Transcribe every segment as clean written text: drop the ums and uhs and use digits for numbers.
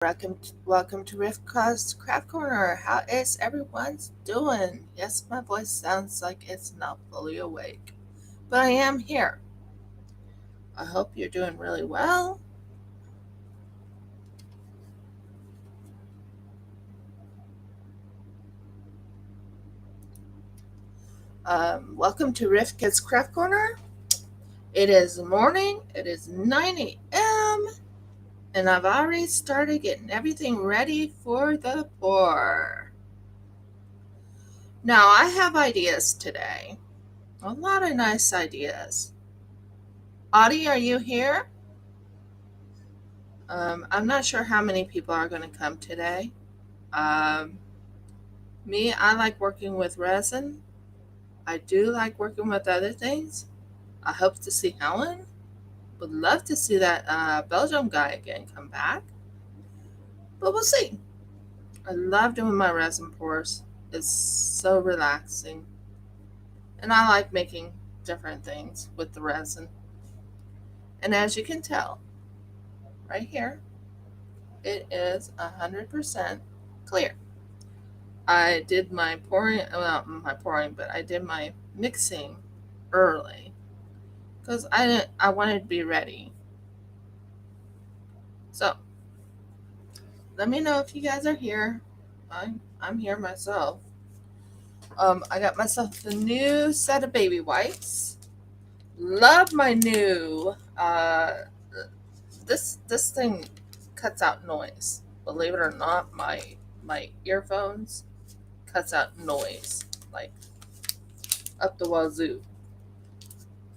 Welcome to Craft Corner. How is everyone's doing? Yes, my voice sounds like it's not fully awake, but I am here. I hope you're doing really well. Welcome to Kids Craft Corner. It is morning. It is 9 a.m. and I've already started getting everything ready for the pour. Now I have ideas today. A lot of nice ideas. Audie, are you here? I'm not sure how many people are going to come today. Um, I like working with resin. I do like working with other things. I hope to see Helen. Would love to see that Belgium guy again come back. But we'll see. I love doing my resin pours. It's so relaxing. And I like making different things with the resin. And as you can tell, right here, it is 100% clear. I did my pouring, well, not my pouring, but I did my mixing early because I wanted to be ready. So let me know if you guys are here. I'm here myself. I got myself a new set of baby wipes. Love my new. This thing cuts out noise. Believe it or not, my earphones cuts out noise like up the wazoo.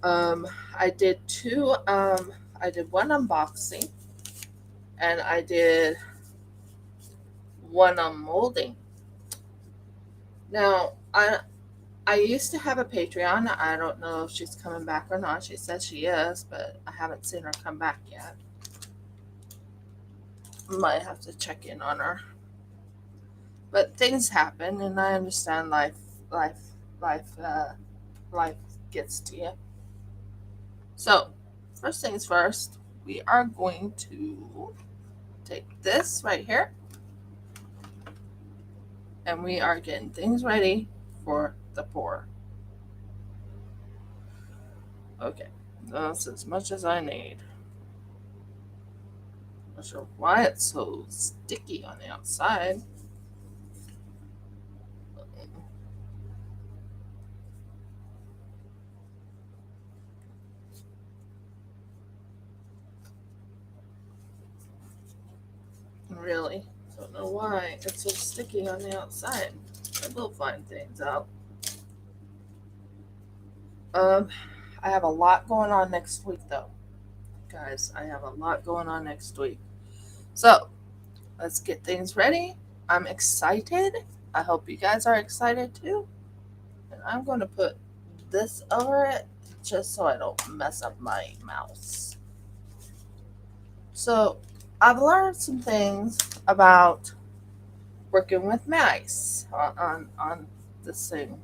I did two. I did one unboxing, and I did one on molding. Now, I used to have a Patreon. I don't know if she's coming back or not. She says she is, but I haven't seen her come back yet. Might have to check in on her. But things happen, and I understand life, life, uh, life gets to you. So, first things first, we are going to take this right here, and we are getting things ready for the pour. Okay, that's as much as I need. Not sure why it's so sticky on the outside. Really, don't know why it's so sticky on the outside. I will find things out. Um, I have a lot going on next week, though, guys. I have a lot going on next week. So let's get things ready. I'm excited. I hope you guys are excited too. And I'm going to put this over it just so I don't mess up my mouse. So I've learned some things about working with mice on this thing.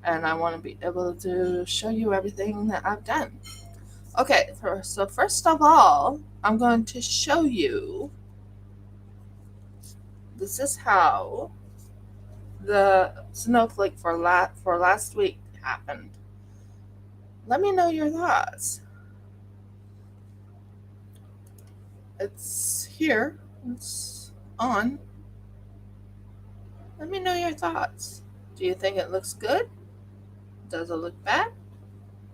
And I want to be able to show you everything that I've done. Okay, so first of all, I'm going to show you. This is how the snowflake for last week happened. Let me know your thoughts. It's here. It's on. Let me know your thoughts. Do you think it looks good? Does it look bad?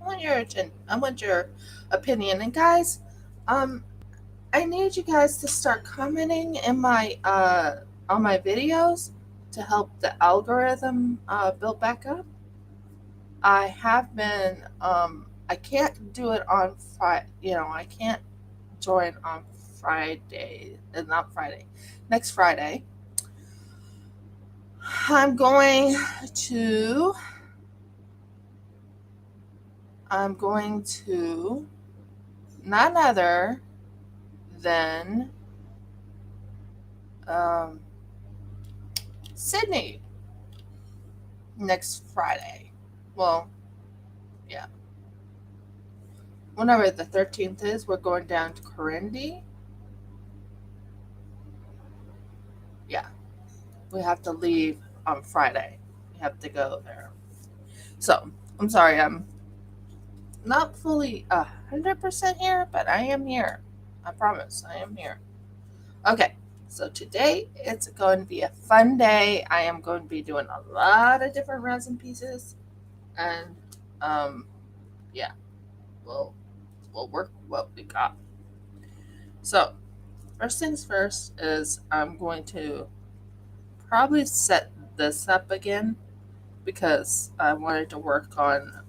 I want your opinion. And guys, um, I need you guys to start commenting in my on my videos to help the algorithm build back up. I have been I can't do it on Friday. I can't join on Friday. Not Friday. Next Friday. I'm going to I'm going to none other than um, Sydney next Friday. Well, yeah. Whenever the 13th is, we're going down to Corindy. we have to leave on Friday. We have to go there. So I'm sorry, I'm not fully 100% here, but I am here. I promise, I am here. Okay, so today it's going to be a fun day. I am going to be doing a lot of different resin pieces, and yeah, we'll work what we got. So first things first is I'm going to probably set this up again because I wanted to work on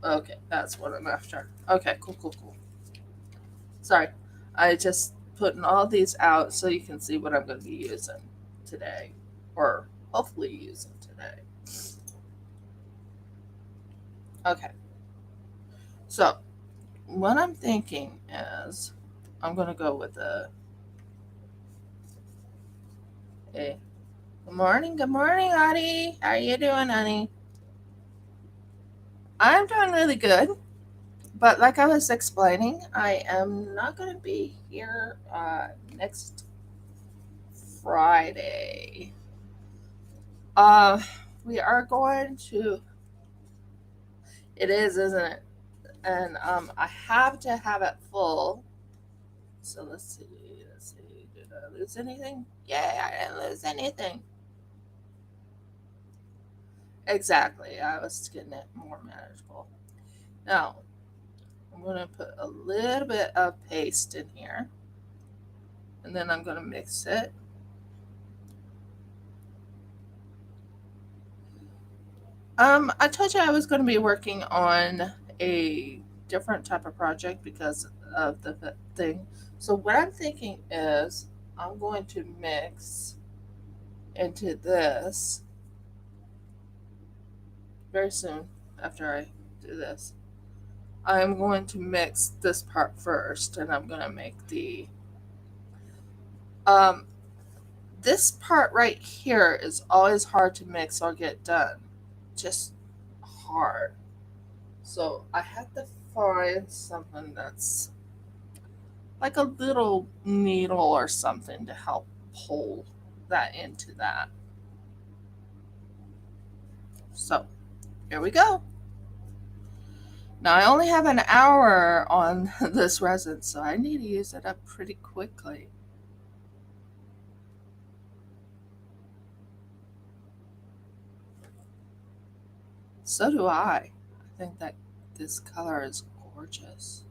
okay, that's what I'm after. Okay, cool. Sorry. I just putting all these out so you can see what I'm going to be using today, or hopefully using today. Okay. So, what I'm thinking is I'm going to go with a good morning, Audie. How are you doing, honey? I'm doing really good. But like I was explaining, I am not going to be here next Friday. Uh, we are going to. It is, isn't it? And I have to have it full. So let's see. Did I lose anything? Yeah, I didn't lose anything. Exactly. I was getting it more manageable. Now I'm going to put a little bit of paste in here, and then I'm going to mix it. I told you I was going to be working on a different type of project because of the thing. So what I'm thinking is I'm going to mix into this very soon after I do this. I'm going to mix this part first, and I'm going to make the um this part right here is always hard to mix or get done. Just hard. So I have to find something that's like a little needle or something to help pull that into that. So here we go. Now I only have an hour on this resin, so I need to use it up pretty quickly. So do I. I think that this color is gorgeous.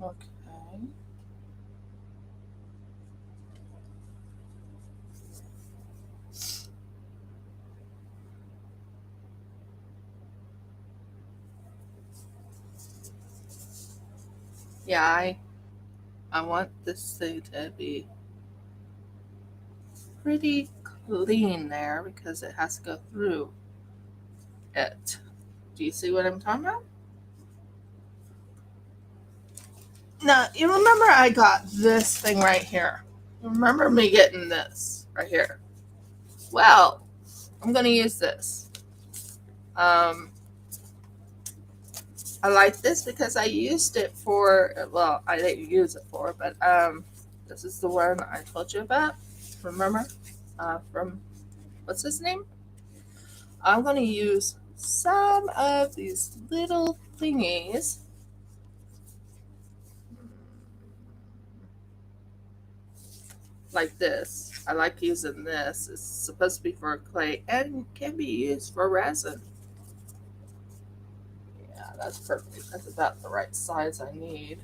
Okay. Yeah, I want this thing to be pretty clean there because it has to go through it. Do you see what I'm talking about? Now, you remember I got this thing right here. You remember me getting this right here? Well, I'm going to use this. Um, I like this because I used it for, well, I didn't use it for, but this is the one I told you about. Remember? From, what's his name? I'm going to use some of these little thingies. Like this. I like using this. It's supposed to be for clay and can be used for resin. Yeah, that's perfect. That's about the right size I need.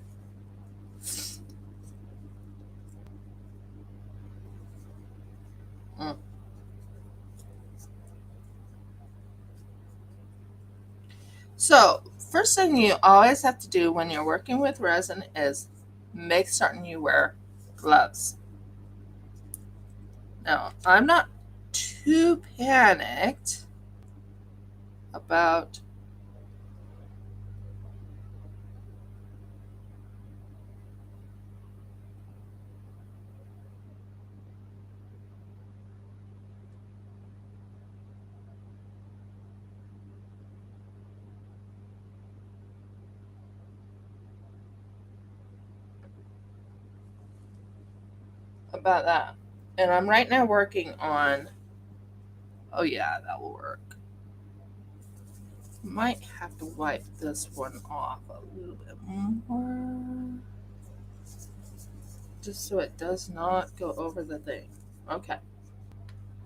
Mm. So, first thing you always have to do when you're working with resin is make certain you wear gloves. Now, I'm not too panicked about about that. And I'm right now working on, oh yeah, that will work. Might have to wipe this one off a little bit more, just so it does not go over the thing. Okay.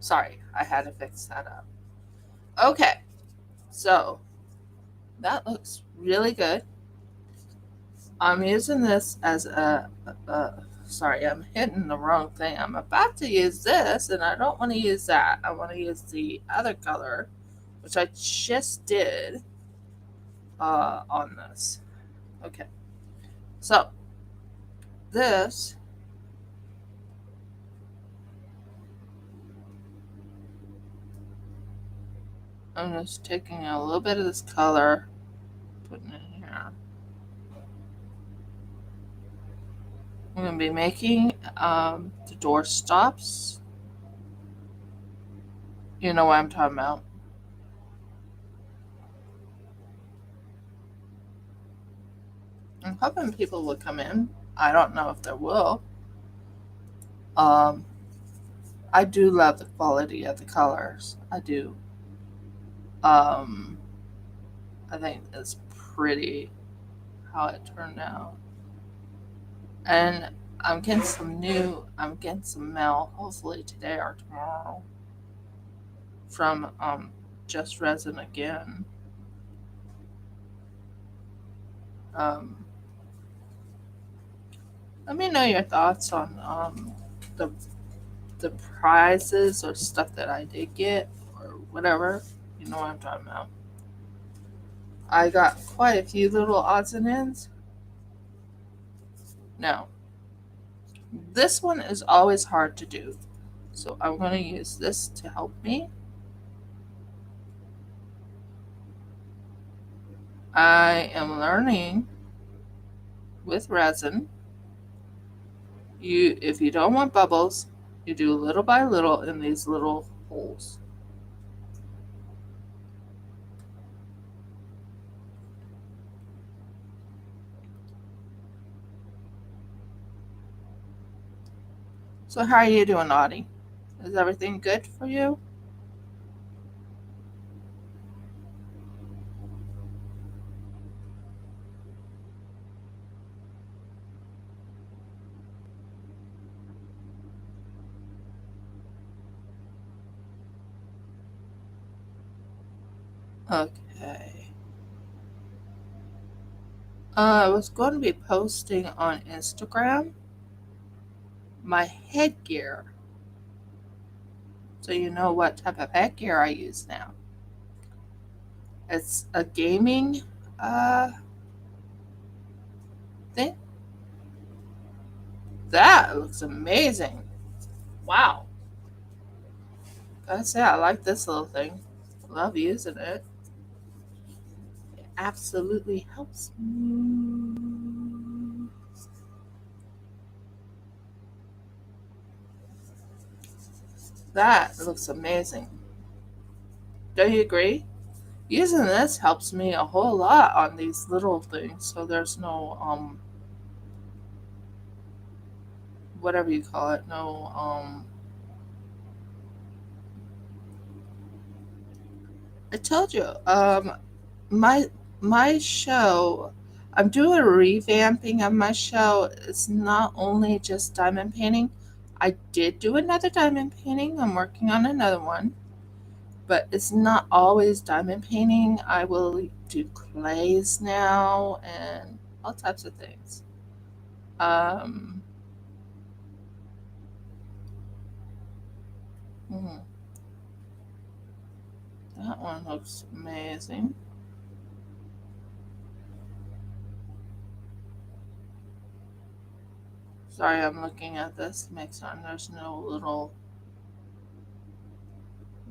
Sorry, I had to fix that up. Okay, so that looks really good. I'm using this as sorry, I'm hitting the wrong thing. I'm about to use this, and I don't want to use that. I want to use the other color, which I just did on this. Okay, so this, I'm just taking a little bit of this color, putting it here. I'm going to be making the door stops. You know what I'm talking about. I'm hoping people will come in. I don't know if there will. I do love the quality of the colors. I do. I think it's pretty how it turned out. And I'm getting some mail, hopefully today or tomorrow, from Just Resin again. Um, Let me know your thoughts on the the prizes or stuff that I did get or whatever. You know what I'm talking about. I got quite a few little odds and ends. Now, this one is always hard to do. So I'm going to use this to help me. I am learning with resin. If you don't want bubbles, you do little by little in these little holes. So how are you doing, Audie? Is everything good for you? Okay. I was going to be posting on Instagram my headgear, so you know what type of headgear I use now. It's a gaming uh, thing. That looks amazing. Wow. Gotta say, I like this little thing. Love using it. It absolutely helps me. That looks amazing. Don't you agree? Using this helps me a whole lot on these little things, so there's no whatever you call it, no I told you, my my show, I'm doing a revamping of my show. It's not only just diamond painting. I did do another diamond painting. I'm working on another one, but it's not always diamond painting. I will do clays now and all types of things. Um, hmm, that one looks amazing. Sorry, I'm looking at this to make sure there's no little.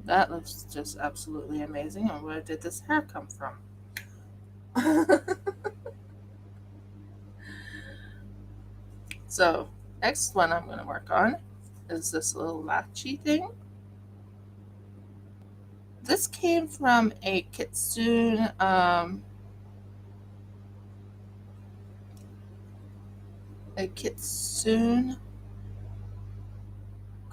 That looks just absolutely amazing. And where did this hair come from? So, next one I'm going to work on is this little latchy thing. This came from a Kitsune, a Kitsune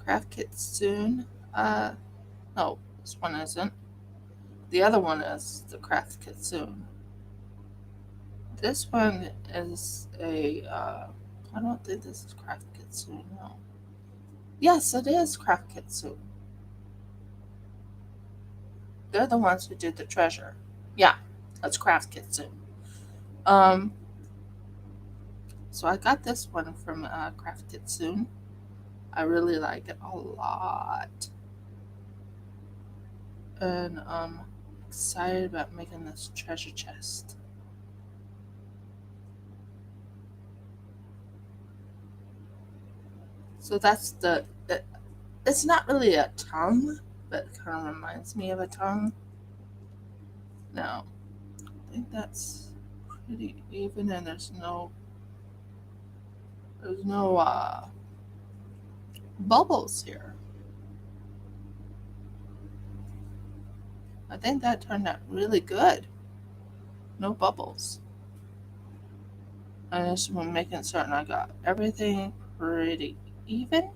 Craft Kitsune. No, this one isn't. The other one is the Craft Kitsune. This one is I don't think this is Craft Kitsune, no. Yes, it is Craft Kitsune. They're the ones who did the treasure. Yeah, that's Craft Kitsune. So I got this one from Craft Kitsune. I really like it a lot. And I'm excited about making this treasure chest. So that's it's not really a tongue, but it kind of reminds me of a tongue. Now, I think that's pretty even, and there's no bubbles here. I think that turned out really good. No bubbles. I just want making certain I got everything pretty even.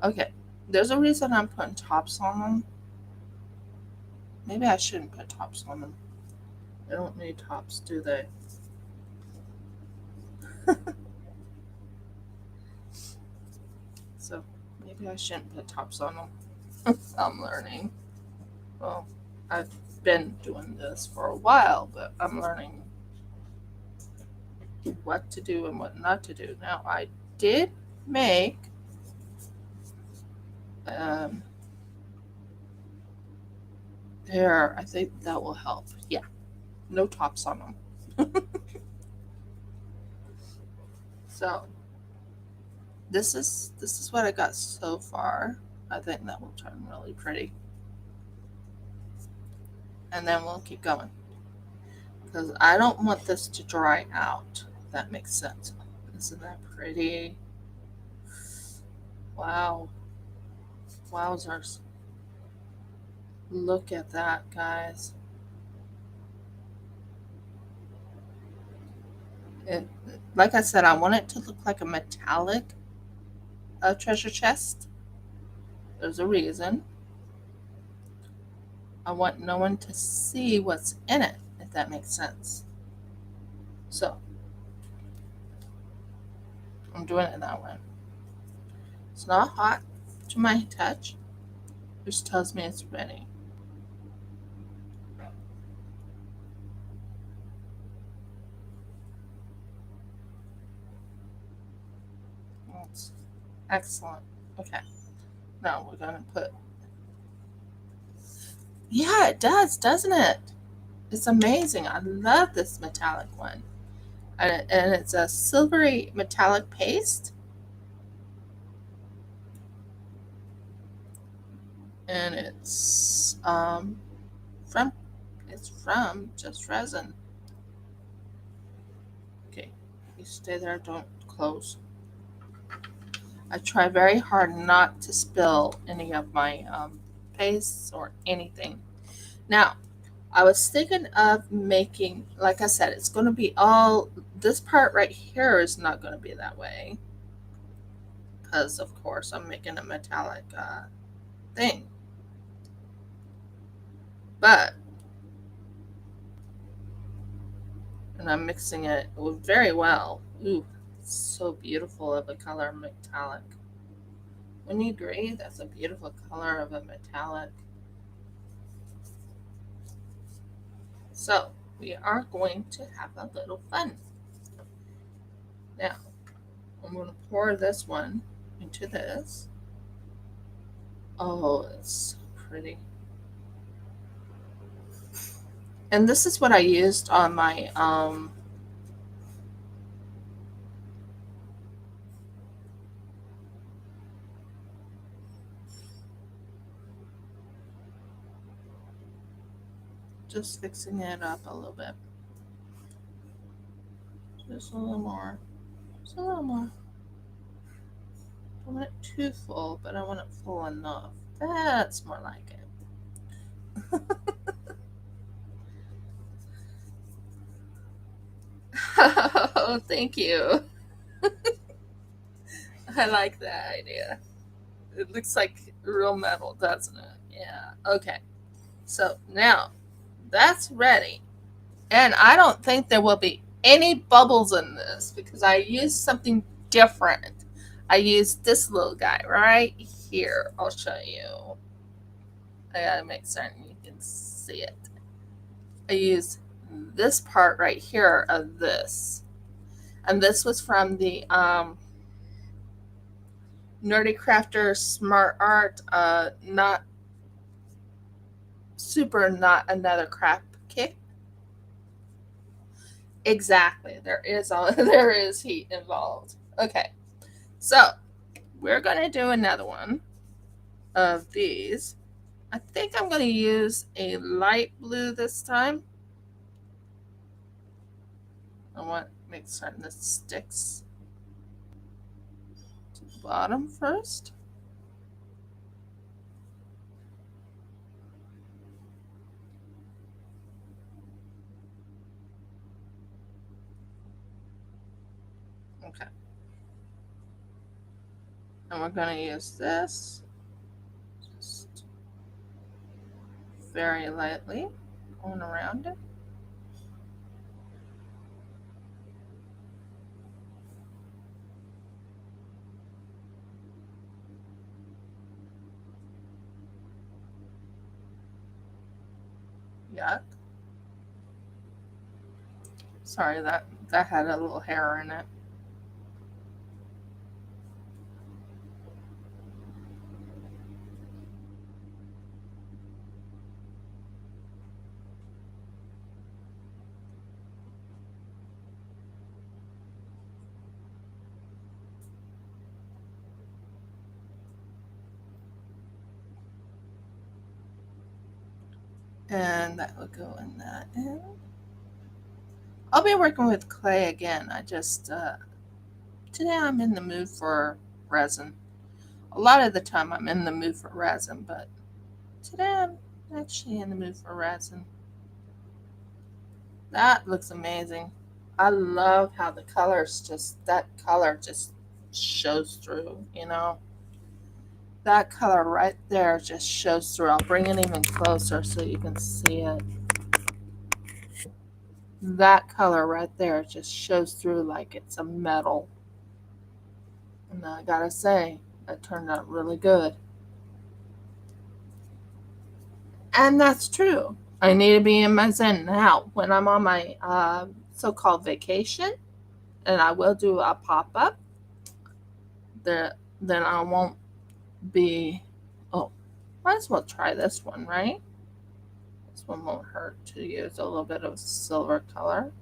Okay, there's a reason I'm putting tops on them. Maybe I shouldn't put tops on them. They don't need tops, do they? So maybe I shouldn't put tops on them. I'm learning. Well, I've been doing this for a while, but I'm learning what to do and what not to do. Now, I did make there. I think that will help. Yeah, no tops on them. So this is what I got so far. I think that will turn really pretty. And then we'll keep going. Because I don't want this to dry out, if that makes sense. Isn't that pretty? Wow. Wowzers. Look at that, guys. It, like I said, I want it to look like a metallic treasure chest. There's a reason. I want no one to see what's in it, if that makes sense. So, I'm doing it that way. It's not hot to my touch, which tells me it's ready. That's excellent. Okay, now we're going to put. Yeah, it does, doesn't it? It's amazing. I love this metallic one. And it's a silvery metallic paste. And it's from just resin. Okay, you stay there, don't close. I try very hard not to spill any of my pastes or anything. Now, I was thinking of making, like I said, it's going to be all, this part right here is not going to be that way. Because, of course, I'm making a metallic thing. But, and I'm mixing it very well. Ooh, it's so beautiful of a color, metallic. When you agree, that's a beautiful color of a metallic. So, we are going to have a little fun. Now, I'm going to pour this one into this. Oh, it's so pretty. And this is what I used on my just fixing it up a little bit. Just a little more. Just a little more. I don't want it too full, but I want it full enough. That's more like it. Oh, thank you. I like that idea. It looks like real metal, doesn't it? Yeah. Okay. So now that's ready. And I don't think there will be any bubbles in this because I used something different. I used this little guy right here. I'll show you. I gotta make certain you can see it. I used this part right here of this. And this was from the Nerdy Crafter Smart Art, not super, not another craft kit. Exactly. There is heat involved. Okay. So we're gonna do another one of these. I think I'm gonna use a light blue this time. I want to make certain this sticks to the bottom first. Okay. And we're gonna use this just very lightly going around it. Yuck. Sorry, that had a little hair in it. And that will go in that end. I'll be working with clay again. I just today I'm in the mood for resin. A lot of the time I'm in the mood for resin, but today I'm actually in the mood for resin. That looks amazing. I love how the colors that color just shows through, you know. That color right there just shows through. I'll bring it even closer so you can see it. That color right there just shows through like it's a metal. And I gotta say, that turned out really good. And that's true. I need to be in my zen now. When I'm on my so-called vacation, and I will do a pop-up, then I won't be. Oh, might as well try this one, right? This one won't hurt to use a little bit of silver color.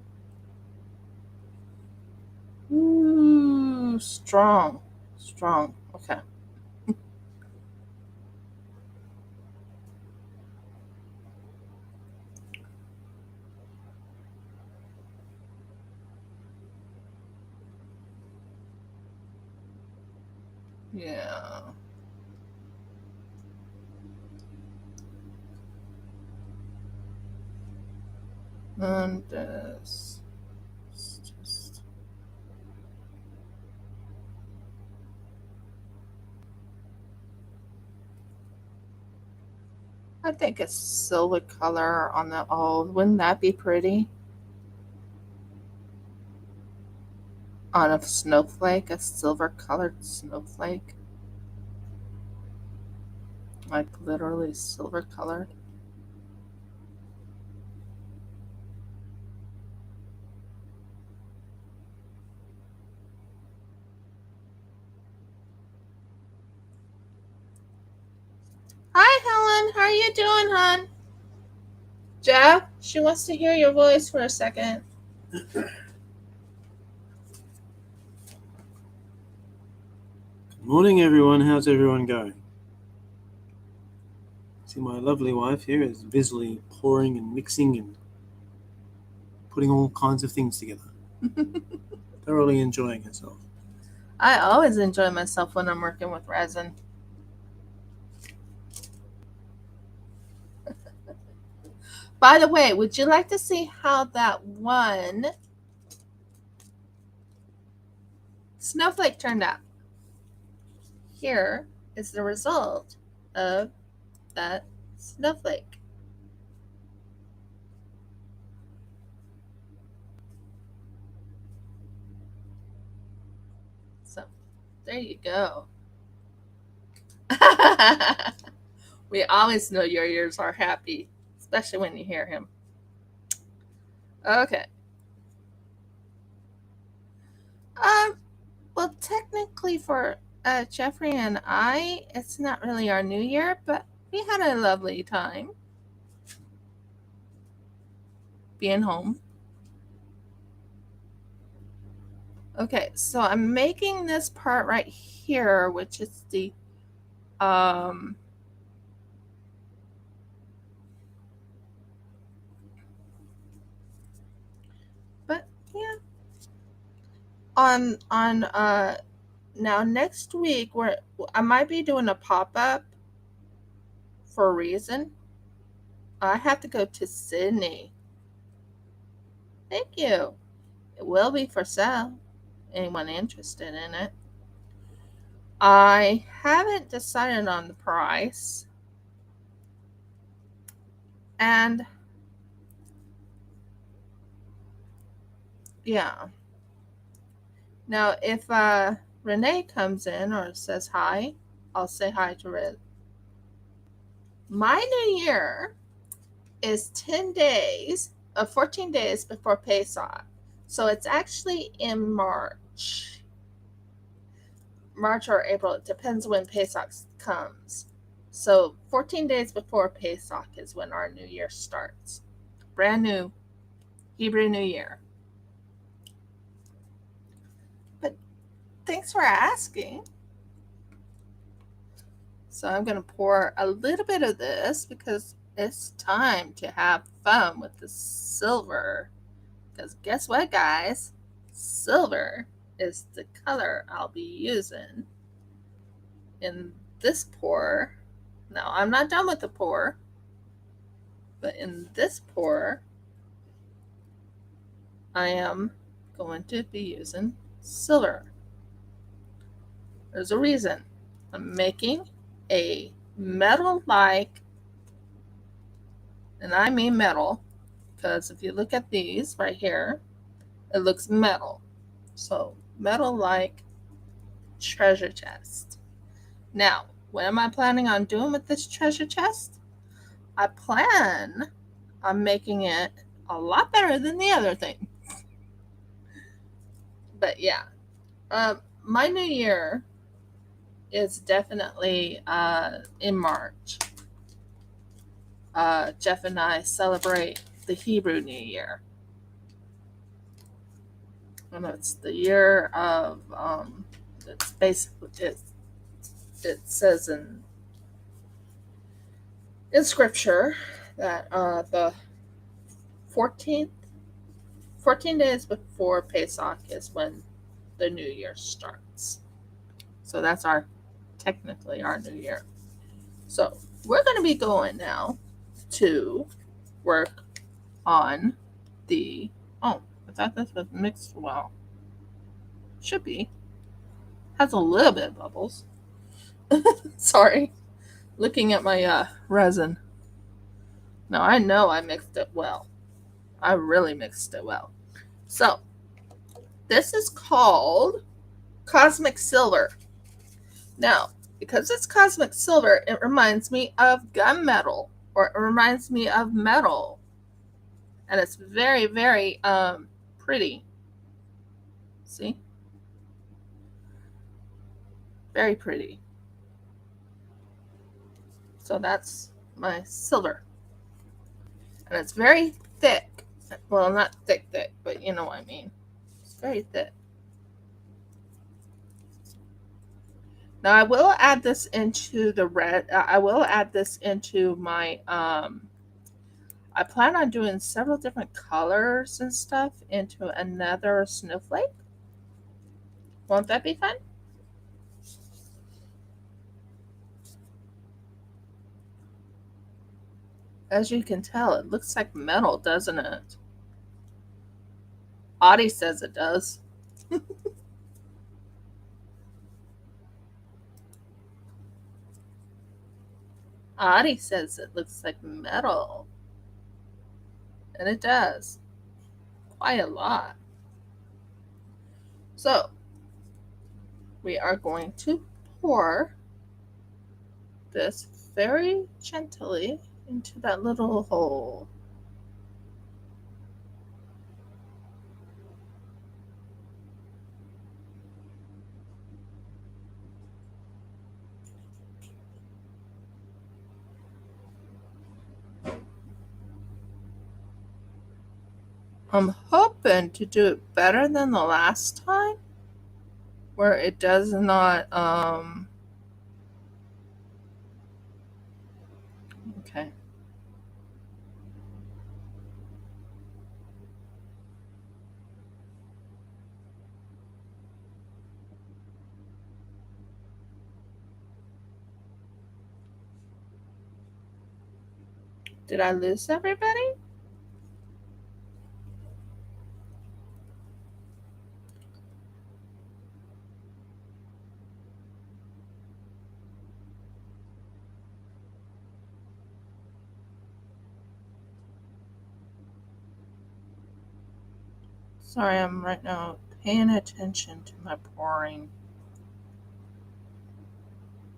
Ooh, strong, strong. Okay. Yeah. And this. Just. I think a silver color on the old. Wouldn't that be pretty? On a snowflake, a silver colored snowflake. Like literally silver colored. Hi, Helen. How are you doing, hon? Jeff, she wants to hear your voice for a second. Good morning, everyone. How's everyone going? See, my lovely wife here is busily pouring and mixing and putting all kinds of things together. Thoroughly enjoying herself. I always enjoy myself when I'm working with resin. By the way, would you like to see how that one snowflake turned out. Here is the result of that snowflake. So there you go. We always know your ears are happy, especially when you hear him. Okay. Well, technically for Jeffrey and I, it's not really our New Year, but we had a lovely time being home. Okay, so I'm making this part right here, which is the but yeah. On now next week I might be doing a pop-up for a reason. I have to go to Sydney. Thank you. It will be for sale. Anyone interested in it? I haven't decided on the price. And yeah. Now, if Renee comes in or says hi, I'll say hi to Red. My New Year is 14 days before Pesach. So it's actually in March. March or April. It depends when Pesach comes. So 14 days before Pesach is when our New Year starts. Brand new Hebrew New Year. But thanks for asking. So I'm going to pour a little bit of this because it's time to have fun with the silver. Because guess what, guys? Silver is the color I'll be using in this pour. Now, I'm not done with the pour, but in this pour, I am going to be using silver. There's a reason. I'm making a metal-like, and I mean metal, because if you look at these right here, it looks metal. So metal-like treasure chest. Now, what am I planning on doing with this treasure chest? I plan on making it a lot better than the other thing. But yeah, my New Year is definitely in March. Jeff and I celebrate the Hebrew New Year. And it's the year of, it's basically, it says in scripture that the 14 days before Pesach is when the New Year starts. So that's technically our New Year. So we're going to be going now to work on the, I thought this was mixed well. Should be. Has a little bit of bubbles. Sorry. Looking at my resin. Now I know I mixed it well. I really mixed it well. So this is called Cosmic Silver. Now, because it's Cosmic Silver, it reminds me of gunmetal, or it reminds me of metal. And it's very, very pretty. See? Very pretty. So that's my silver. And it's very thick. Well, not thick, but you know what I mean. It's very thick. Now I will add this into the red. I will add this into my, I plan on doing several different colors and stuff into another snowflake. Won't that be fun? As you can tell, it looks like metal, doesn't it? Audie says it does. Adi says it looks like metal. And it does. Quite a lot. So, we are going to pour this very gently into that little hole. I'm hoping to do it better than the last time, where it does not, okay. Did I lose everybody? Sorry, I'm right now paying attention to my pouring.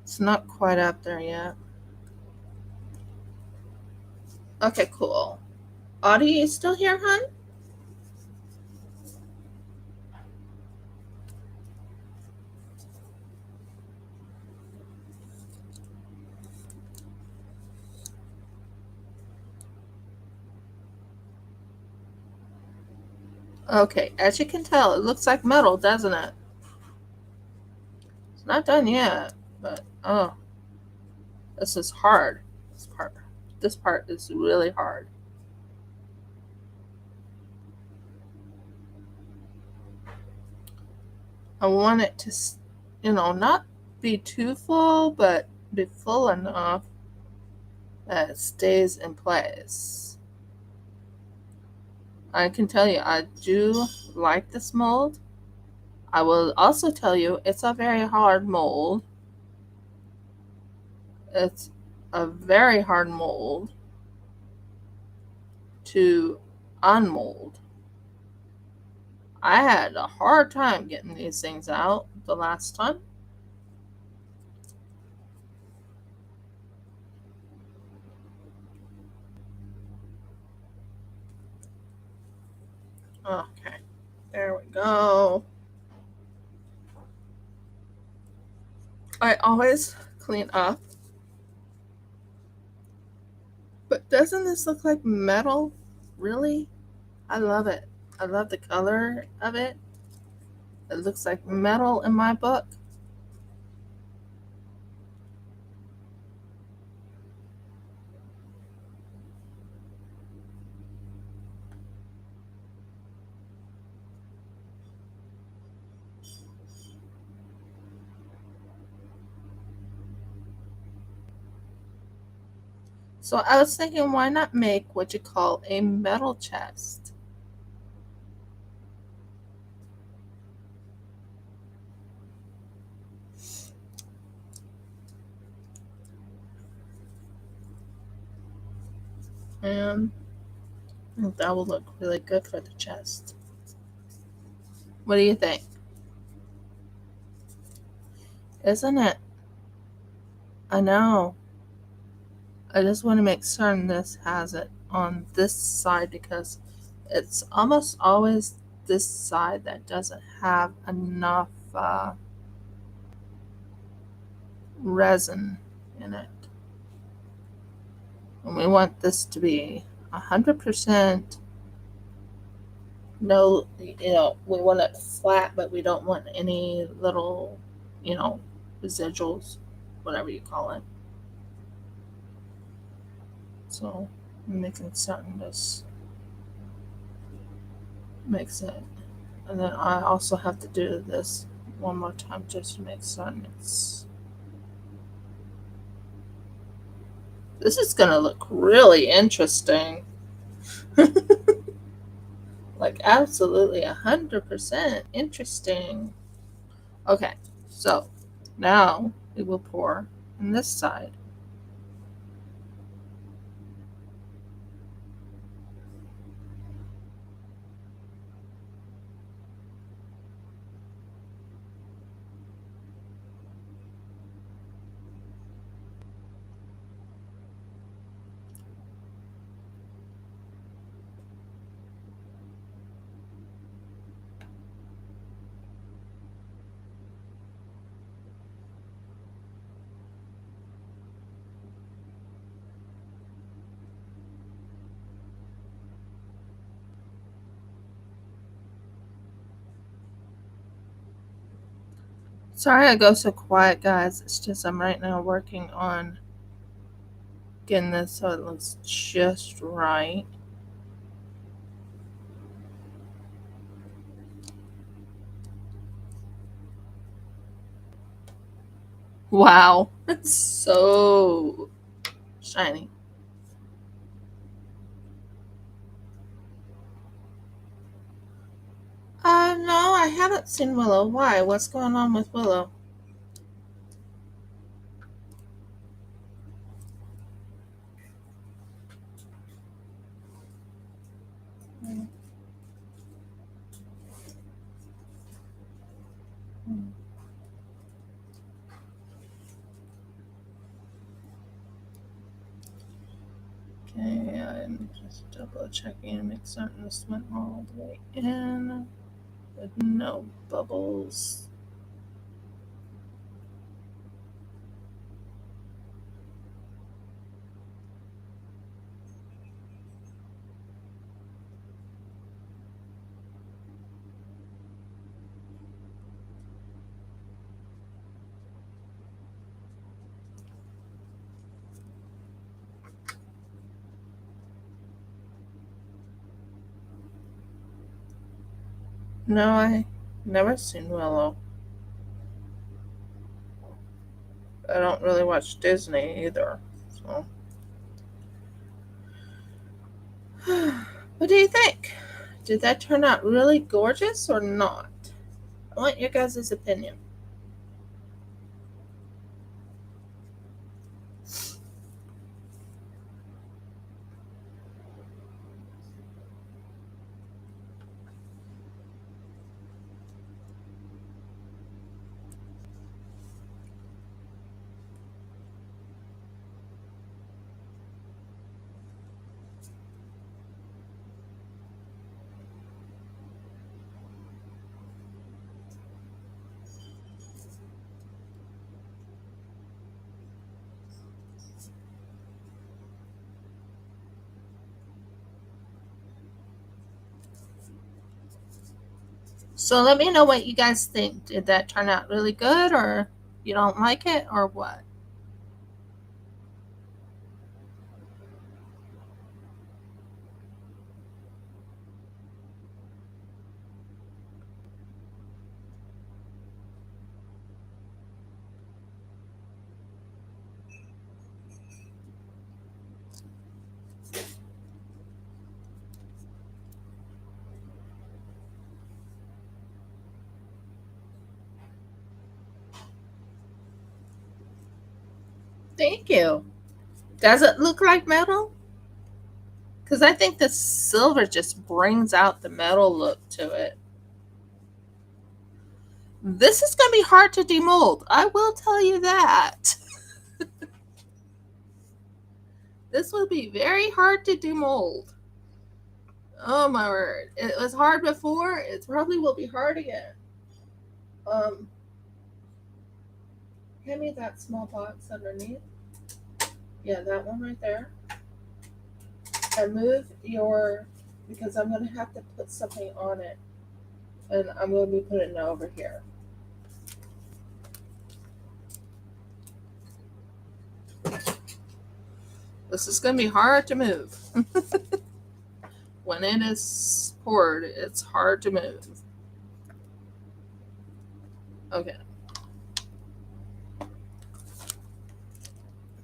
It's not quite up there yet. Okay, cool. Audie, you still here, hon? Okay, as you can tell, it looks like metal, doesn't it? It's not done yet, but oh, this is hard. This part is really hard. I want it to, not be too full, but be full enough that it stays in place. I can tell you, I do like this mold. I will also tell you, it's a very hard mold. It's a very hard mold to unmold. I had a hard time getting these things out the last time. Okay, there we go. I always clean up. But doesn't this look like metal? Really? I love it. I love the color of it. It looks like metal in my book. So I was thinking, why not make what you call a metal chest? And I think that will look really good for the chest. What do you think? Isn't it? I know. I just want to make certain this has it on this side because it's almost always this side that doesn't have enough resin in it. And we want this to be 100% no, we want it flat, but we don't want any little, residuals, whatever you call it. So I'm making certain this makes it. And then I also have to do this one more time just to make certain it's. This is going to look really interesting. Like absolutely 100% interesting. Okay, so now we will pour on this side. Sorry I go so quiet, guys. It's just I'm right now working on getting this so it looks just right. Wow, it's so shiny. No, I haven't seen Willow. Why? What's going on with Willow? Okay, I'm just double checking and make certain this went all the way in with no bubbles. No, I never seen Willow. I don't really watch Disney either. So, what do you think? Did that turn out really gorgeous or not? I want your guys' opinion. So let me know what you guys think. Did that turn out really good or you don't like it or what? Thank you. Does it look like metal? Because I think the silver just brings out the metal look to it. This is going to be hard to demold. I will tell you that. This will be very hard to demold. Oh my word. It was hard before. It probably will be hard again. Um, Hand me that small box underneath. Yeah, that one right there. And move your, because I'm going to have to put something on it. And I'm going to be putting it over here. This is going to be hard to move. When it is poured, it's hard to move. Okay.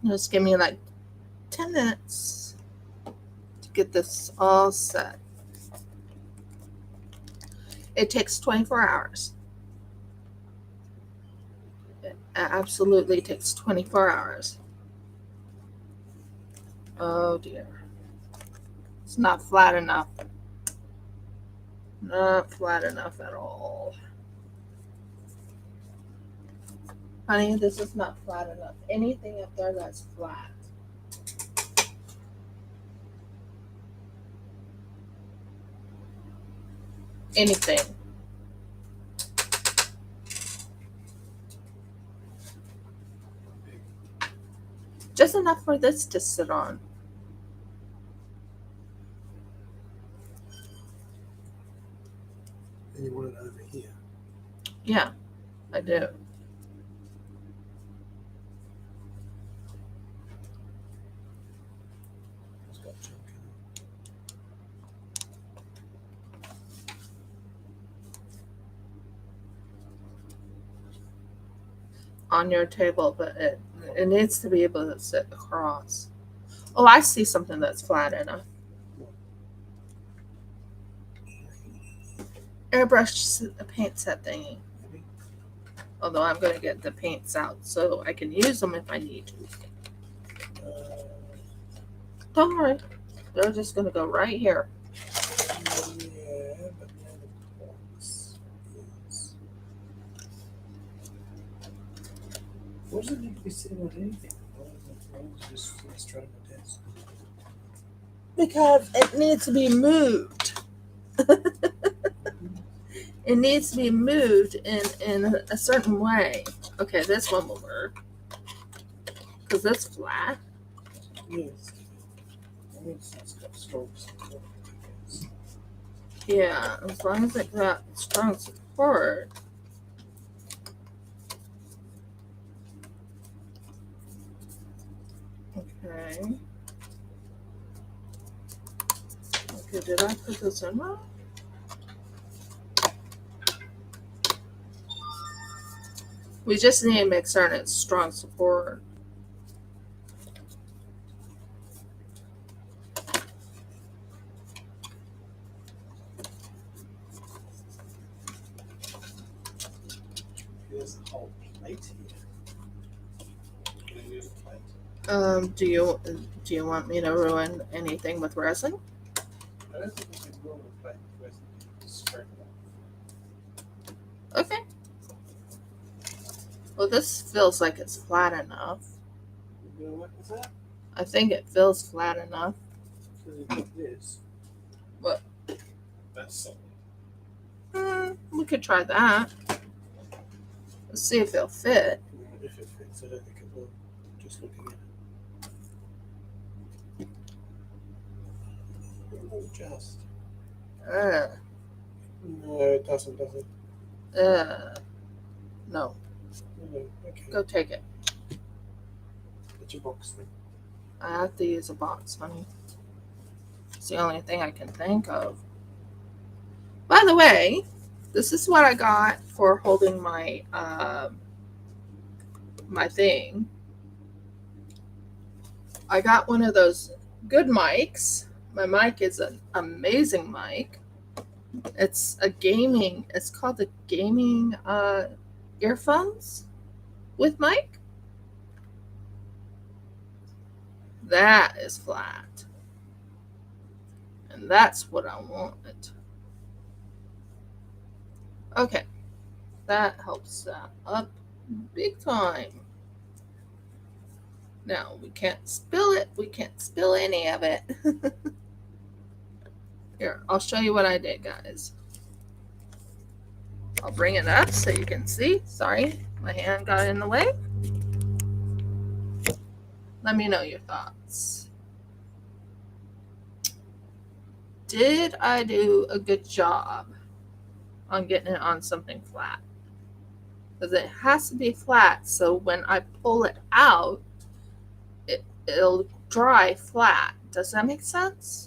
Just give me like 10 minutes to get this all set. It takes 24 hours. It absolutely takes 24 hours. Oh dear. It's not flat enough. Not flat enough at all. Honey, this is not flat enough. Anything up there that's flat. Anything. Just enough for this to sit on. And you want it over here. Yeah, I do. on your table, but it needs to be able to sit across. Oh, I see something that's flat enough. Airbrush paint set thingy. Although I'm going to get the paints out so I can use them if I need to. Don't worry. They're just going to go right here. Yeah, but now the box is... What does it need to be sitting on anything? Why is it just straight on the desk? Because it needs to be moved. It needs to be moved in a certain way. Okay, this one will work. Because it's flat. Yes. I mean, it's got strokes. Yeah, as long as it got strong support. Okay. Okay, did I put this in wrong? We just need to make certain it's strong support. There's a whole plate here. Can I use a plate? Do you want me to ruin anything with resin? I don't think we can roll a plate with resin. Just straight it up. Okay. Well, this feels like it's flat enough. You gonna work with that? I think it feels flat enough. Because you've got this. What? That's solid. We could try that. Let's see if it'll fit. If it fits, I don't think it will. Just looking at it. It will just. No, it doesn't, does it? No. No, okay. Go take it. Get your box then. I have to use a box, honey. It's the only thing I can think of. By the way, this is what I got for holding my my thing. I got one of those good mics. My mic is an amazing mic. It's called the gaming earphones with mic. That is flat. And that's what I want. Okay. That helps that up big time. Now, we can't spill it. We can't spill any of it. Here, I'll show you what I did, guys. I'll bring it up so you can see. Sorry, my hand got in the way. Let me know your thoughts. Did I do a good job on getting it on something flat? Because it has to be flat, so when I pull it out, it'll dry flat. Does that make sense?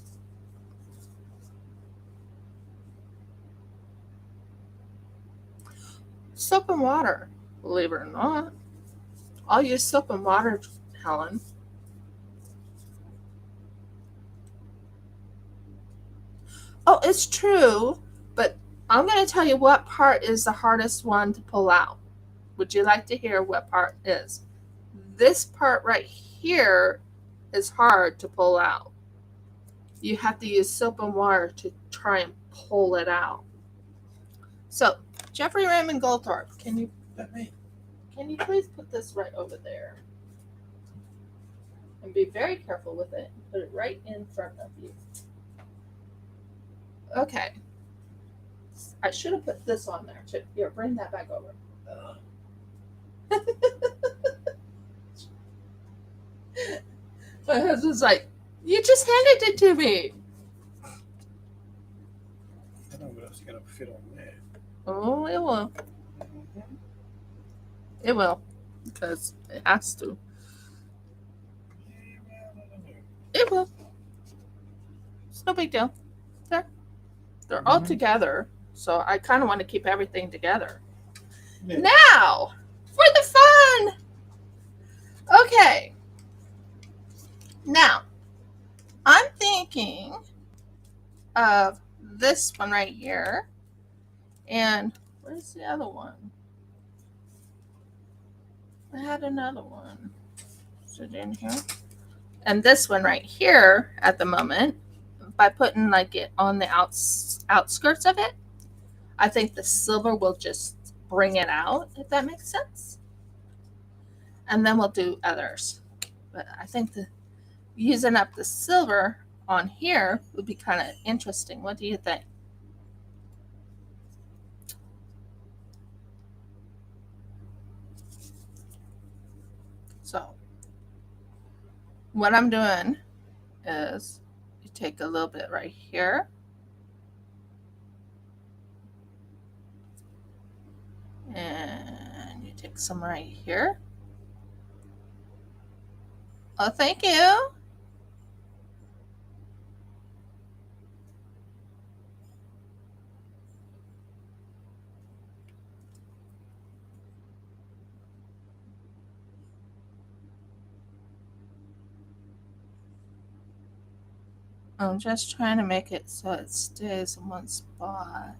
Soap and water, believe it or not. I'll use soap and water, Helen. Oh, it's true, but I'm going to tell you what part is the hardest one to pull out. Would you like to hear what part is? This part right here is hard to pull out. You have to use soap and water to try and pull it out. So, Jeffrey Raymond Goldthorpe, can you please put this right over there? And be very careful with it. Put it right in front of you. Okay. I should have put this on there too. Here, bring that back over. My husband's like, you just handed it to me. I don't know what else you're going to fit on there. Oh, it will. Mm-hmm. It will. Because it has to. Yeah, well, I don't know. It will. It's no big deal. They're all together. So I kind of want to keep everything together. Yeah. Now, for the done. Okay. Now, I'm thinking of this one right here. And where's the other one? I had another one. Is it in here? And this one right here at the moment, by putting like it on the outskirts of it, I think the silver will just bring it out, if that makes sense. And then we'll do others. But I think using up the silver on here would be kind of interesting. What do you think? So what I'm doing is you take a little bit right here. And you take some right here. Oh, thank you. I'm just trying to make it so it stays in one spot.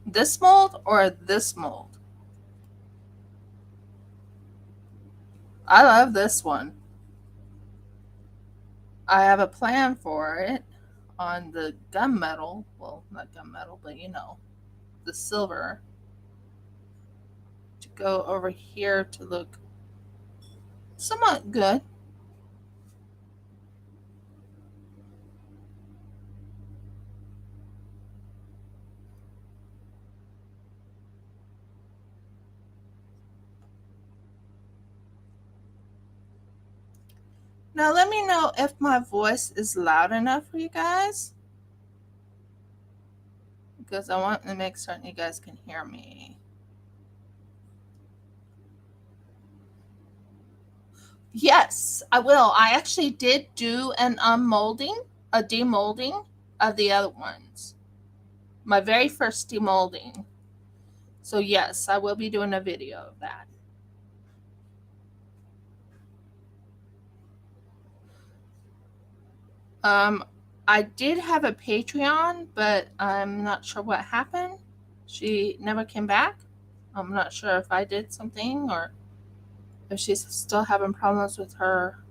This mold or this mold? I love this one. I have a plan for it on the gunmetal. Well, not gunmetal, but you know, the silver. To go over here to look somewhat good. Now let me know if my voice is loud enough for you guys, because I want to make certain you guys can hear me. Yes, I will. I actually did do an unmolding, a demolding of the other ones. My very first demolding. So yes, I will be doing a video of that. I did have a Patreon, but I'm not sure what happened. She never came back. I'm not sure if I did something or if she's still having problems with her.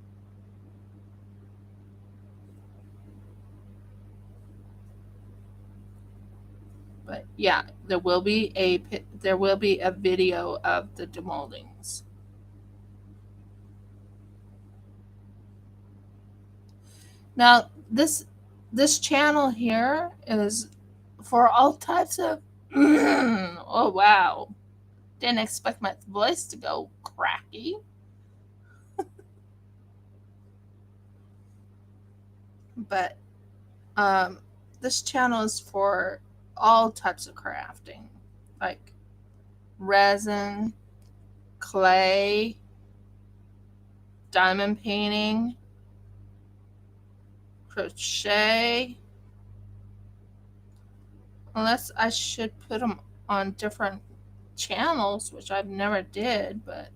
But yeah, there will be a video of the demoldings. Now this channel here is for all types of oh wow. Didn't expect my voice to go cracky. But this channel is for all types of crafting, like resin, clay, diamond painting, crochet. Unless I should put them on different channels, which I've never did, but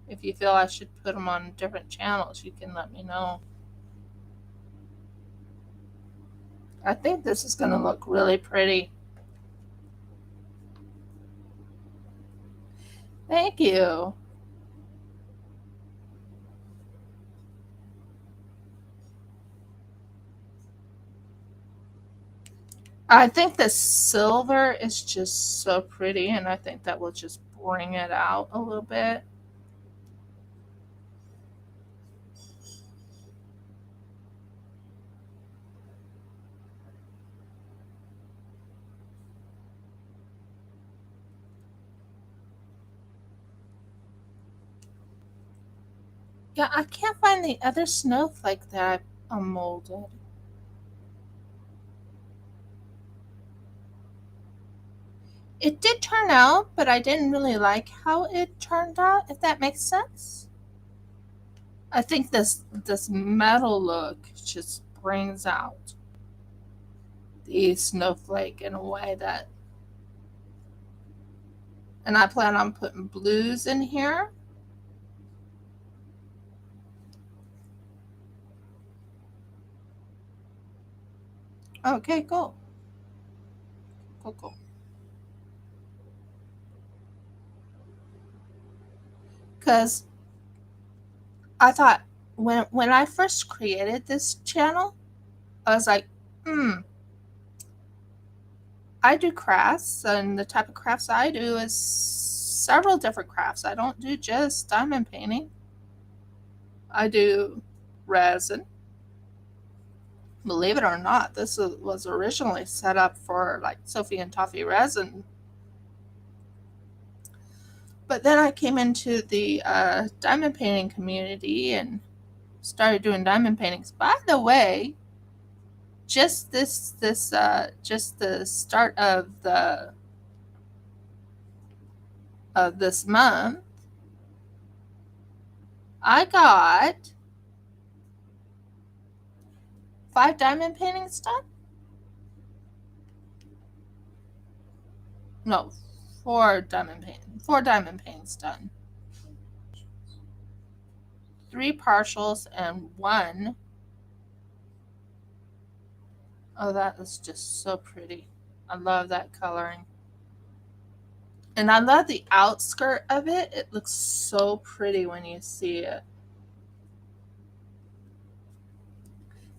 if you feel I should put them on different channels, you can let me know. I think this is going to look really pretty. Thank you. I think the silver is just so pretty, and I think that will just bring it out a little bit. Yeah, I can't find the other snowflake that I molded. It did turn out, but I didn't really like how it turned out, if that makes sense. I think this metal look just brings out. the snowflake in a way that, and I plan on putting blues in here. Okay, cool. Cool. Because I thought when I first created this channel, I was like, I do crafts, and the type of crafts I do is several different crafts. I don't do just diamond painting. I do resin. Believe it or not, this was originally set up for like Sophie and Toffee resin. But then I came into the diamond painting community and started doing diamond paintings. By the way, just the start of this month, I got 5 diamond paintings done. No, 4 diamond paintings done. 3 partials and 1. Oh, that is just so pretty. I love that coloring. And I love the outskirt of it. It looks so pretty when you see it.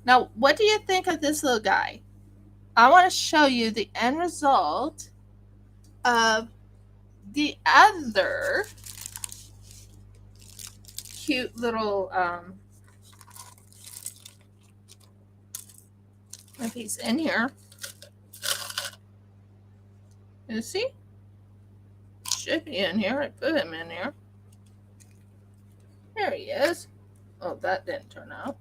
Now, what do you think of this little guy? I want to show you the end result of the other cute little if he's in here. You see? Should be in here. I put him in here. There he is. Oh, that didn't turn out.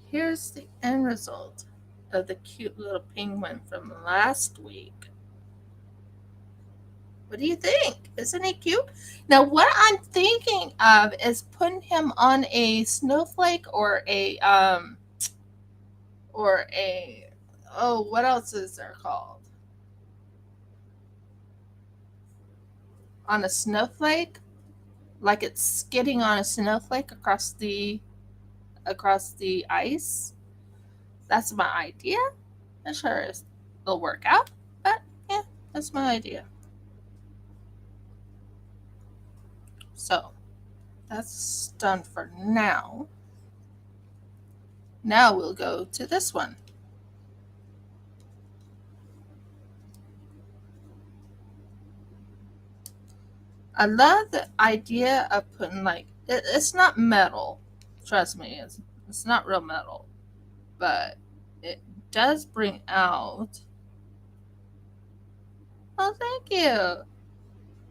Here's the end result of the cute little penguin from last week. What do you think? Isn't he cute? Now, what I'm thinking of is putting him on a snowflake or a oh, what else is there called? On a snowflake, like it's skidding on a snowflake across the ice. That's my idea. Not sure it'll work out, but yeah, that's my idea. So that's done for now. Now we'll go to this one. I love the idea of putting like it's not metal. Trust me, it's not real metal, but it does bring out. Oh, thank you.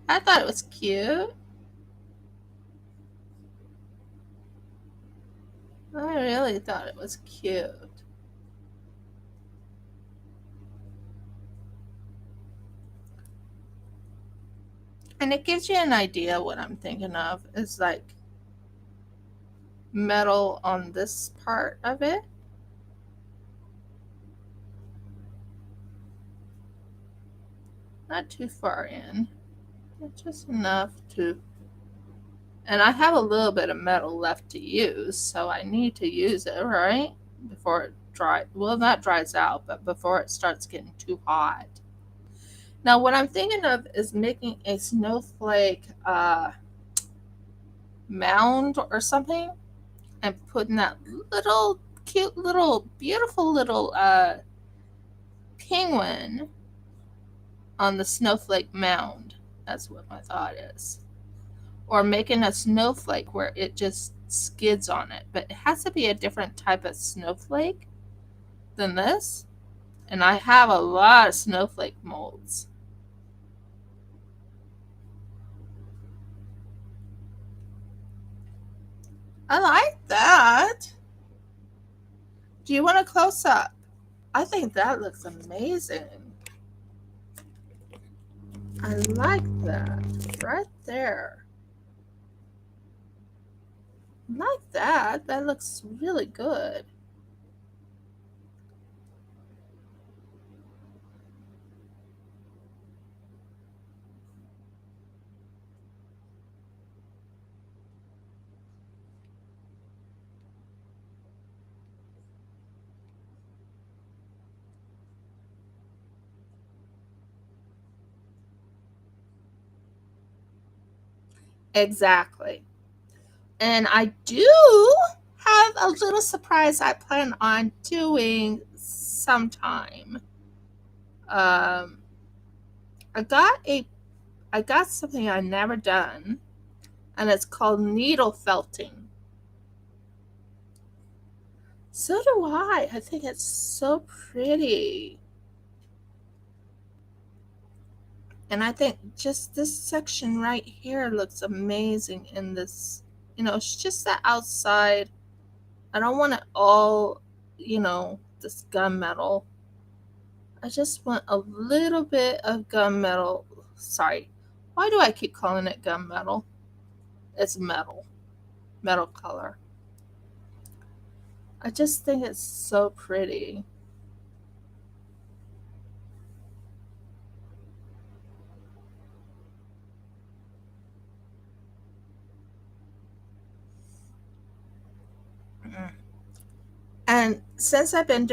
I thought it was cute. I really thought it was cute. And it gives you an idea what I'm thinking of. It's like metal on this part of it. Not too far in. Just enough to. And I have a little bit of metal left to use, so I need to use it, right? Before it dries. Well, not dries out, but before it starts getting too hot. Now, what I'm thinking of is making a snowflake mound or something and putting that little cute little beautiful little penguin on the snowflake mound. That's what my thought is. Or making a snowflake where it just skids on it. But it has to be a different type of snowflake than this. And I have a lot of snowflake molds. I like that. Do you want a close up? I think that looks amazing. I like that right there. Like that. That looks really good. Exactly. And I do have a little surprise I plan on doing sometime. Um, I got a I got something I never done, and it's called needle felting. So do I. I think it's so pretty. And I think just this section right here looks amazing in this. It's just the outside. I don't want it all, this gunmetal. I just want a little bit of gunmetal. Sorry. Why do I keep calling it gunmetal? It's metal. Metal color. I just think it's so pretty. And since I've been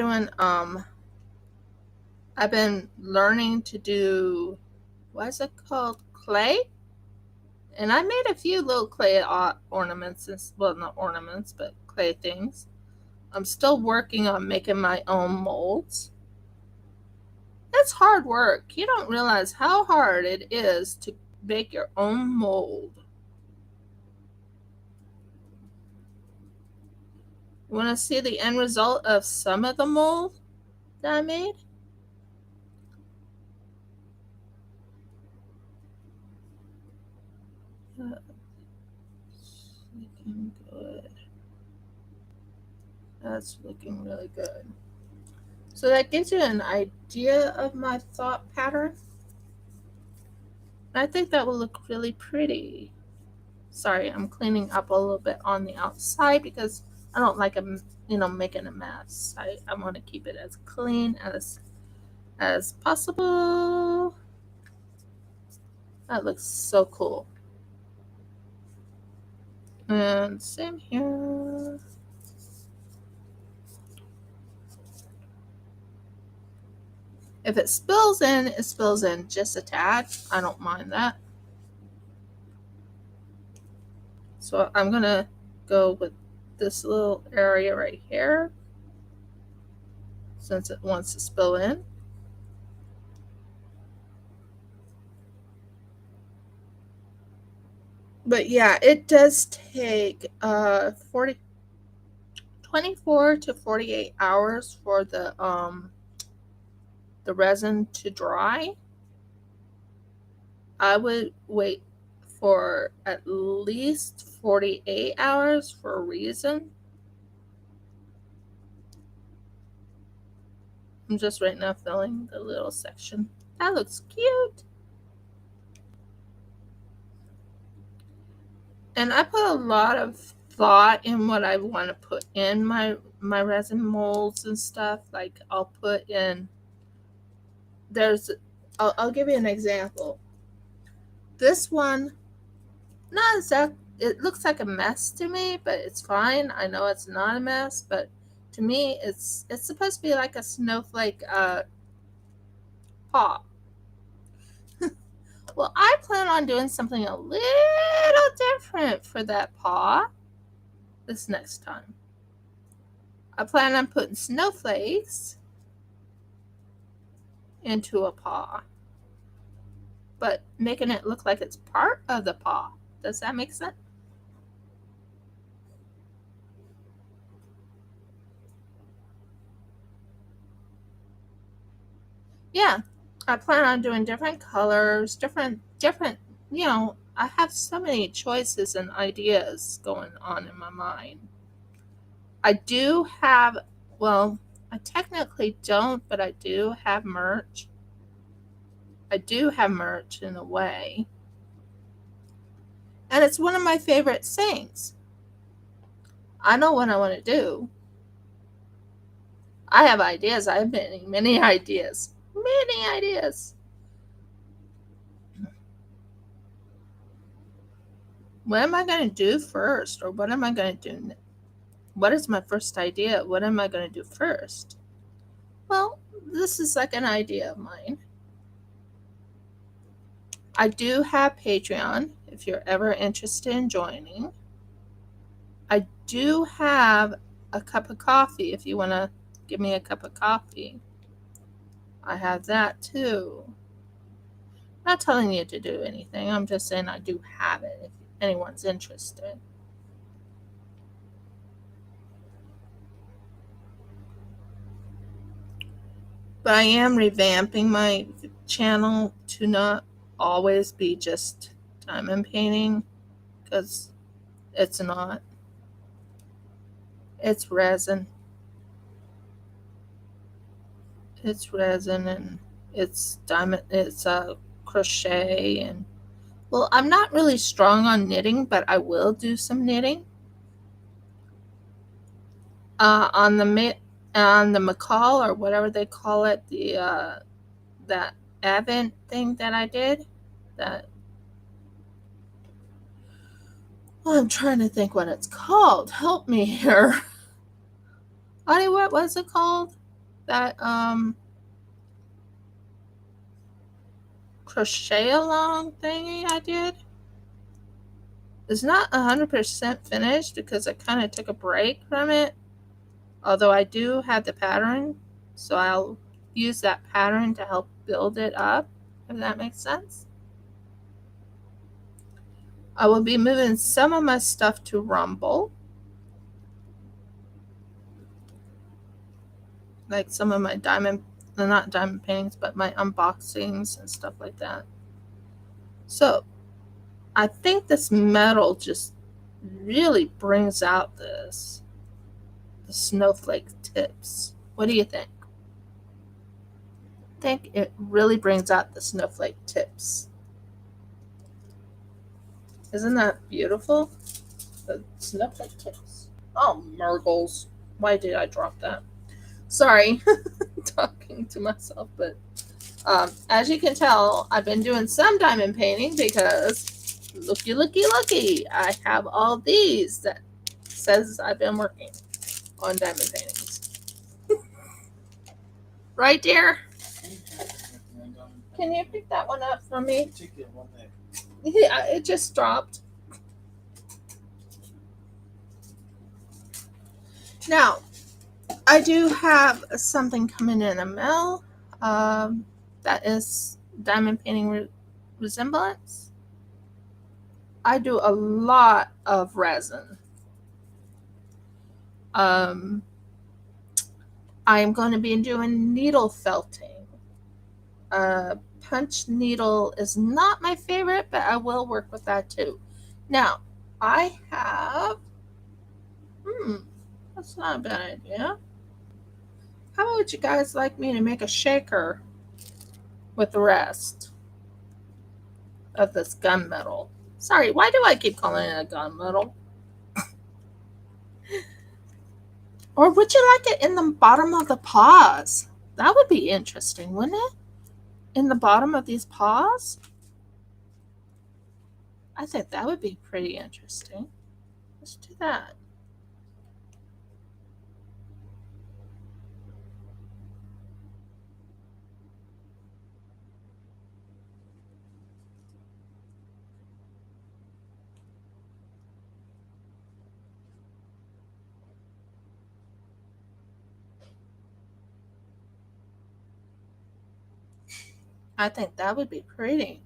learning to do, what is it called? Clay? And I made a few little clay ornaments, well, not ornaments, but clay things. I'm still working on making my own molds. It's hard work. You don't realize how hard it is to make your own mold. You want to see the end result of some of the mold that I made? That's looking good. That's looking really good. So that gives you an idea of my thought pattern. I think that will look really pretty. Sorry, I'm cleaning up a little bit on the outside because I don't like making a mess. I want to keep it as clean as possible. That looks so cool. And same here. If it spills in, it spills in just a tad. I don't mind that. So I'm going to go with this little area right here since it wants to spill in. But yeah, it does take 24 to 48 hours for the resin to dry. I would wait for at least 48 hours for a reason. I'm just right now filling the little section. That looks cute. And I put a lot of thought in what I want to put in my resin molds and stuff. Like I'll put in I'll give you an example. This one, not exact. It looks like a mess to me, but it's fine. I know it's not a mess, but to me, it's supposed to be like a snowflake paw. Well, I plan on doing something a little different for that paw this next time. I plan on putting snowflakes into a paw, but making it look like it's part of the paw. Does that make sense? Yeah, I plan on doing different colors, different. I have so many choices and ideas going on in my mind. I do have, well, I technically don't, but I do have merch. I do have merch in a way, and it's one of my favorite things. I know what I want to do. I have ideas. I have many ideas. Many ideas. What am I going to do first? Or what am I going to do? What is my first idea? What am I going to do first? Well, this is like an idea of mine. I do have Patreon if you're ever interested in joining. I do have a cup of coffee if you want to give me a cup of coffee. I have that too. I'm not telling you to do anything. I'm just saying I do have it if anyone's interested. But I am revamping my channel to not always be just diamond painting, because it's not. It's resin. It's resin and it's diamond. It's crochet and, well, I'm not really strong on knitting, but I will do some knitting. On the McCall or whatever they call it, that Advent thing that I did. That, well, I'm trying to think what it's called. Help me here. Audie, what was it called? That crochet along thingy I did. It's not 100% finished because I kind of took a break from it. Although I do have the pattern, so I'll use that pattern to help build it up, if that makes sense. I will be moving some of my stuff to Rumble, like some of my not diamond paintings, but my unboxings and stuff like that. So I think this metal just really brings out the snowflake tips. What do you think? I think it really brings out the snowflake tips. Isn't that beautiful? The snowflake tips. Oh, Murgles. Why did I drop that? Sorry, talking to myself, but as you can tell, I've been doing some diamond painting because looky, looky, looky. I have all these that says I've been working on diamond paintings. Right, dear? Can you pick that one up for me? Yeah, it just dropped. Now, I do have something coming in the mail that is diamond painting resemblance. I do a lot of resin. I'm going to be doing needle felting. Punch needle is not my favorite, but I will work with that too. Now, I have, that's not a bad idea. How would you guys like me to make a shaker with the rest of this gunmetal? Sorry, why do I keep calling it a gunmetal? Or would you like it in the bottom of the paws? That would be interesting, wouldn't it? In the bottom of these paws? I think that would be pretty interesting. Let's do that. I think that would be pretty.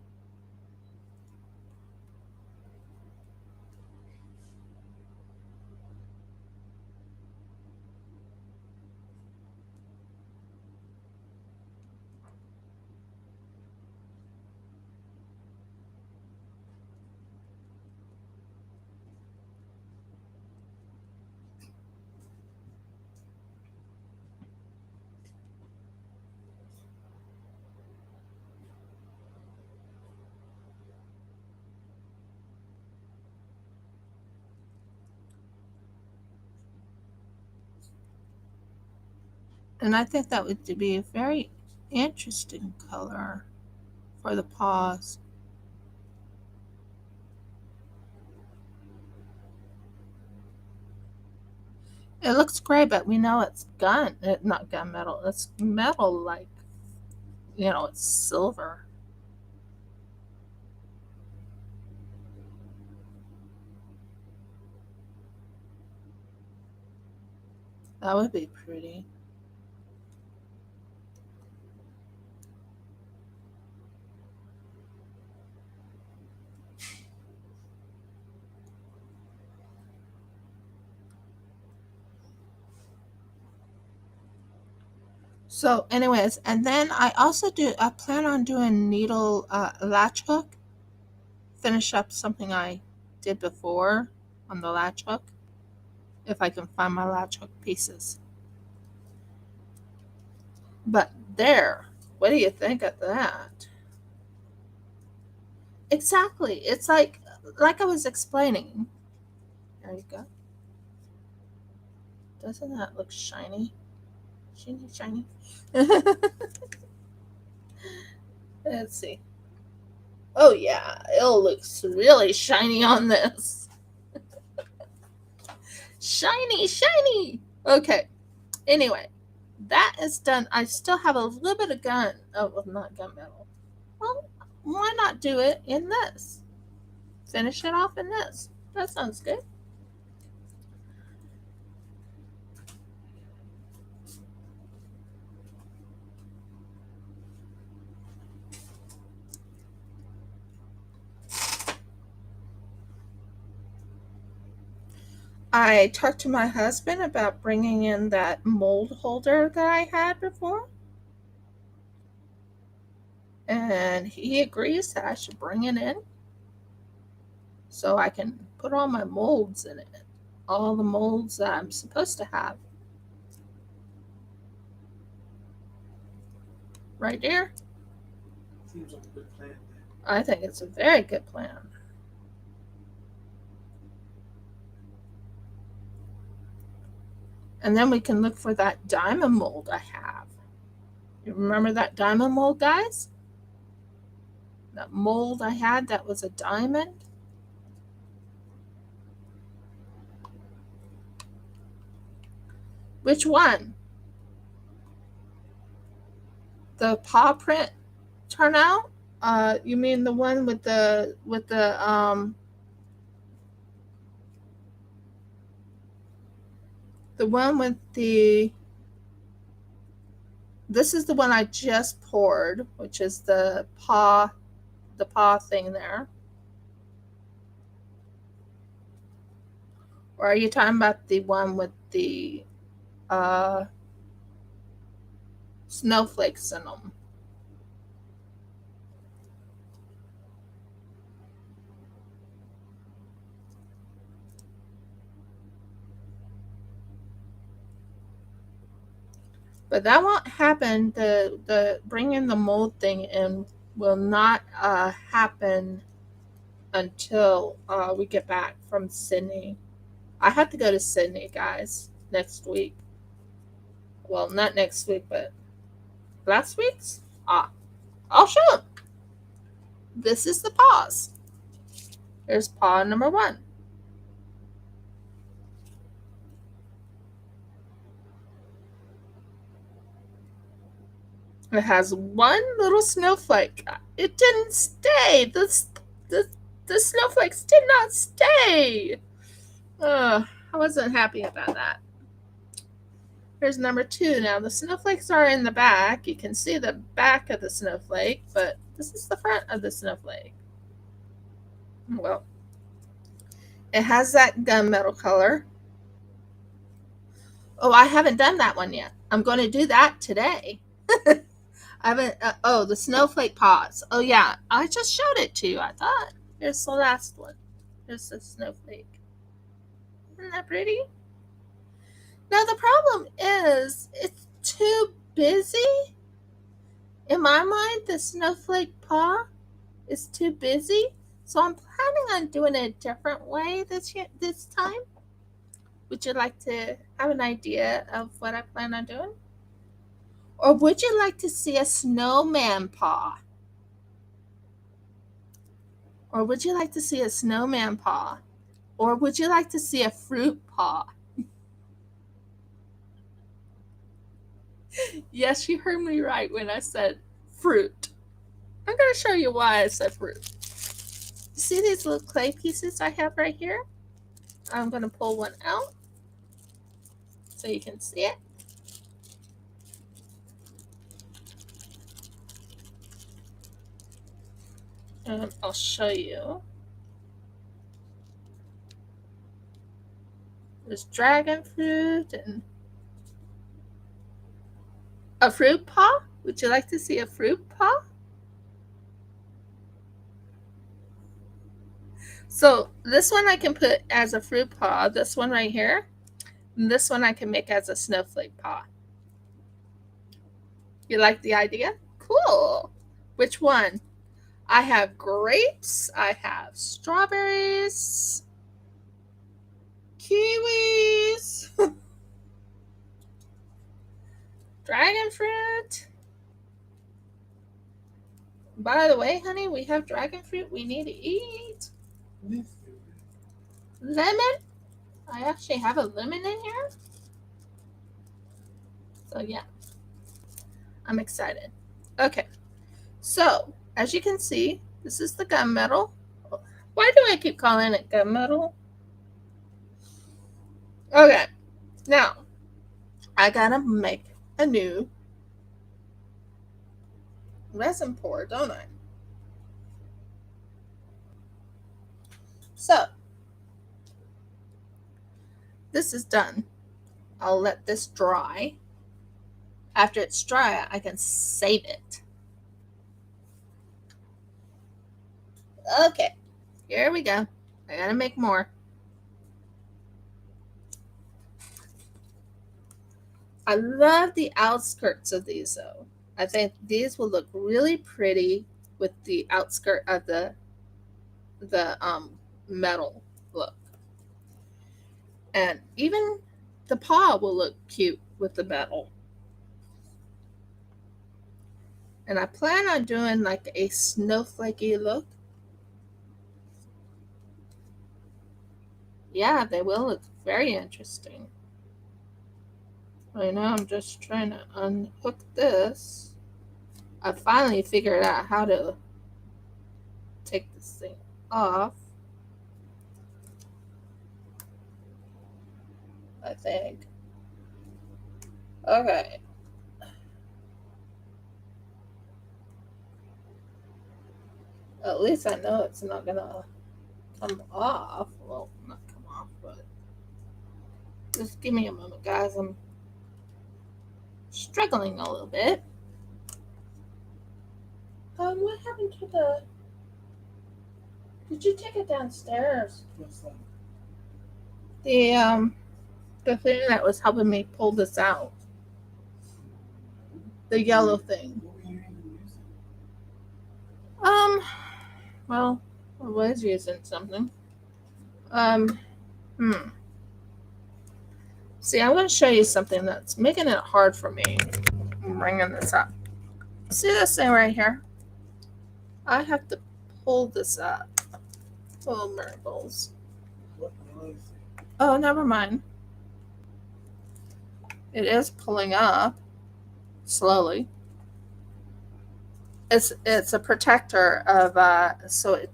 And I think that would be a very interesting color for the paws. It looks great, but we know it's not gunmetal. It's metal, like, it's silver. That would be pretty. So, anyways, and then I plan on doing needle latch hook, finish up something I did before on the latch hook, if I can find my latch hook pieces. But there, what do you think of that? Exactly. It's like I was explaining. There you go. Doesn't that look shiny? Shiny, shiny. Let's see. Oh yeah, it looks really shiny on this. Shiny, shiny. Okay. Anyway, that is done. I still have a little bit of gun. Oh, well, not gunmetal. Well, why not do it in this? Finish it off in this. That sounds good. I talked to my husband about bringing in that mold holder that I had before, and he agrees that I should bring it in so I can put all my molds in it, all the molds that I'm supposed to have. Right there? Seems like a good plan. I think it's a very good plan. And then we can look for that diamond mold I have. You remember that diamond mold, guys? That mold I had that was a diamond? Which one? The paw print turnout? You mean the one with the one with the this is the one I just poured, which is the paw thing there. Or are you talking about the one with the uh, snowflakes in them? But that won't happen. The bringing the mold thing in will not happen until we get back from Sydney. I have to go to Sydney, guys, next week. Well, not next week, but last week's. I'll show them. This is the paws. Here's paw number one. It has one little snowflake. It didn't stay. The, the snowflakes did not stay. I wasn't happy about that. Here's number two. Now, the snowflakes are in the back. You can see the back of the snowflake, but this is the front of the snowflake. Well, it has that gunmetal color. Oh, I haven't done that one yet. I'm going to do that today. I haven't. The snowflake paws. Oh, yeah. I just showed it to you, I thought. Here's the last one. Here's the snowflake. Isn't that pretty? Now, the problem is it's too busy. In my mind, the snowflake paw is too busy. So I'm planning on doing it a different way this time. Would you like to have an idea of what I plan on doing? Or would you like to see a snowman paw? Or would you like to see a snowman paw? Or would you like to see a fruit paw? Yes, you heard me right when I said fruit. I'm going to show you why I said fruit. See these little clay pieces I have right here? I'm going to pull one out so you can see it. And I'll show you. There's dragon fruit and a fruit paw. Would you like to see a fruit paw? So this one I can put as a fruit paw. This one right here. And this one I can make as a snowflake paw. You like the idea? Cool. Which one? I have grapes. I have strawberries. Kiwis. Dragon fruit. By the way, honey, we have dragon fruit we need to eat. Lemon. I actually have a lemon in here. So yeah, I'm excited. Okay, so as you can see, this is the gunmetal. Why do I keep calling it gunmetal? Okay, now I gotta make a new resin pour, don't I? So this is done. I'll let this dry. After it's dry, I can save it. Okay, here we go. I gotta make more. I love the outskirts of these though. I think these will look really pretty with the outskirt of the metal look. And even the paw will look cute with the metal. And I plan on doing like a snowflakey look. Yeah, they will look very interesting. Right now I'm just trying to unhook this. I finally figured out how to take this thing off. I think. Okay. At least I know it's not gonna come off. Well, not come off, but just give me a moment, guys. I'm struggling a little bit. What happened to the? Did you take it downstairs? What's that? The thing that was helping me pull this out. The yellow thing. What were you even using? Well, I was using something. See, I'm going to show you something that's making it hard for me. I'm bringing this up. See this thing right here? I have to pull this up. Oh, miracles. What noise? Oh, never mind. It is pulling up slowly. It's a protector of so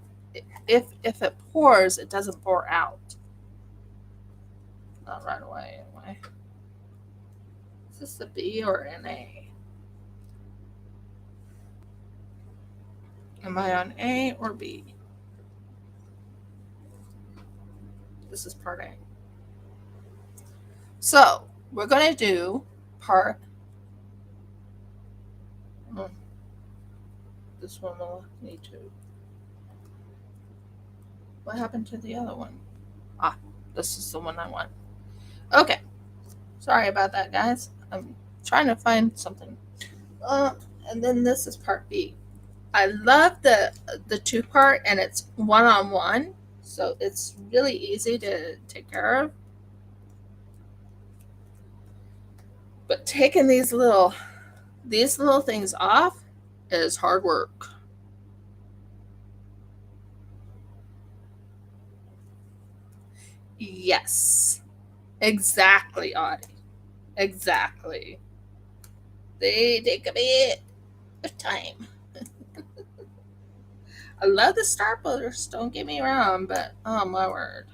if it pours, it doesn't pour out. Not right away anyway. Is this a B or an A? Am I on A or B? This is part A. So we're going to do part. This one will need to. What happened to the other one? Ah, this is the one I want. Okay. Sorry about that, guys. I'm trying to find something. And then this is part B. I love the two-part, and it's one-on-one, so it's really easy to take care of. But taking these little these little things off is hard work. Yes. Exactly, Audie. Exactly. They take a bit of time. I love the starburst, don't get me wrong, but oh my word.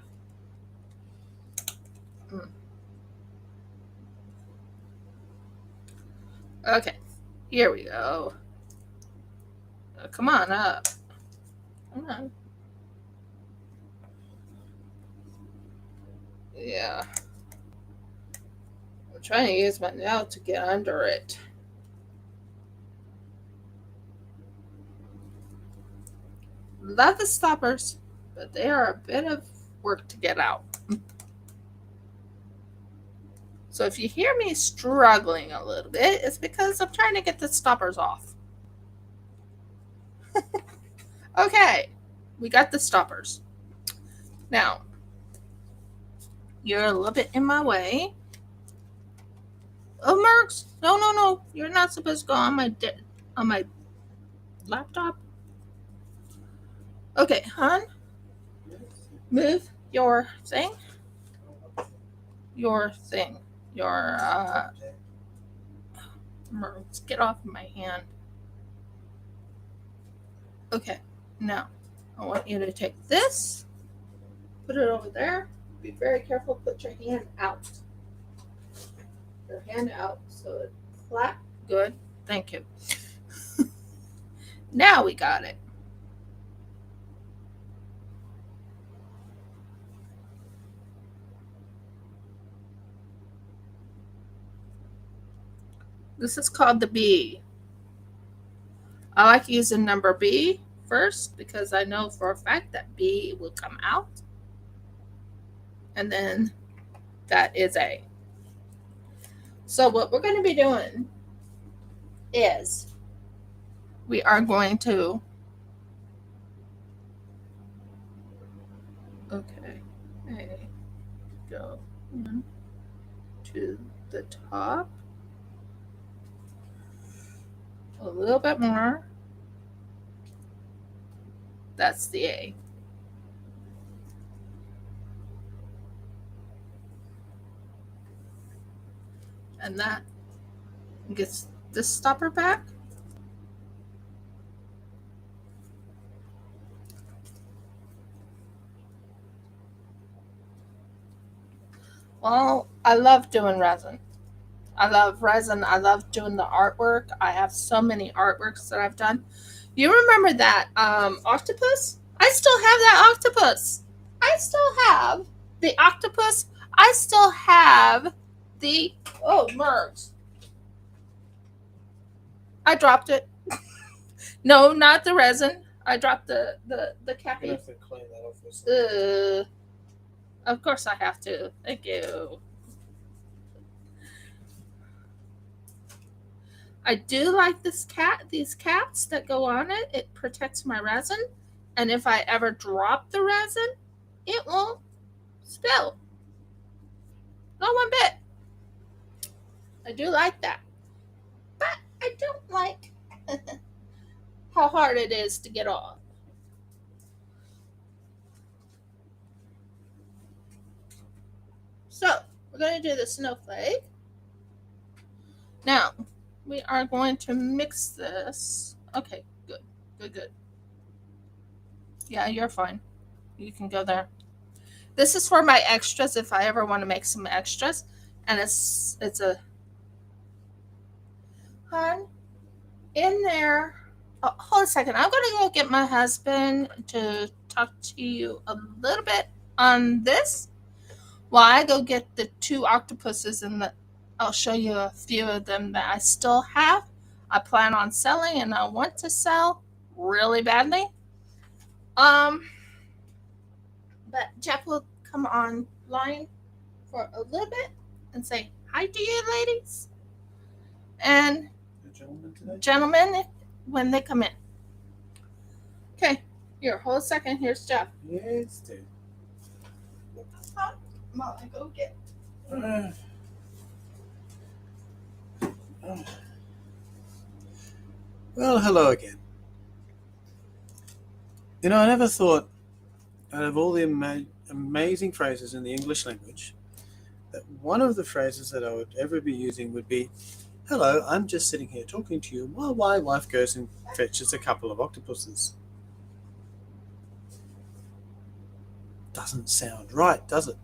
Okay, here we go. Come on up. Come on. Yeah. I'm trying to use my nail to get under it. Love the stoppers, but they are a bit of work to get out. So if you hear me struggling a little bit, it's because I'm trying to get the stoppers off. Okay, we got the stoppers. Now, you're a little bit in my way. Oh, Merks, no, you're not supposed to go on my laptop. Okay, hon, move your thing. Your Merks, get off of my hand. Okay, now I want you to take this, put it over there. Be very careful. Put your hand out. Your hand out so it's flat. Good. Thank you. Now we got it. This is called the B. I like using number B first because I know for a fact that B will come out. And then that is A. So what we're going to be doing is we are going to, okay, go to the top a little bit more. That's the A. And that gets this stopper back. Well, I love doing resin. I love resin. I love doing the artwork. I have so many artworks that I've done. You remember that octopus? I still have that octopus. I still have the octopus. I still have the Mergs. I dropped it. No, not the resin. I dropped the cappy. You have to clean that off this. Of course I have to. Thank you. I do like these caps that go on it. It protects my resin. And if I ever drop the resin, it won't spill. Not one bit. I do like that. But I don't like how hard it is to get off. So, we're going to do the snowflake. Now, we are going to mix this. Okay, good. Yeah, you're fine. You can go there. This is for my extras if I ever want to make some extras. And it's a hun in there. Oh, hold a second. I'm going to go get my husband to talk to you a little bit on this while I go get the 2 octopuses and I'll show you a few of them that I still have. I plan on selling and I want to sell really badly. But Jeff will come online for a little bit and say hi to you ladies and gentlemen when they come in. Okay, here, hold a second. Here's Jeff. Yes, dude. Mom, I go get. Well, hello again. I never thought, out of all the amazing phrases in the English language, that one of the phrases that I would ever be using would be, "Hello, I'm just sitting here talking to you while my wife goes and fetches a couple of octopuses." Doesn't sound right, does it?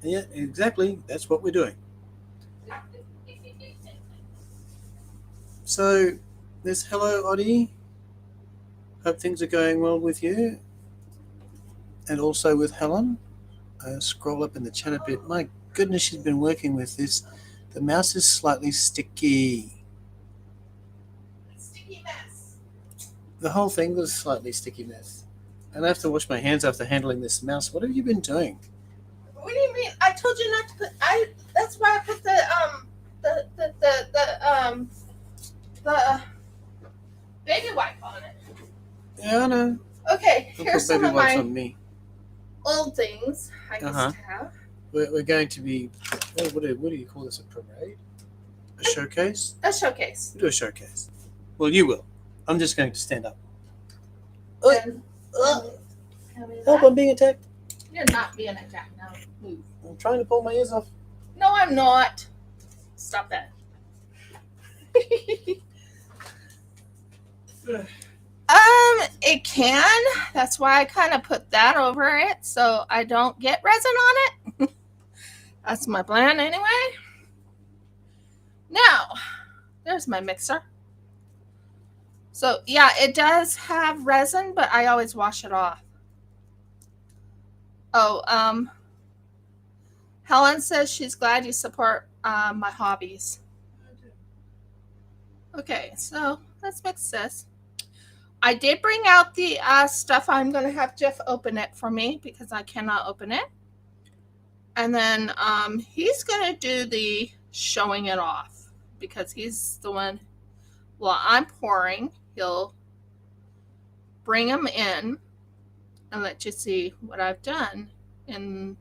And yet, exactly, that's what we're doing. So, there's hello, Oddie. Hope things are going well with you, and also with Helen. Scroll up in the chat a bit. My goodness, she's been working with this. The mouse is slightly sticky. Sticky mess. The whole thing was a slightly sticky mess. And I have to wash my hands after handling this mouse. What have you been doing? What do you mean? I told you not to put. That's why I put the baby wipe on it. Yeah, I know. Okay, Don't here's put some baby of wipes my on me. old things I used to have. We're going to be. What do you call this? A parade? A showcase? A showcase. Do a showcase. Well, you will. I'm just going to stand up. And, Help! I'm being attacked. You're not being attacked now. Move. I'm trying to pull my ears off. No, I'm not. Stop that. It can. That's why I kind of put that over it so I don't get resin on it. That's my plan anyway. Now, there's my mixer. So yeah, it does have resin, but I always wash it off. Oh, Helen says she's glad you support my hobbies. Okay, so let's mix this. I did bring out the stuff. I'm going to have Jeff open it for me because I cannot open it. And then he's going to do the showing it off because he's the one, while I'm pouring, he'll bring them in and let you see what I've done in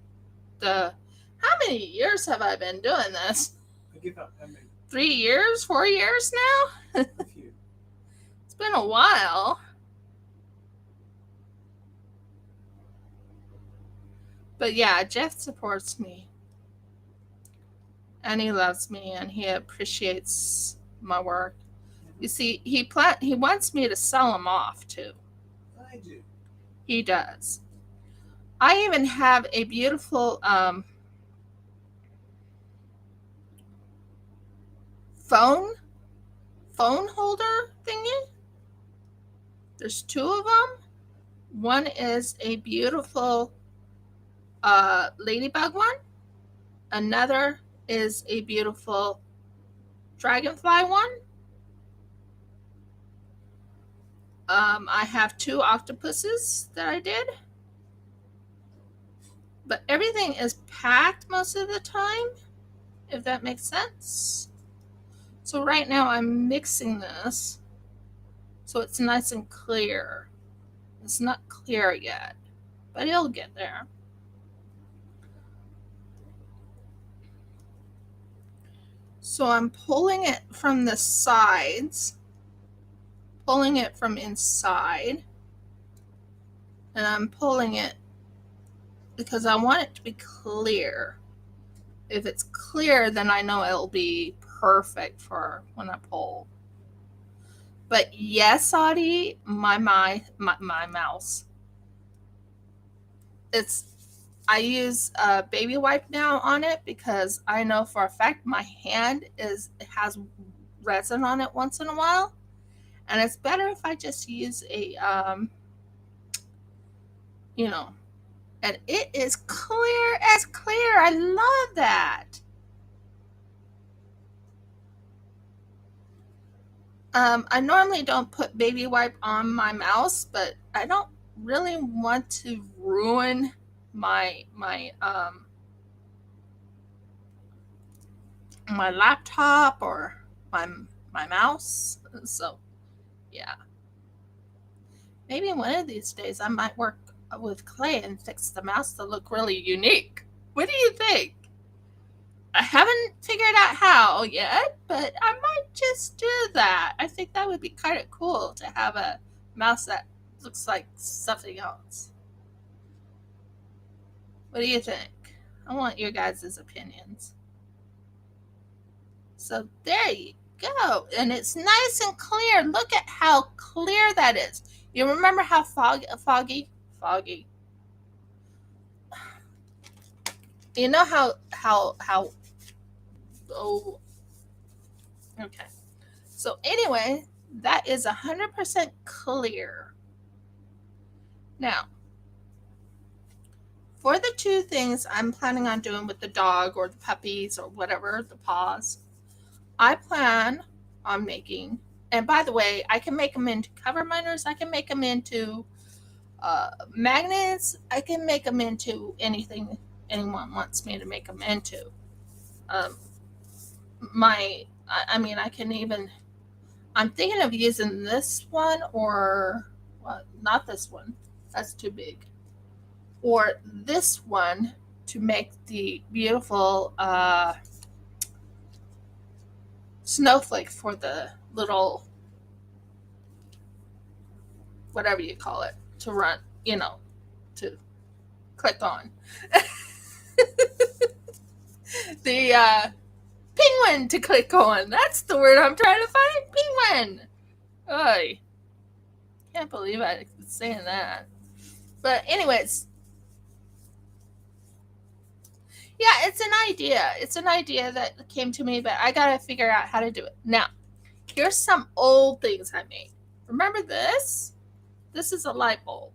the, how many years have I been doing this? I give up. How many? 3 years, 4 years now? A few. It's been a while. But yeah, Jeff supports me. And he loves me and he appreciates my work. You see, he wants me to sell them off too. I do. He does. I even have a beautiful phone holder thingy. There's 2 of them. One is a beautiful ladybug one. Another is a beautiful dragonfly one. I have 2 octopuses that I did. But everything is packed most of the time, if that makes sense. So right now I'm mixing this so it's nice and clear. It's not clear yet, but it'll get there. So I'm pulling it from the sides, pulling it from inside, and I'm pulling it because I want it to be clear. If it's clear, then I know it'll be perfect for when I pull. But yes, Audie, my mouse. I use a baby wipe now on it because I know for a fact my hand has resin on it once in a while, and it's better if I just use a and it is clear as clear. I love that. I normally don't put baby wipe on my mouse, but I don't really want to ruin my laptop or my mouse. So yeah, maybe one of these days I might work with clay and fix the mouse to look really unique. What do you think? I haven't figured out how yet, but I might just do that. I think that would be kind of cool to have a mouse that looks like something else. What do you think? I want your guys' opinions. So there you go. And it's nice and clear. Look at how clear that is. You remember how foggy? You know how oh, okay. So anyway, that is 100% clear. Now, for the two things I'm planning on doing with the dog or the puppies or whatever, the paws, I plan on making, and by the way, I can make them into cover miners, I can make them into magnets, I can make them into anything anyone wants me to make them into. Um, I mean, I can even, I'm thinking of using this one or, well, not this one, that's too big, or this one to make the beautiful snowflake for the little, whatever you call it, to run, to click on. The penguin to click on. That's the word I'm trying to find. Penguin. Oy. Can't believe I was saying that. But anyways, yeah, it's an idea. It's an idea that came to me, but I gotta figure out how to do it. Now, here's some old things I made. Remember this? This is a light bulb.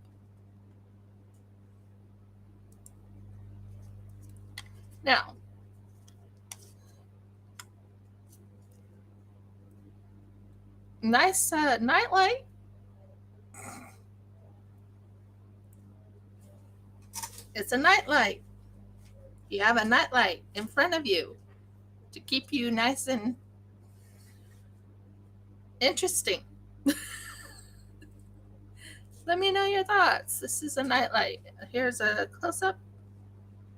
Now, nice night light. It's a night light. You have a night light in front of you to keep you nice and interesting. Let me know your thoughts. This is a night light. Here's a close up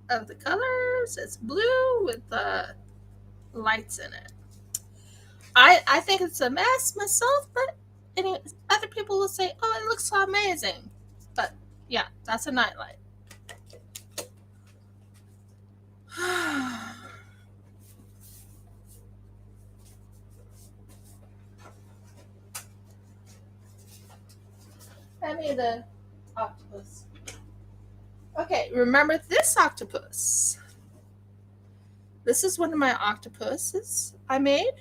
of the colors. It's blue with lights in it. I think it's a mess myself, but other people will say, "Oh, it looks so amazing." But yeah, that's a nightlight. Hand me the octopus. Okay, remember this octopus. This is one of my octopuses I made.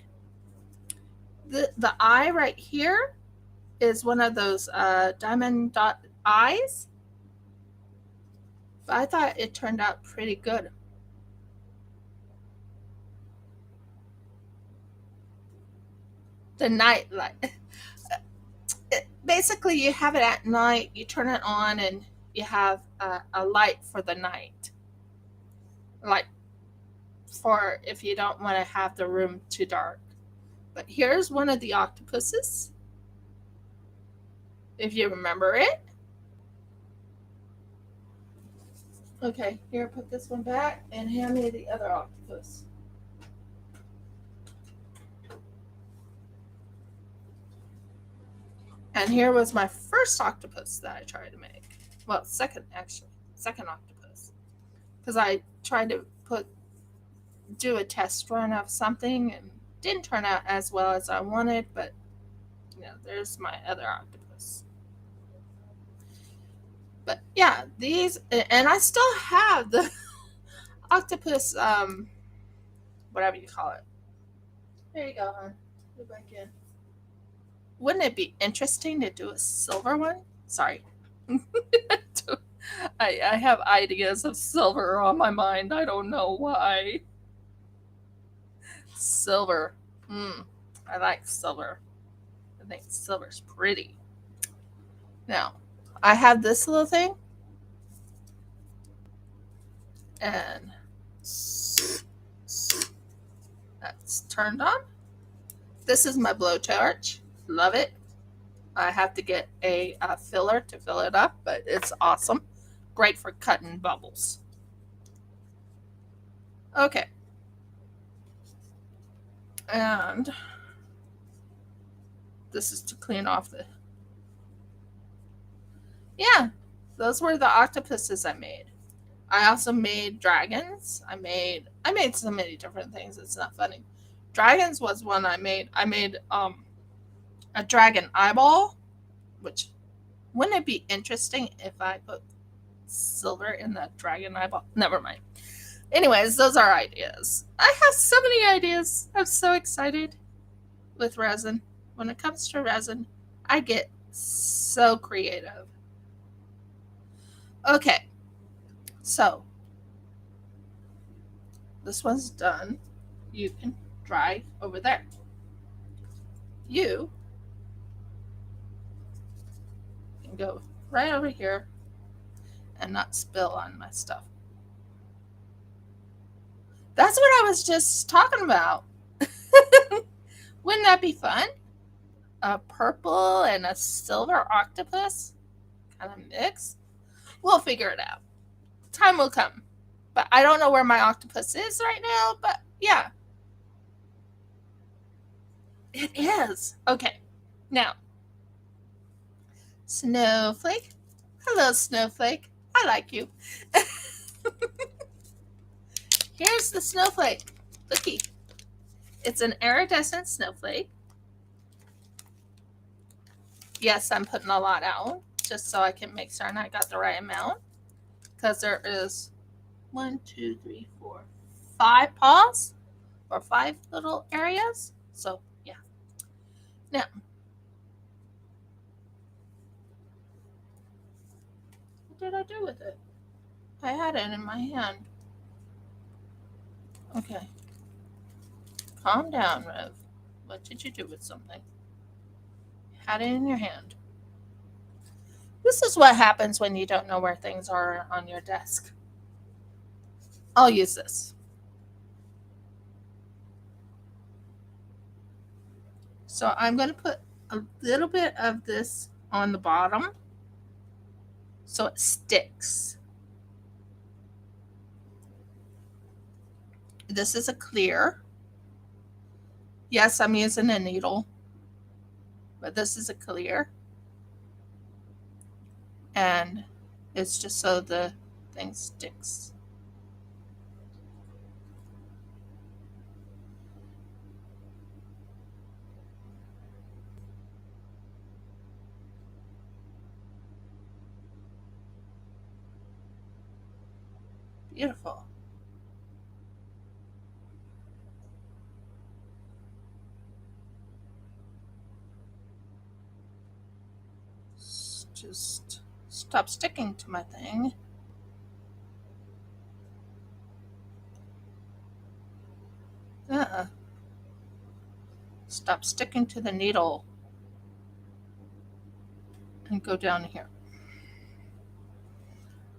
The eye right here is one of those diamond dot eyes. But I thought it turned out pretty good. The night light. Basically, you have it at night, you turn it on, and you have a light for the night. Like for if you don't want to have the room too dark. But here's one of the octopuses. If you remember it. Okay, here, put this one back and hand me the other octopus. And here was my first octopus that I tried to make. Well, second octopus. Because I tried to do a test run of something and didn't turn out as well as I wanted, but there's my other octopus. But yeah, these, and I still have the octopus, whatever you call it. There you go, hon. Go back in. Wouldn't it be interesting to do a silver one? Sorry. I have ideas of silver on my mind. I don't know why. Silver. I like silver. I think silver's pretty. Now, I have this little thing. And that's turned on. This is my blowtorch. Love it. I have to get a filler to fill it up, but it's awesome. Great for cutting bubbles. Okay. And this is to clean off the. Yeah, those were the octopuses I made. I also made dragons. I made so many different things. It's not funny. Dragons was one I made. I made a dragon eyeball, which wouldn't it be interesting if I put silver in the dragon eyeball? Never mind. Anyways, those are ideas. I have so many ideas. I'm so excited with resin. When it comes to resin, I get so creative. Okay, so this one's done. You can dry over there. You can go right over here and not spill on my stuff. That's what I was just talking about. Wouldn't that be fun? A purple and a silver octopus kind of mix. We'll figure it out. Time will come. But I don't know where my octopus is right now, but yeah, it is. Okay, now, Snowflake. Hello, Snowflake. I like you. Here's the snowflake. Looky. It's an iridescent snowflake. Yes, I'm putting a lot out just so I can make sure I got the right amount. Because there is 1, 2, 3, 4, 5 paws or 5 little areas. So, yeah. Now, what did I do with it? I had it in my hand. Okay. Calm down, Rev. What did you do with something? Had it in your hand. This is what happens when you don't know where things are on your desk. I'll use this. So I'm going to put a little bit of this on the bottom so it sticks. This is a clear. Yes, I'm using a needle, but this is a clear. And it's just so the thing sticks. Beautiful. Just stop sticking to my thing. Stop sticking to the needle and go down here.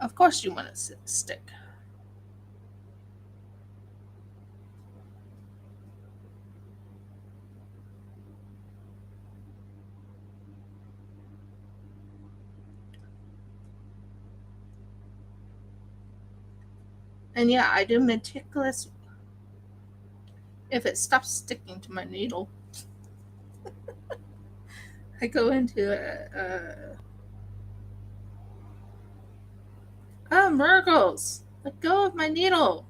Of course you want to stick. And yeah, I do meticulous. If it stops sticking to my needle, I go into Virgos. Let go of my needle.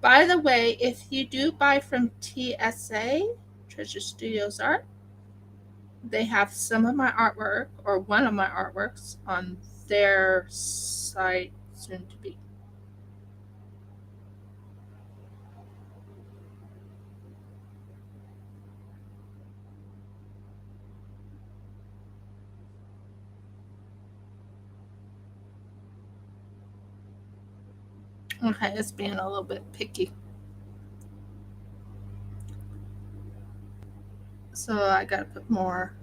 By the way, if you do buy from TSA, Treasure Studios Art, they have some of my artwork or one of my artworks on their site soon to be. Okay, it's being a little bit picky. So I gotta put more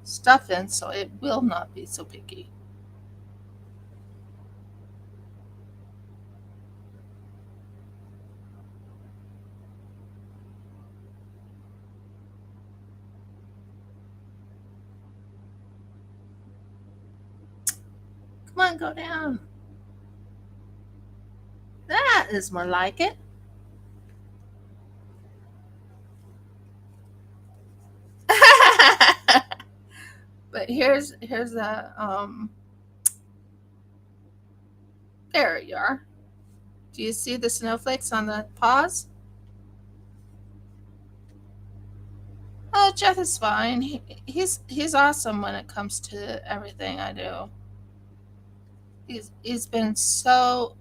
stuff in so it will not be so picky. Come on, go down. That is more like it. here's a there you are. Do you see the snowflakes on the paws? Oh, Jeff is fine. He's awesome when it comes to everything I do. He's been so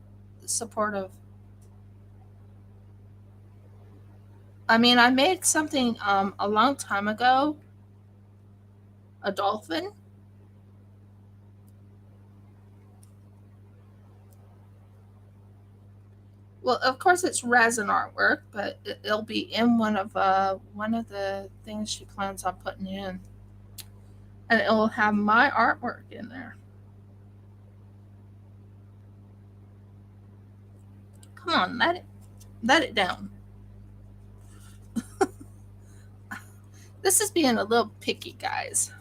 supportive. I mean, I made something a long time ago, a dolphin. Well, of course it's resin artwork, but it'll be in one of the things she plans on putting in, and it will have my artwork in there. Come on, let it down. This is being a little picky, guys.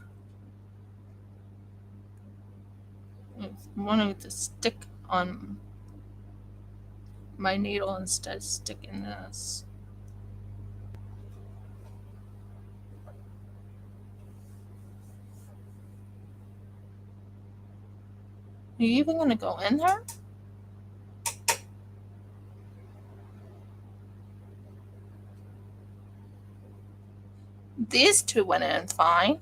I'm wanting to stick on my needle instead of sticking this. Are you even going to go in there? These two went in fine.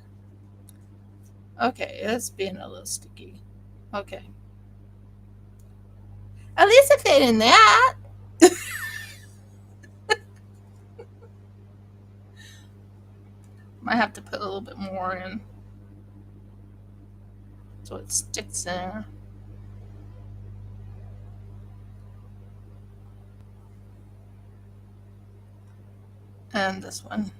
Okay, it's being a little sticky. Okay. At least it fit in that. Might have to put a little bit more in so it sticks in. And this one.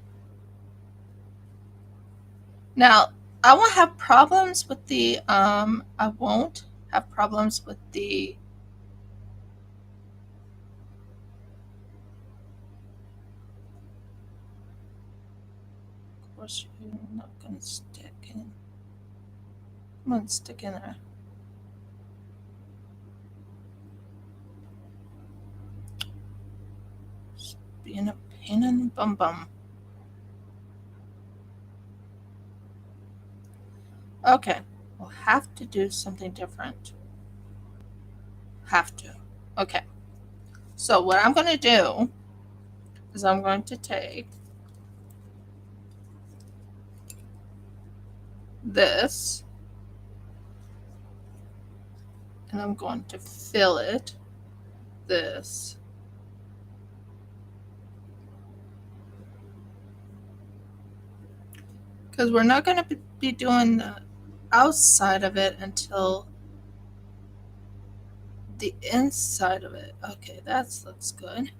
Now, I won't have problems with the I won't have problems with the of course you're not gonna stick in. Come on, stick in there. Just being a pain in the bum bum. Okay, we'll have to do something different. Have to. Okay. So what I'm going to do is I'm going to take this and I'm going to fill it this. Because we're not going to be doing the outside of it until the inside of it. Okay, that looks good.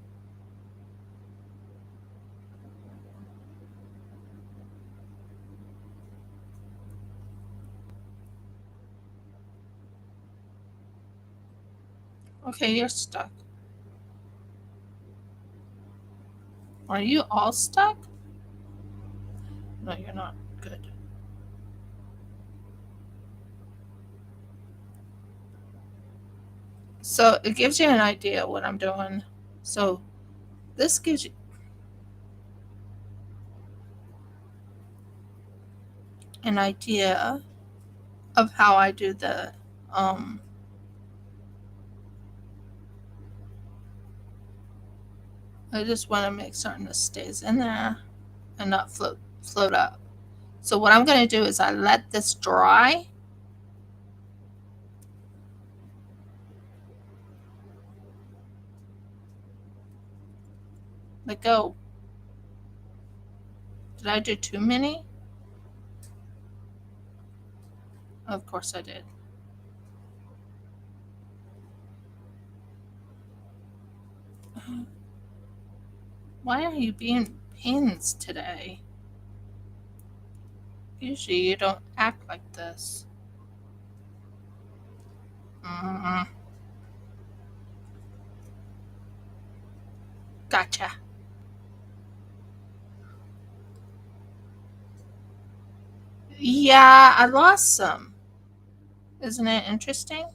Okay, you're stuck. Are you all stuck? No, you're not. Good. So it gives you an idea what I'm doing. So this gives you an idea of how I do the I just want to make certain it stays in there and not float up. So what I'm going to do is I let this dry. Let go. Did I do too many? Of course I did. Why are you being pains today? Usually you don't act like this. Mm-mm. Gotcha. Yeah, I lost some. Isn't it interesting?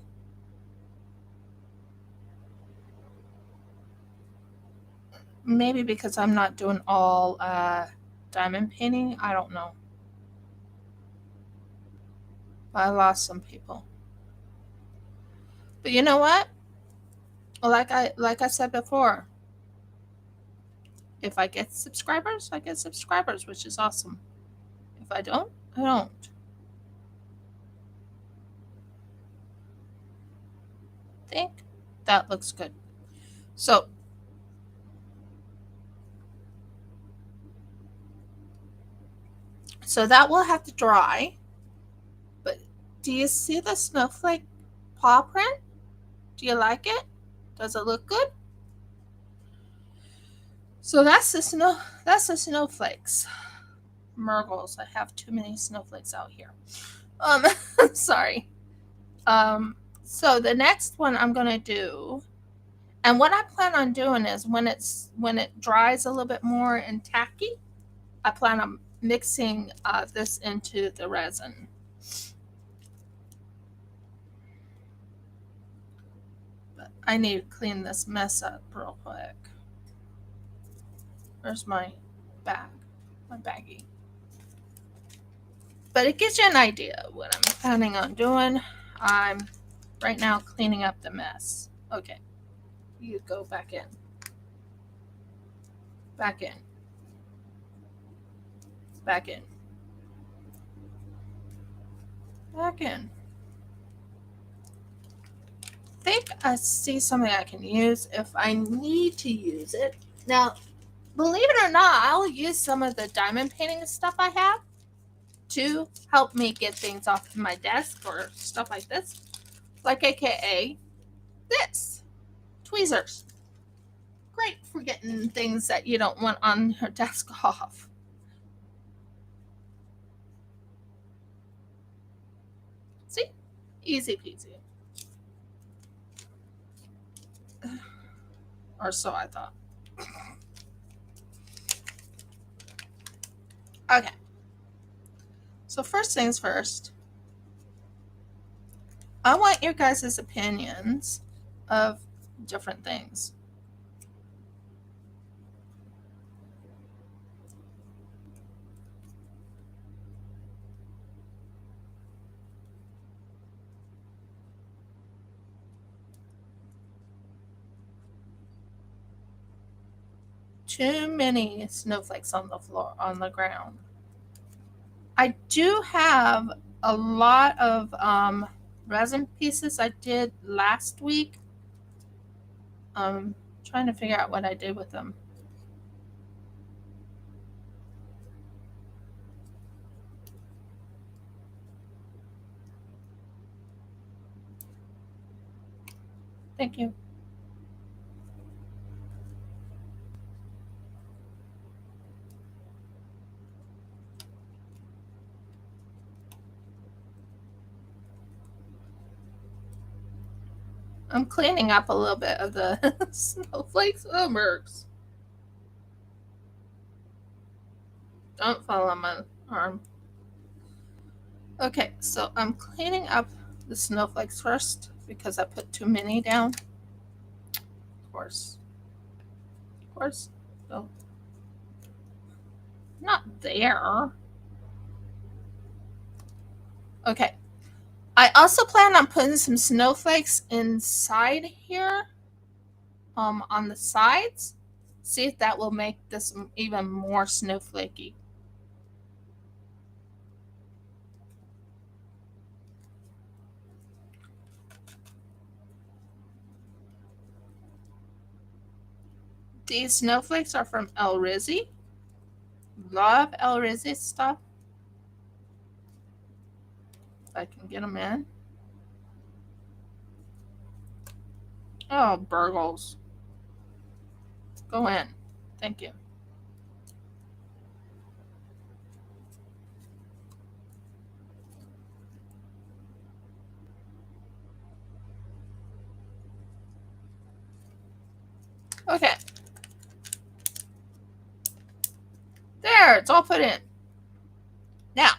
Maybe because I'm not doing all diamond painting. I don't know. But I lost some people. But you know what? Like I said before, if I get subscribers, I get subscribers, which is awesome. If I don't, I don't. Think that looks good. So that will have to dry. But do you see the snowflake paw print? Do you like it? Does it look good? So that's the snowflakes. Murgles. I have too many snowflakes out here. Um sorry. So the next one I'm gonna do, and what I plan on doing is when it dries a little bit more and tacky, I plan on mixing this into the resin. But I need to clean this mess up real quick. Where's my bag? My baggie. But it gives you an idea of what I'm planning on doing. I'm right now cleaning up the mess. Okay, you go back in. Back in. Back in. Back in. I think I see something I can use if I need to use it. Now, believe it or not, I'll use some of the diamond painting stuff I have to help me get things off my desk or stuff like this. Like AKA this. Tweezers. Great for getting things that you don't want on your desk off. See? Easy peasy. Or so I thought. Okay. So first things first, I want your guys' opinions of different things. Too many snowflakes on the floor, on the ground. I do have a lot of resin pieces I did last week. Trying to figure out what I did with them. Thank you. I'm cleaning up a little bit of the snowflakes. Oh, Mercs. Don't fall on my arm. Okay, so I'm cleaning up the snowflakes first because I put too many down. Of course. Of course. Oh. Not there. Okay. I also plan on putting some snowflakes inside here, on the sides. See if that will make this even more snowflakey. These snowflakes are from El Rizzi. Love El Rizzi stuff. If I can get them in. Oh, burgles. Go in. Thank you. Okay. There, it's all put in. Now,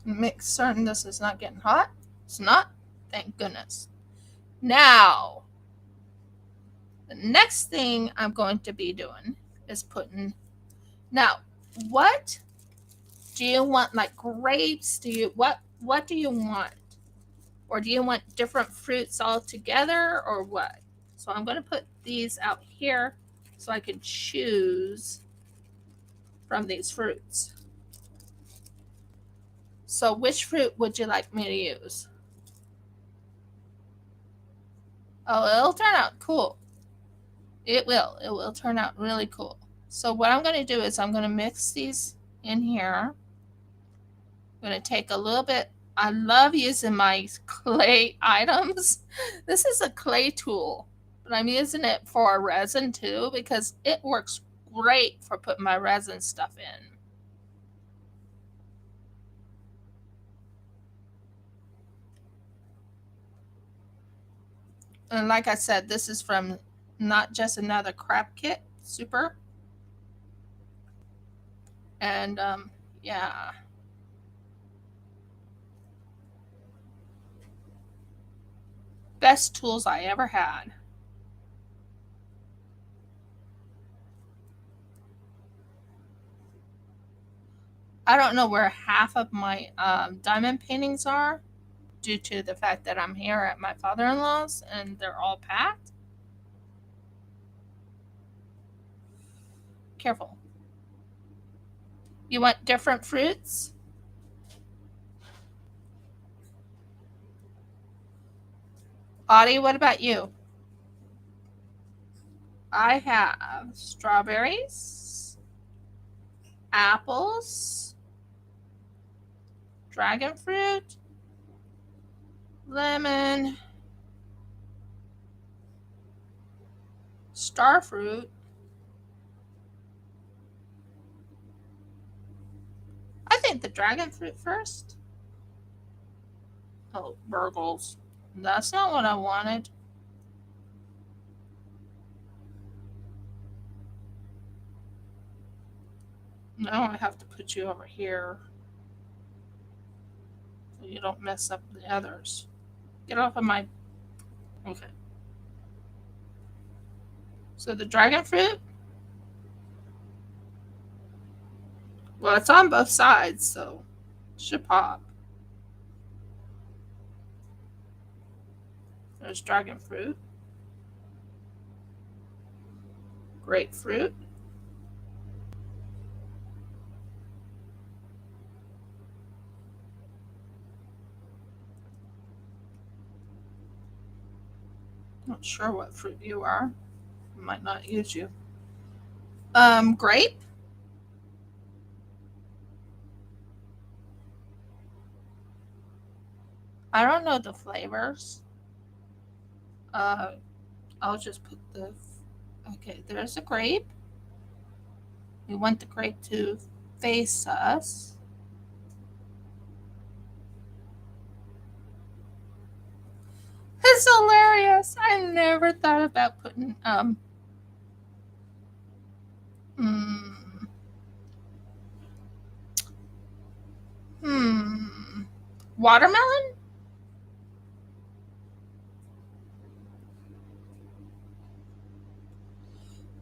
make certain this is not getting hot. It's not. Thank goodness. Now, the next thing I'm going to be doing is putting. Now, what do you want? Like grapes? What what do you want? Or do you want different fruits all together or what? So I'm going to put these out here so I can choose from these fruits. So which fruit would you like me to use? Oh, it'll turn out cool. It will. It will turn out really cool. So what I'm going to do is I'm going to mix these in here. I'm going to take a little bit. I love using my clay items. This is a clay tool, but I'm using it for resin too because it works great for putting my resin stuff in. And like I said, this is from Not Just Another Craft Kitsune. And yeah. Best tools I ever had. I don't know where half of my diamond paintings are due to the fact that I'm here at my father-in-law's and they're all packed. Careful. You want different fruits? Audie, what about you? I have strawberries, apples, dragon fruit, lemon, star fruit. I think the dragon fruit first. Oh, burgles. That's not what I wanted. Now I have to put you over here so you don't mess up the others. Get off of my. Okay. So the dragon fruit. Well, it's on both sides, so it should pop. There's dragon fruit, grapefruit, not sure what fruit you are. I might not use you. Grape. I don't know the flavors. Uh, I'll just put the. Okay, there's a grape. We want the grape to face us. It's hilarious. I never thought about putting hmm, hmm watermelon.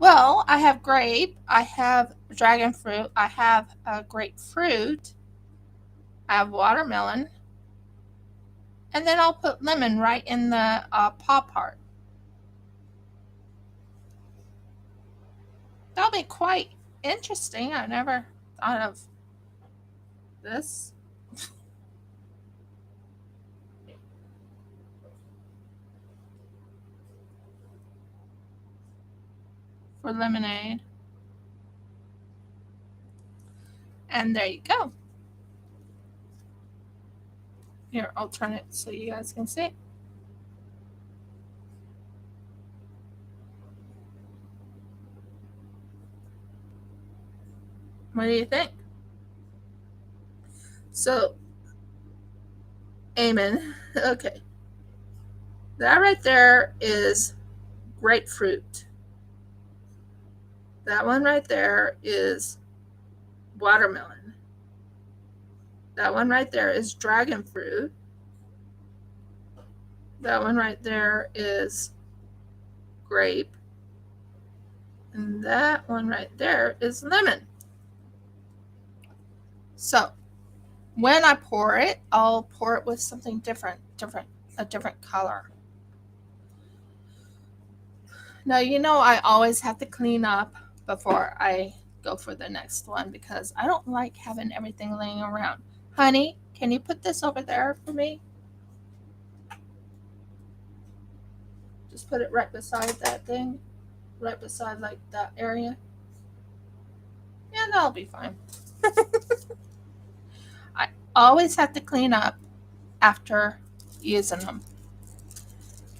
Well, I have grape, I have dragon fruit, I have grapefruit, I have watermelon, and then I'll put lemon right in the paw part. That'll be quite interesting. I never thought of this for lemonade. And there you go. Here, I'll turn it so you guys can see. What do you think? So, amen. Okay. That right there is grapefruit. That one right there is watermelon. That one right there is dragon fruit. That one right there is grape. And that one right there is lemon. So, when I pour it, I'll pour it with something a different color. Now, I always have to clean up before I go for the next one because I don't like having everything laying around. Honey, can you put this over there for me? Just put it right beside that thing, right beside like that area. Yeah, that'll be fine. I always have to clean up after using them.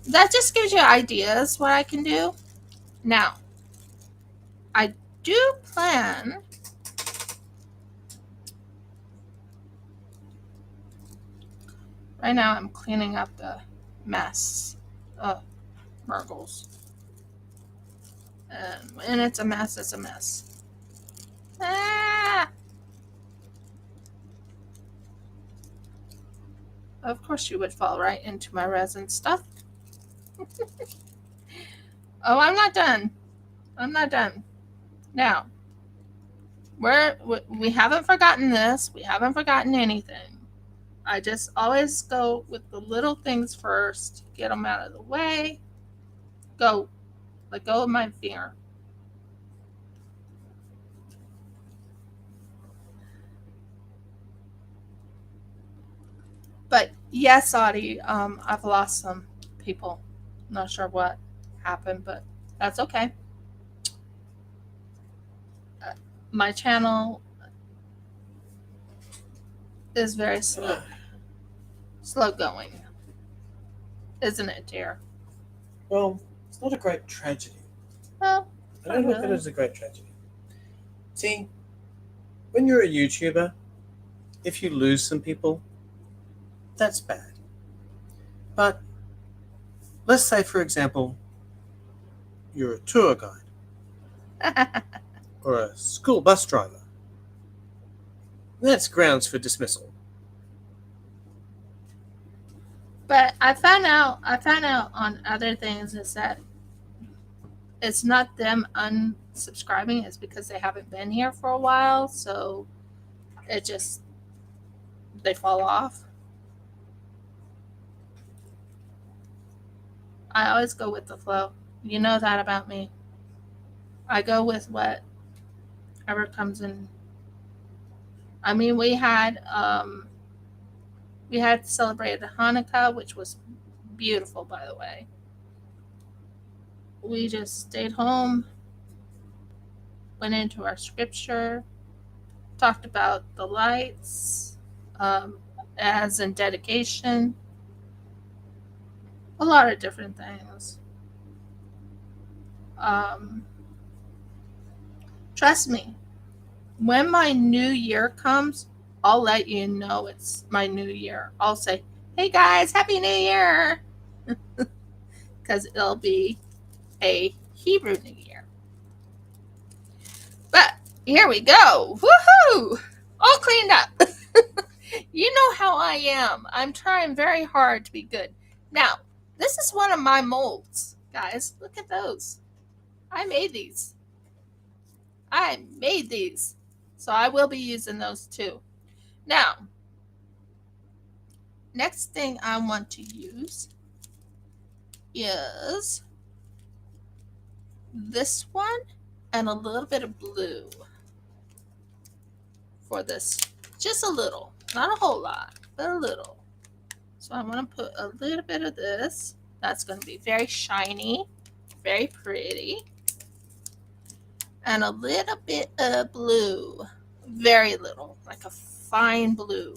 That just gives you ideas what I can do. Now, I do plan right now I'm cleaning up the mess of Murgles. And when it's a mess, it's a mess. Ah! Of course you would fall right into my resin stuff. Oh, I'm not done. I'm not done. Now, we haven't forgotten this. We haven't forgotten anything. I just always go with the little things first, get them out of the way. Go. Let go of my finger. But yes, Audie, I've lost some people. Not sure what happened, but that's okay. My channel is very slow going, isn't it, dear? Well, it's not a great tragedy. Well, I don't look at it as a great tragedy. See, when you're a YouTuber, if you lose some people, that's bad. But let's say, for example, you're a tour guide or a school bus driver. That's grounds for dismissal. But I found out on other things is that it's not them unsubscribing, it's because they haven't been here for a while, so it just they fall off. I always go with the flow. You know that about me. I go with whatever comes in. I mean, we had celebrated Hanukkah, which was beautiful, by the way. We just stayed home, went into our scripture, talked about the lights, as in dedication, a lot of different things. Trust me, when my new year comes, I'll let you know it's my new year. I'll say, hey guys, Happy New Year! Because it'll be a Hebrew New Year. But here we go. Woohoo! All cleaned up. You know how I am. I'm trying very hard to be good. Now, this is one of my molds, guys. Look at those. I made these. So I will be using those too. Now, next thing I want to use is this one and a little bit of blue for this. Just a little. Not a whole lot, but a little. So I'm going to put a little bit of this. That's going to be very shiny, very pretty. And a little bit of blue. Very little, like a fine blue.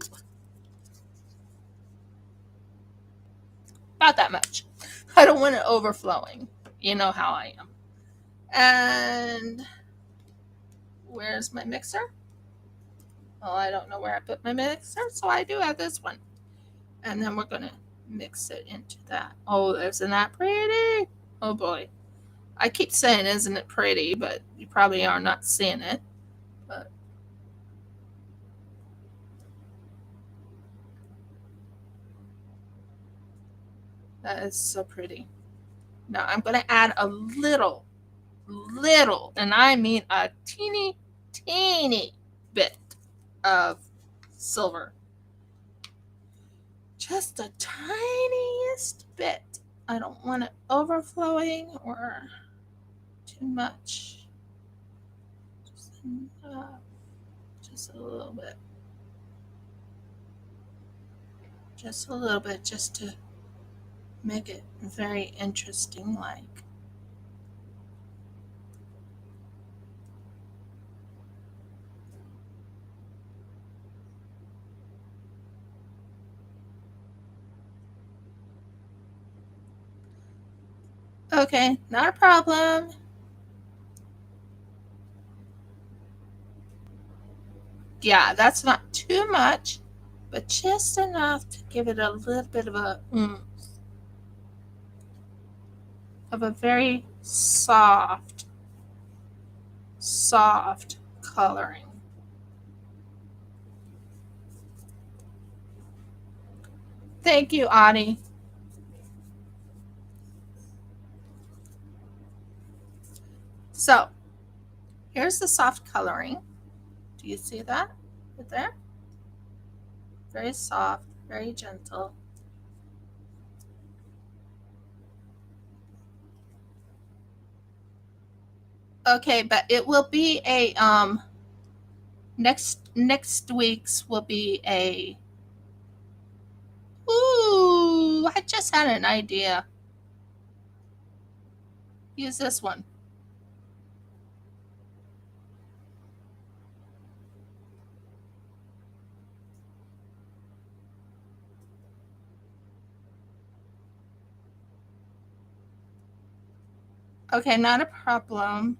About that much. I don't want it overflowing. You know how I am. And where's my mixer? Well, I don't know where I put my mixer, so I do have this one. And then we're going to mix it into that. Oh, isn't that pretty? Oh boy. I keep saying, isn't it pretty? But you probably are not seeing it. But that is so pretty. Now I'm going to add a little, and I mean a teeny bit of silver. just the tiniest bit. I don't want it overflowing or too much. Just enough. Just a little bit. Just a little bit, just to make it very interesting like. Okay, not a problem. Yeah, that's not too much, but just enough to give it a little bit of of a very soft coloring. Thank you, Ani. So, here's the soft coloring. Do you see that right there? Very soft, very gentle. Okay, but it will be a next week's will be a ooh, I just had an idea. Use this one. Okay, not a problem.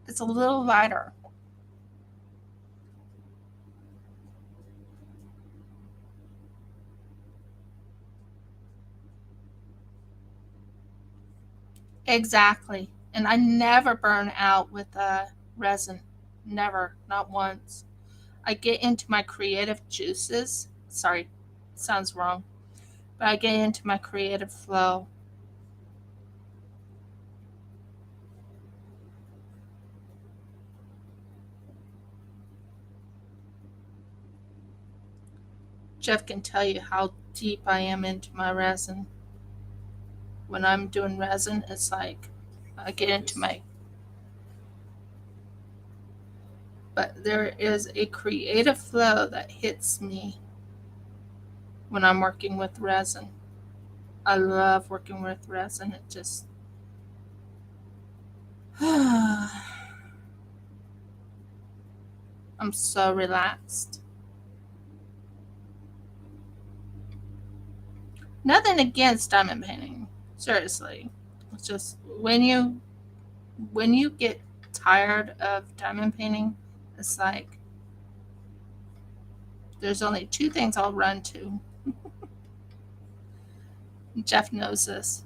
It's a little lighter. Exactly. And I never burn out with resin. Never. Not once. I get into my creative juices. Sorry, sounds wrong. But I get into my creative flow. Jeff can tell you how deep I am into my resin. When I'm doing resin, it's like I get into my. But there is a creative flow that hits me when I'm working with resin. I love working with resin. It just. I'm so relaxed. Nothing against diamond painting. Seriously. It's just when you get tired of diamond painting, it's like there's only two things I'll run to. Jeff knows this.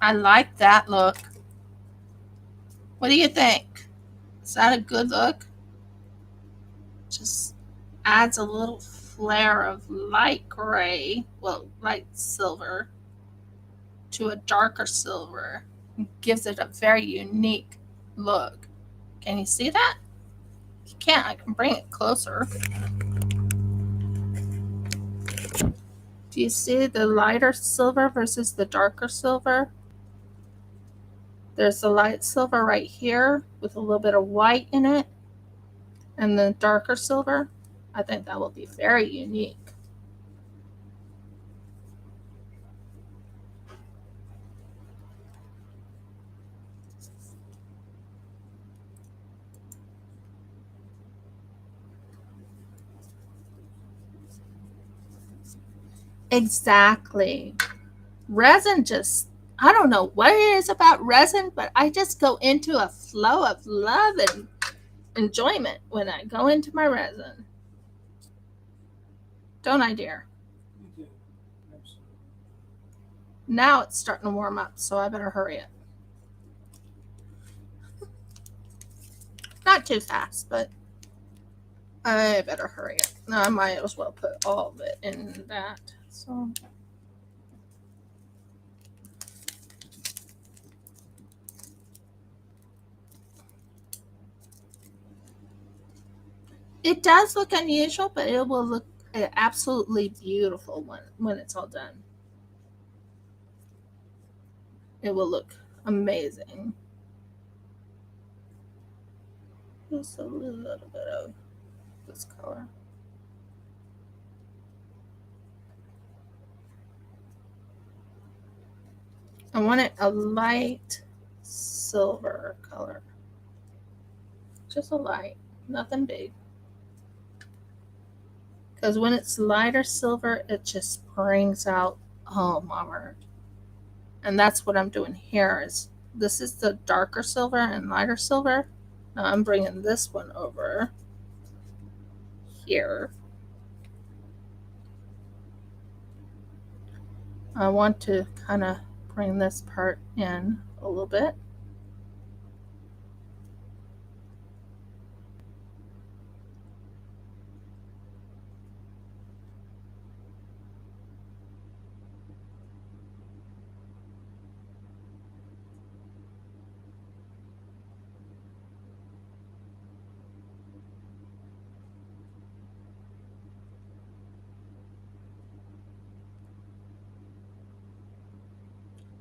I like that look. What do you think? Is that a good look? Just adds a little flare of light gray, well, light silver, to a darker silver. Gives it a very unique look. Can you see that? If you can't, I can bring it closer. Do you see the lighter silver versus the darker silver? There's the light silver right here with a little bit of white in it, and the darker silver. I think that will be very unique. Exactly. Resin just, I don't know what it is about resin, but I just go into a flow of love and enjoyment when I go into my resin. Don't I, dear? You do. Absolutely. Now it's starting to warm up, so I better hurry it. Not too fast, but I better hurry up. No, I might as well put all of it in that. So it does look unusual, but it will look absolutely beautiful when it's all done. It will look amazing. Just a little bit of this color. I want it a light silver color. Just a light, nothing big. Because when it's lighter silver, it just brings out, oh my word. And that's what I'm doing here is this is the darker silver and lighter silver. Now I'm bringing this one over here. I want to kind of bring this part in a little bit.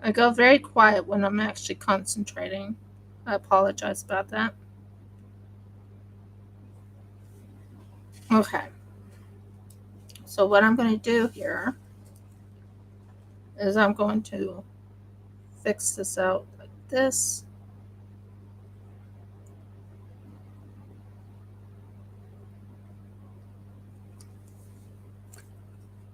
I go very quiet when I'm actually concentrating. I apologize about that. Okay. So what I'm going to do here is I'm going to fix this out like this.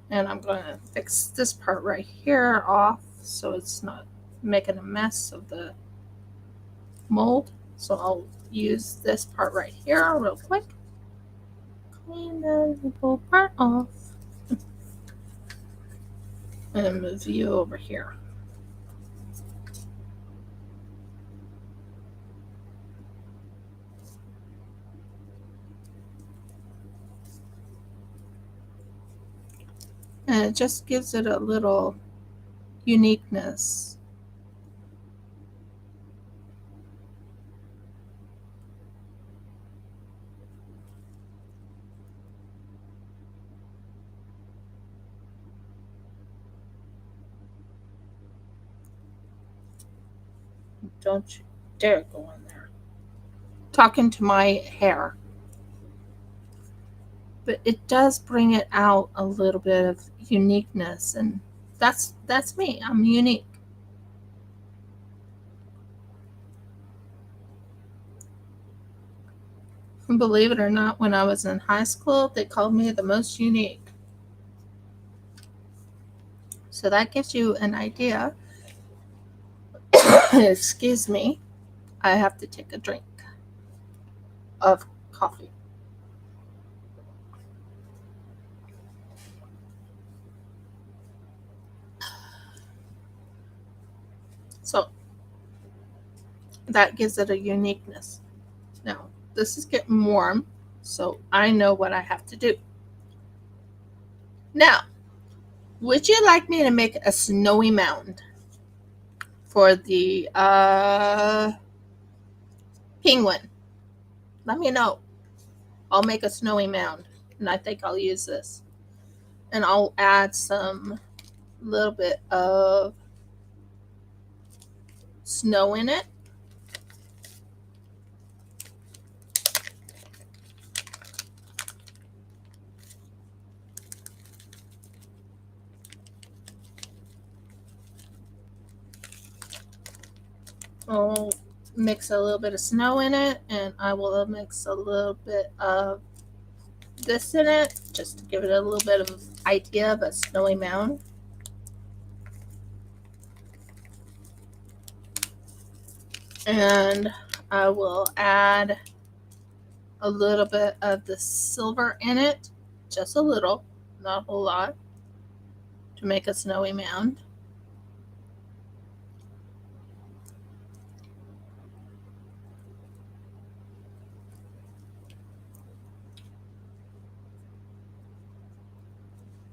And I'm going to fix this part right here off so it's not making a mess of the mold. So I'll use this part right here real quick. Clean that little part off. And move you over here. And it just gives it a little uniqueness. Don't you dare go in there. Talking to my hair. But it does bring it out a little bit of uniqueness, and that's me. I'm unique. And believe it or not, when I was in high school, they called me the most unique. So that gives you an idea. Excuse me. I have to take a drink of coffee. So that gives it a uniqueness. Now, this is getting warm, so I know what I have to do. Now, would you like me to make a snowy mound for the penguin? Let me know. I'll make a snowy mound, and I think I'll use this. And I'll add some little bit of snow in it. I'll mix a little bit of snow in it, and I will mix a little bit of this in it just to give it a little bit of idea of a snowy mound. And I will add a little bit of the silver in it, just a little, not a whole lot, to make a snowy mound.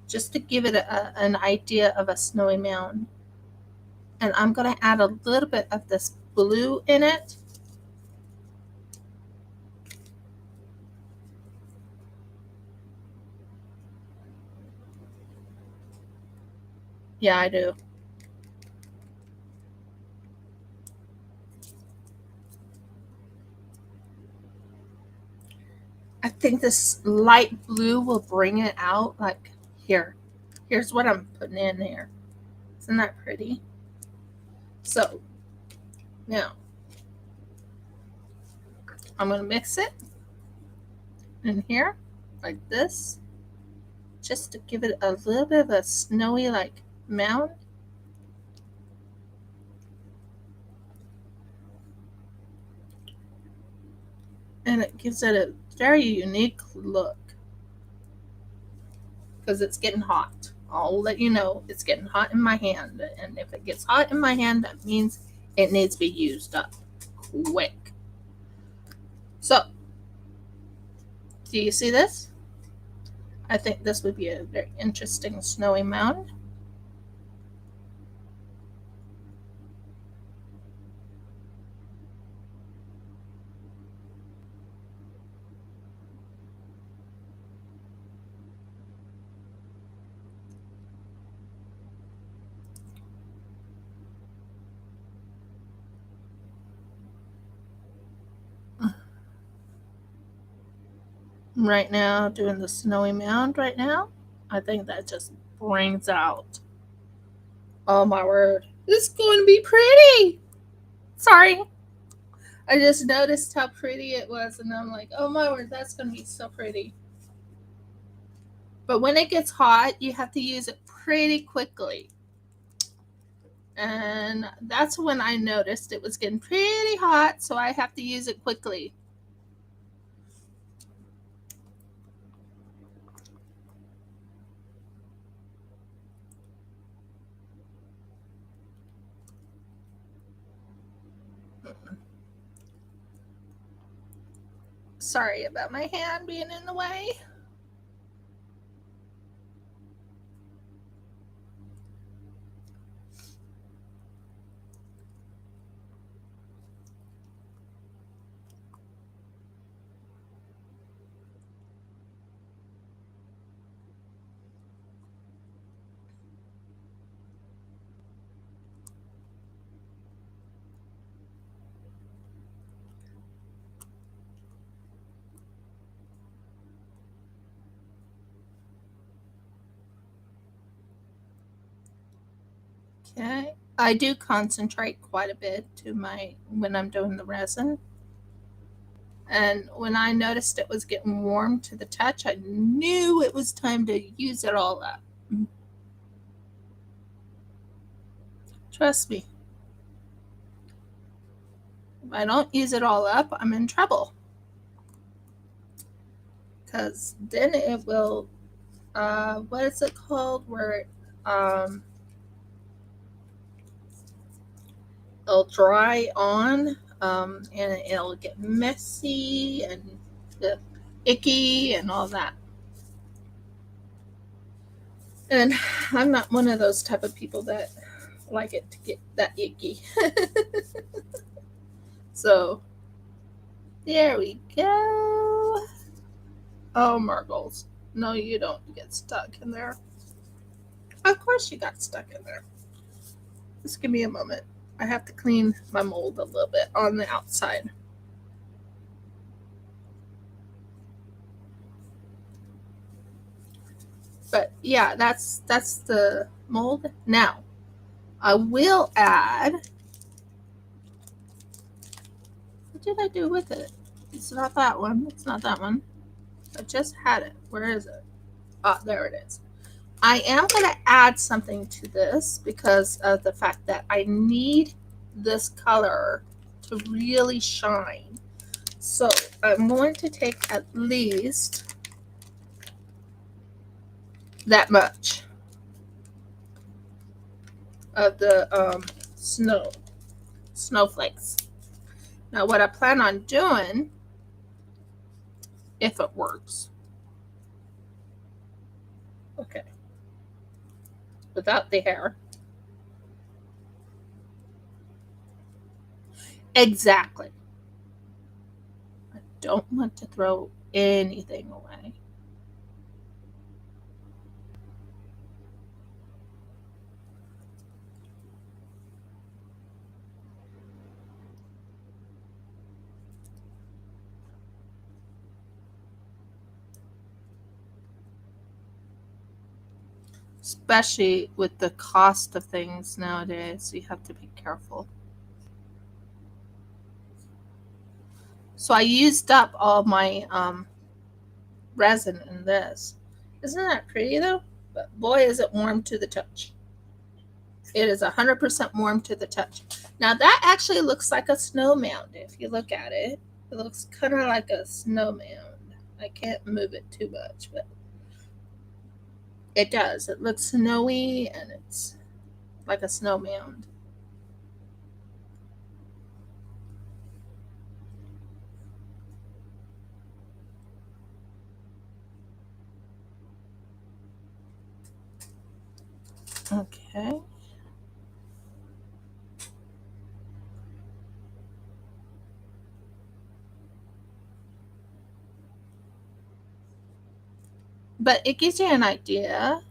just to give it an idea of a snowy mound. And I'm going to add a little bit of this blue in it. Yeah, I do. I think this light blue will bring it out. Like, here's what I'm putting in here. Isn't that pretty? So now I'm going to mix it in here like this, just to give it a little bit of a snowy like mound. And it gives it a very unique look because it's getting hot. I'll let you know it's getting hot in my hand, and if it gets hot in my hand, that means it needs to be used up quick. So, do you see this? I think this would be a very interesting snowy mound. Right now, doing the snowy mound right now, I think that just brings out, oh my word, it's going to be pretty. Sorry, I just noticed how pretty it was, and I'm like, oh my word, that's going to be so pretty. But when it gets hot, you have to use it pretty quickly. And that's when I noticed it was getting pretty hot, so I have to use it quickly. Sorry about my hand being in the way. Okay. I do concentrate quite a bit to my when I'm doing the resin. And when I noticed it was getting warm to the touch, I knew it was time to use it all up. Trust me. If I don't use it all up, I'm in trouble. Because then it will, what is it called? Where it'll dry on, and it'll get messy and icky and all that. And I'm not one of those type of people that like it to get that icky. So there we go. Oh, Margles. No, you don't get stuck in there. Of course you got stuck in there. Just give me a moment. I have to clean my mold a little bit on the outside. But yeah, that's the mold. Now, I will add. What did I do with it? It's not that one. It's not that one. I just had it. Where is it? Ah, there it is. I am going to add something to this because of the fact that I need this color to really shine. So I'm going to take at least that much of the snowflakes. Now what I plan on doing, if it works. Okay, without the hair. Exactly. I don't want to throw anything away. Especially with the cost of things nowadays, you have to be careful. So I used up all my resin in this. Isn't that pretty though? But boy, is it warm to the touch. It is 100% warm to the touch. Now that actually looks like a snow mound if you look at it. It looks kind of like a snow mound. I can't move it too much, but it does. It looks snowy and it's like a snow mound. Okay. But it gives you an idea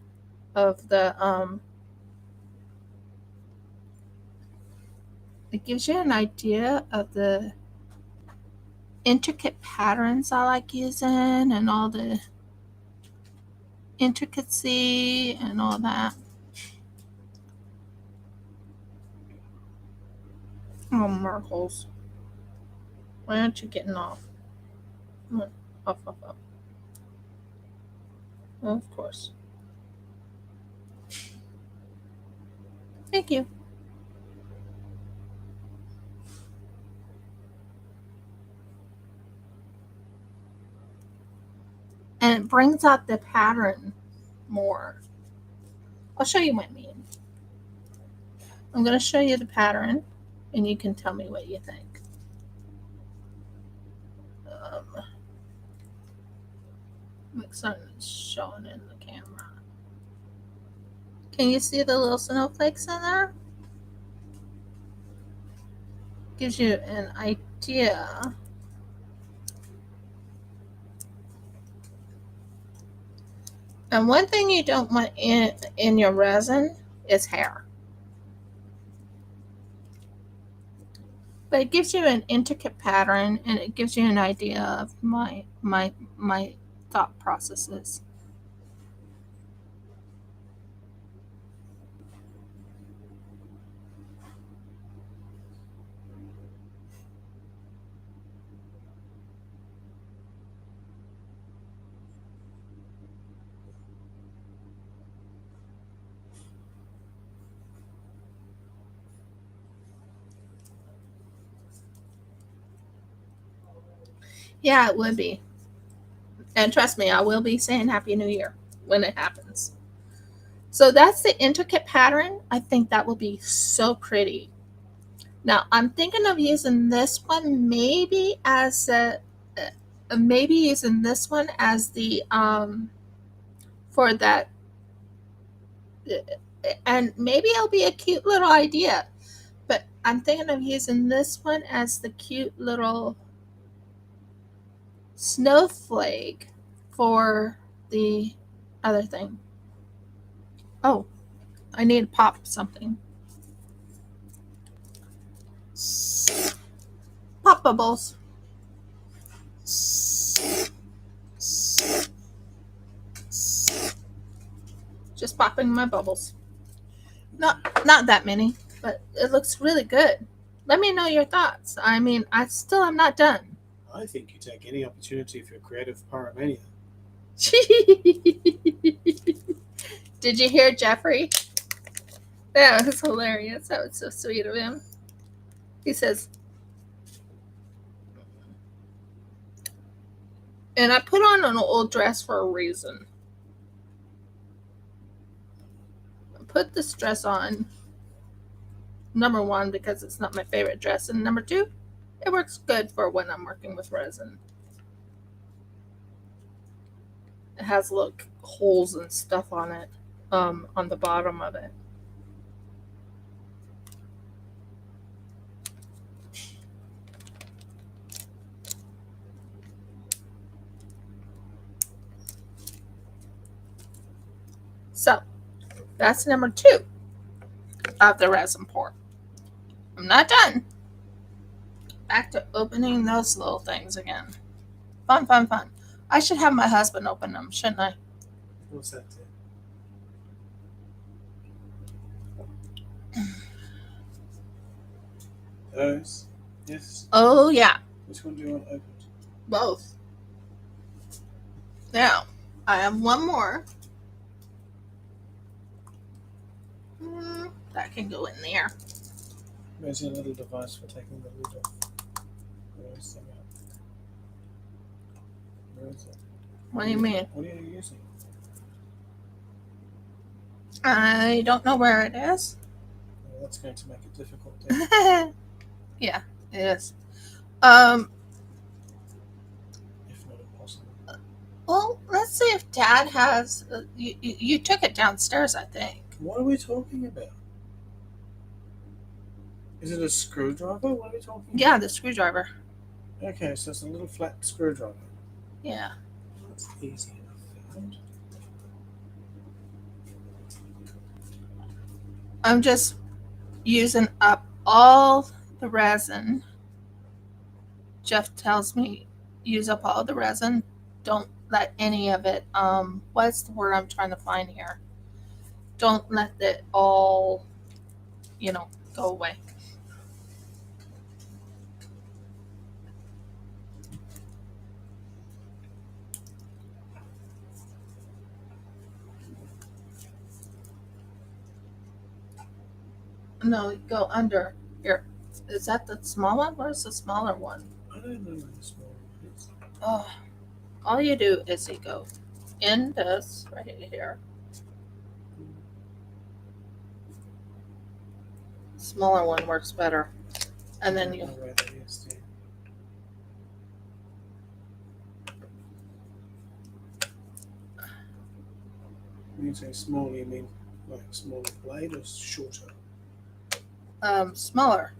of the it gives you an idea of the intricate patterns I like using and all the intricacy and all that. Oh, Markles. Why aren't you getting off? Off, off, off. Well, of course. Thank you. And it brings out the pattern more. I'll show you what I mean. I'm going to show you the pattern and you can tell me what you think. Like something's showing in the camera. Can you see the little snowflakes in there? Gives you an idea. And one thing you don't want in your resin is hair. But it gives you an intricate pattern and it gives you an idea of my thought processes. Yeah, it would be. And trust me, I will be saying Happy New Year when it happens. So that's the intricate pattern. I think that will be so pretty. Now I'm thinking of using this one maybe as maybe using this one as the for that, and maybe it'll be a cute little idea. But I'm thinking of using this one as the cute little snowflake for the other thing. Oh, I need to pop something. Pop bubbles. Just popping my bubbles. Not that many, but it looks really good. Let me know your thoughts. I mean, I still am not done. I think you take any opportunity for creative pyromania. Did you hear Jeffrey? That was hilarious. That was so sweet of him. He says, and I put on an old dress for a reason. I put this dress on, number one, because it's not my favorite dress, and number two, it works good for when I'm working with resin. It has little holes and stuff on it. on the bottom of it. So that's number 2 of the resin pour. I'm not done. Back to opening those little things again. Fun, fun, fun. I should have my husband open them, shouldn't I? What's that? Those? Yes. Oh, yeah. Which one do you want opened? Both. Now, I have one more. That can go in there. Where's your little device for taking the lid off? Where is it? Where is it? What do you mean? What are you using? I don't know where it is. Oh, that's going to make it difficult. Yeah, it is. If not impossible. Well, let's see if Dad has. You took it downstairs, I think. What are we talking about? Is it a screwdriver? What are we talking about? Yeah, the screwdriver. Okay, so it's a little flat screwdriver. Yeah. That's easy enough found. I'm just using up all the resin. Jeff tells me use up all the resin. Don't let any of it, what's the word I'm trying to find here? Don't let it all, go away. No, go under. Here. Is that the small one? Where's the smaller one? I don't know where the small one is. Oh, all you do is you go in this right here. Smaller one works better. And then you. I don't know where that is, too. When you say small, you mean like smaller blade or shorter? Smaller.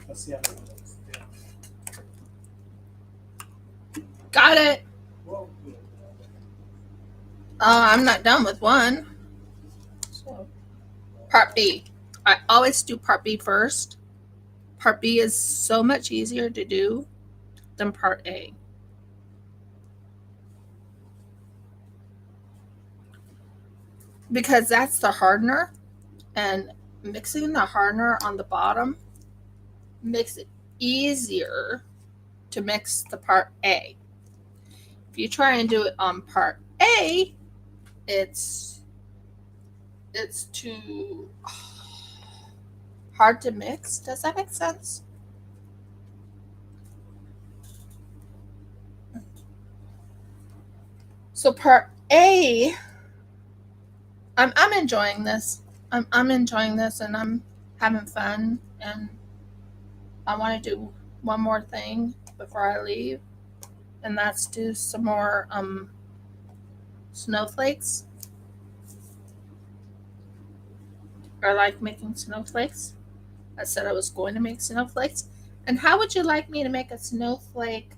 That's the other one. Got it. Well, I'm not done with one. So, part B. I always do part B first. Part B is so much easier to do than part A. Because that's the hardener, and mixing the hardener on the bottom makes it easier to mix the part A. If you try and do it on part A, it's too hard to mix. Does that make sense? So part A, I'm enjoying this. I'm enjoying this, and I'm having fun, and I want to do one more thing before I leave, and that's do some more snowflakes. I like making snowflakes. I said I was going to make snowflakes. And how would you like me to make a snowflake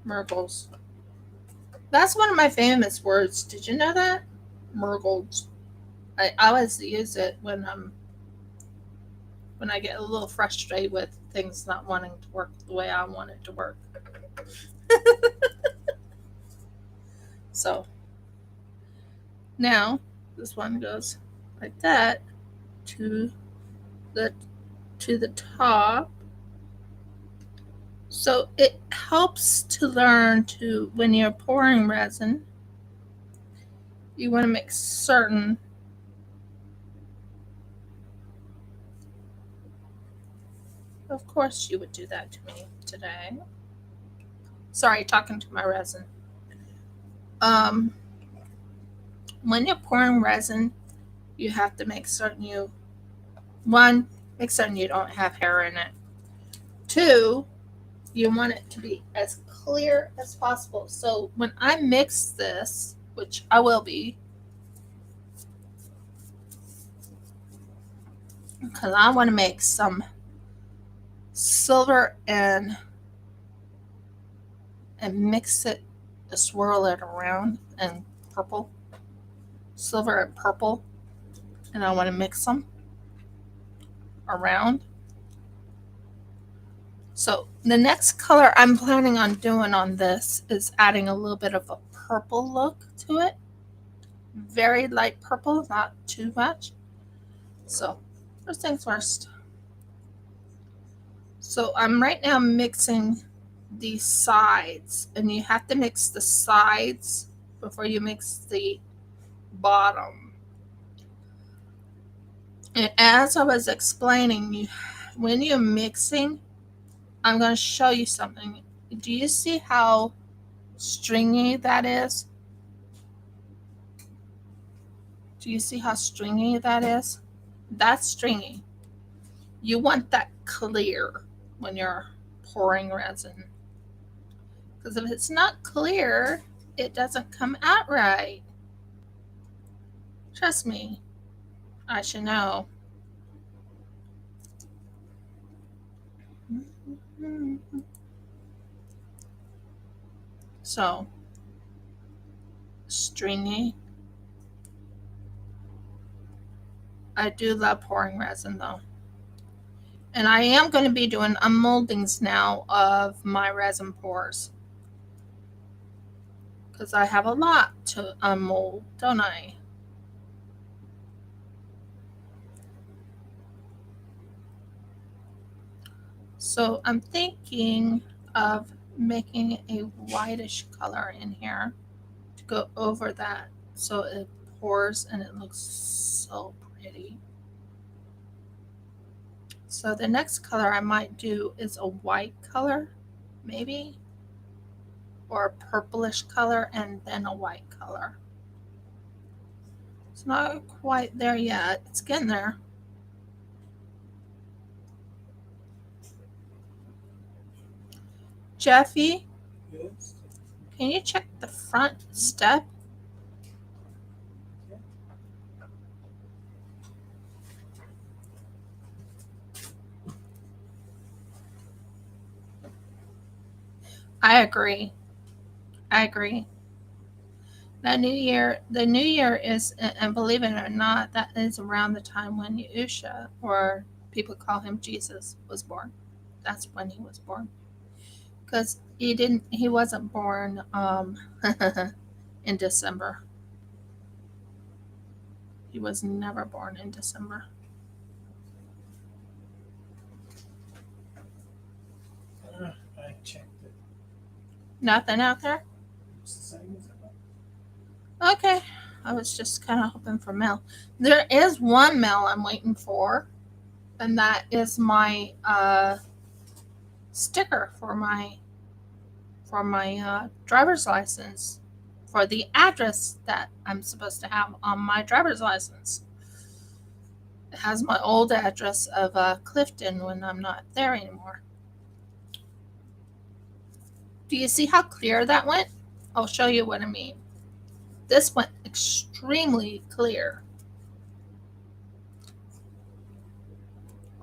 Murgles? That's one of my famous words. Did you know that? Murgles. I always use it when I get a little frustrated with things not wanting to work the way I want it to work. So now this one goes like that to the top. So it helps to learn to, when you're pouring resin, you want to make certain of course you would do that to me today. Sorry, talking to my resin. When you're pouring resin, you have to make certain make certain you don't have hair in it. 2, you want it to be as clear as possible. So when I mix this, which I will be, because I want to make some silver and mix it, swirl it around, and purple, silver and purple, and I want to mix them around. So the next color I'm planning on doing on this is adding a little bit of a purple look to it. Very light purple, not too much. So first things first. So I'm right now mixing the sides, and you have to mix the sides before you mix the bottom. And as I was explaining, when you're mixing, I'm going to show you something. Do you see how stringy that is? Do you see how stringy that is? That's stringy. You want that clear when you're pouring resin. Because if it's not clear, it doesn't come out right. Trust me, I should know. So, stringy. I do love pouring resin though. And I am going to be doing unmoldings now of my resin pours. Because I have a lot to unmold, don't I? So I'm thinking of making a whitish color in here to go over that so it pours and it looks so pretty. So the next color I might do is a white color, maybe, or a purplish color and then a white color. It's not quite there yet. It's getting there. Jeffy, Yes. can you check the front step? I agree. I agree. The new year is, and believe it or not, that is around the time when Yahusha, or people call him Jesus, was born. That's when he was born. Because he wasn't born in December. He was never born in December. I checked it. Nothing out there? It's the same as ever. Okay. I was just kind of hoping for mail. There is one mail I'm waiting for, and that is my sticker for my driver's license, for the address that I'm supposed to have on my driver's license. It has my old address of Clifton when I'm not there anymore. Do you see how clear that went? I'll show you what I mean. This went extremely clear.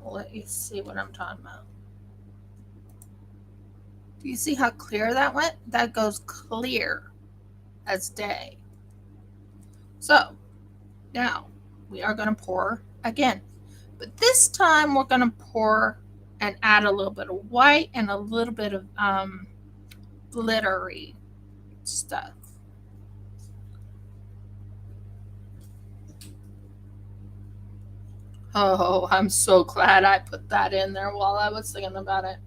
I'll let you see what I'm talking about. Do you see how clear that went? That goes clear as day. So now we are going to pour again. But this time we're going to pour and add a little bit of white and a little bit of glittery stuff. Oh, I'm so glad I put that in there while I was thinking about it.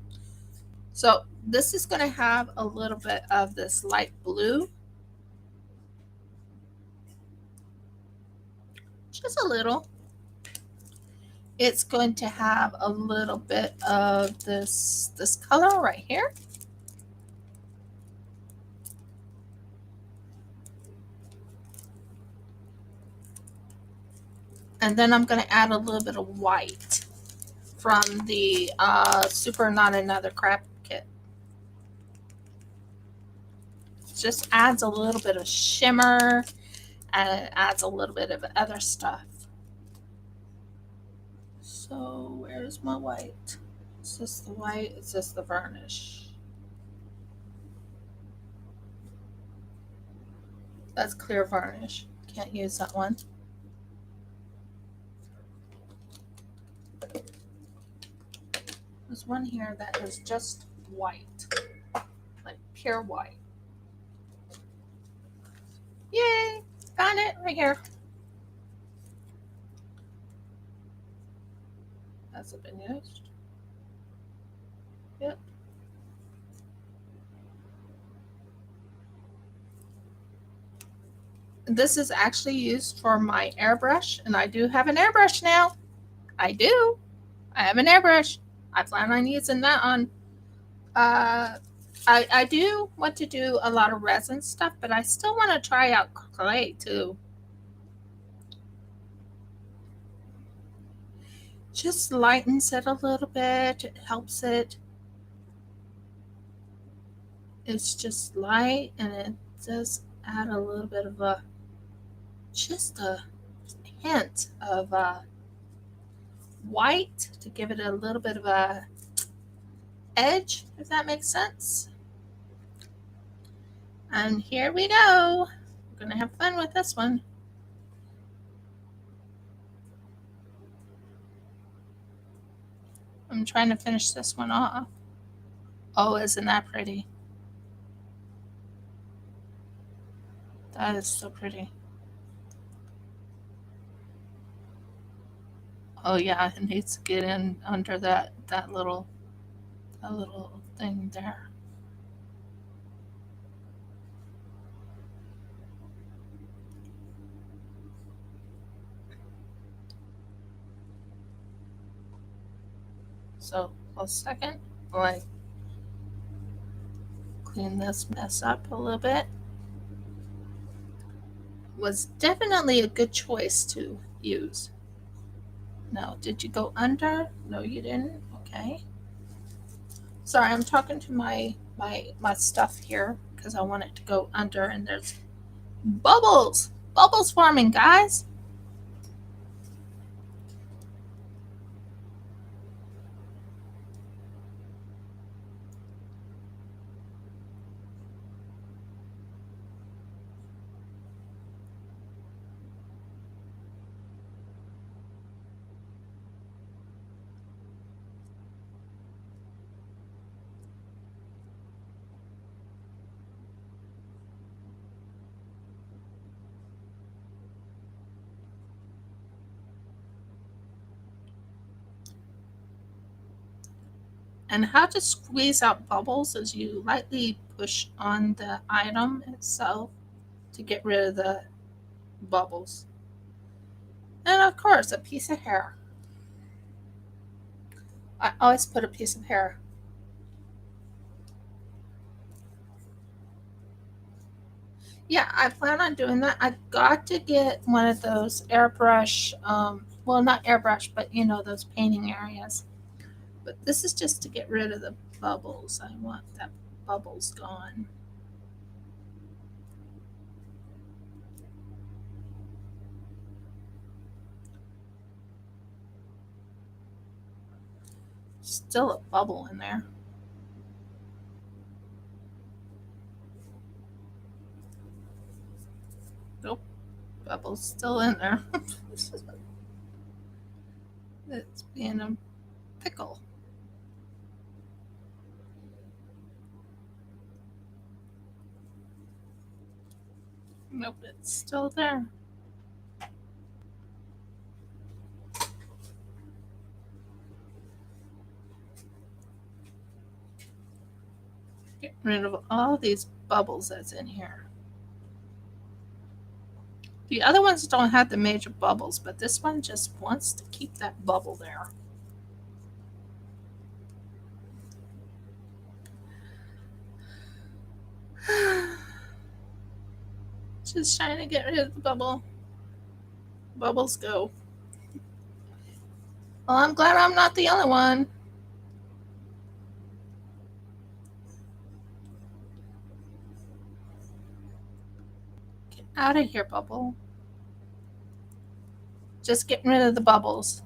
So this is going to have a little bit of this light blue. Just a little. It's going to have a little bit of this color right here. And then I'm going to add a little bit of white. from the Super Not Another Craft Kit. It just adds a little bit of shimmer and it adds a little bit of other stuff. So where's my white? Is this the white? Is this the varnish? That's clear varnish. Can't use that one. There's one here that is just white, like pure white. Yay! Found it right here. Has it been used? Yep. This is actually used for my airbrush, and I do have an airbrush now. I do. I have an airbrush. I plan on using that on. I do want to do a lot of resin stuff, but I still want to try out clay too. Just lightens it a little bit. It helps it. It's just light, and it does add a little bit of just a hint of white to give it a little bit of a edge, if that makes sense. And here we go. We're gonna have fun with this one. I'm trying to finish this one off. Oh, isn't that pretty? That is so pretty. Oh yeah, it needs to get in under that little thing there. So a second, like clean this mess up a little bit. Was definitely a good choice to use. No, did you go under? No, you didn't. Okay. Sorry, I'm talking to my stuff here because I want it to go under, and there's bubbles forming, guys. And how to squeeze out bubbles is you lightly push on the item itself to get rid of the bubbles. And of course, a piece of hair. I always put a piece of hair. Yeah, I plan on doing that. I got to get one of those airbrush, well, not airbrush, but you know, those painting areas. But this is just to get rid of the bubbles. I want that bubbles gone. Still a bubble in there. Nope, bubble's still in there. It's being a pickle. Nope, it's still there. Get rid of all these bubbles that's in here. The other ones don't have the major bubbles, but this one just wants to keep that bubble there. Just trying to get rid of the bubble. Bubbles go. Well, I'm glad I'm not the only one. Get out of here, bubble. Just getting rid of the bubbles.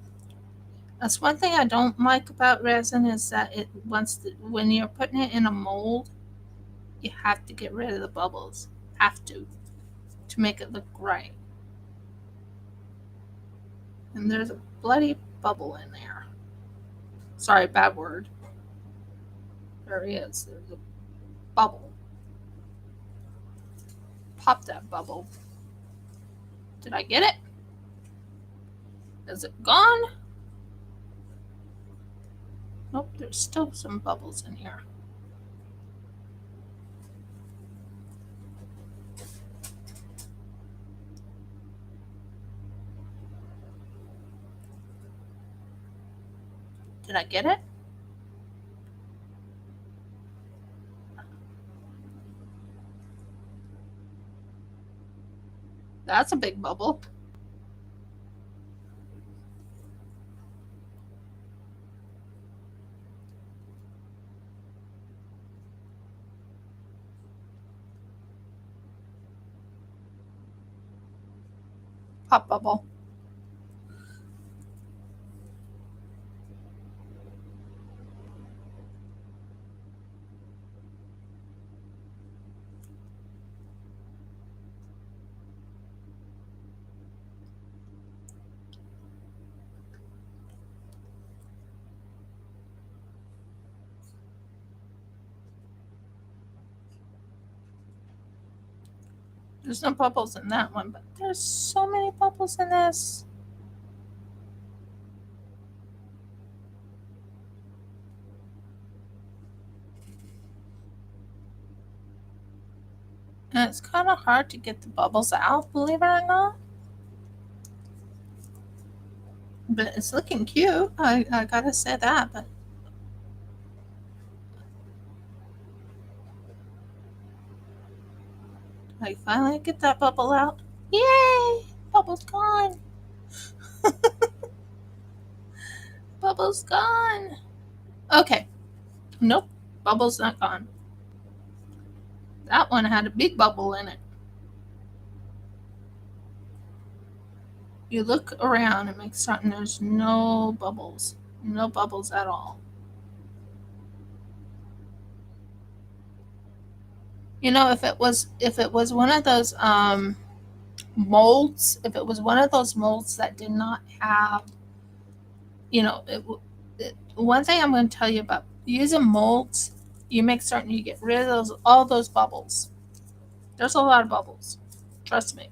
That's one thing I don't like about resin is that when you're putting it in a mold, you have to get rid of the bubbles. Have to make it look right. And there's a bloody bubble in there. Sorry, bad word. There he is. There's a bubble. Pop that bubble. Did I get it? Is it gone? Nope, there's still some bubbles in here. Did I get it? That's a big bubble. Pop bubble. There's no bubbles in that one, but there's so many bubbles in this. And it's kind of hard to get the bubbles out, believe it or not. But it's looking cute. I gotta say that. But I finally get that bubble out. Yay! Bubble's gone. Bubble's gone. Okay. Nope. Bubble's not gone. That one had a big bubble in it. You look around and make certain there's no bubbles. No bubbles at all. You know, if it was one of those molds, if it was one of those molds that did not have, you know, one thing I'm going to tell you about using molds, you make certain you get rid of all those bubbles. There's a lot of bubbles. Trust me.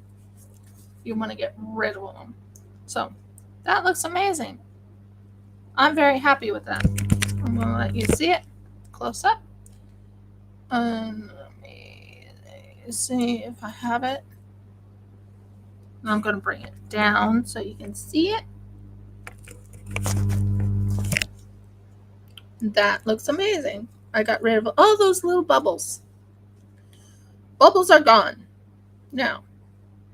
You want to get rid of them. So that looks amazing. I'm very happy with that. I'm going to let you see it close up. And let me see if I have it. And I'm going to bring it down so you can see it. That looks amazing. I got rid of all those little bubbles. Bubbles are gone. Now,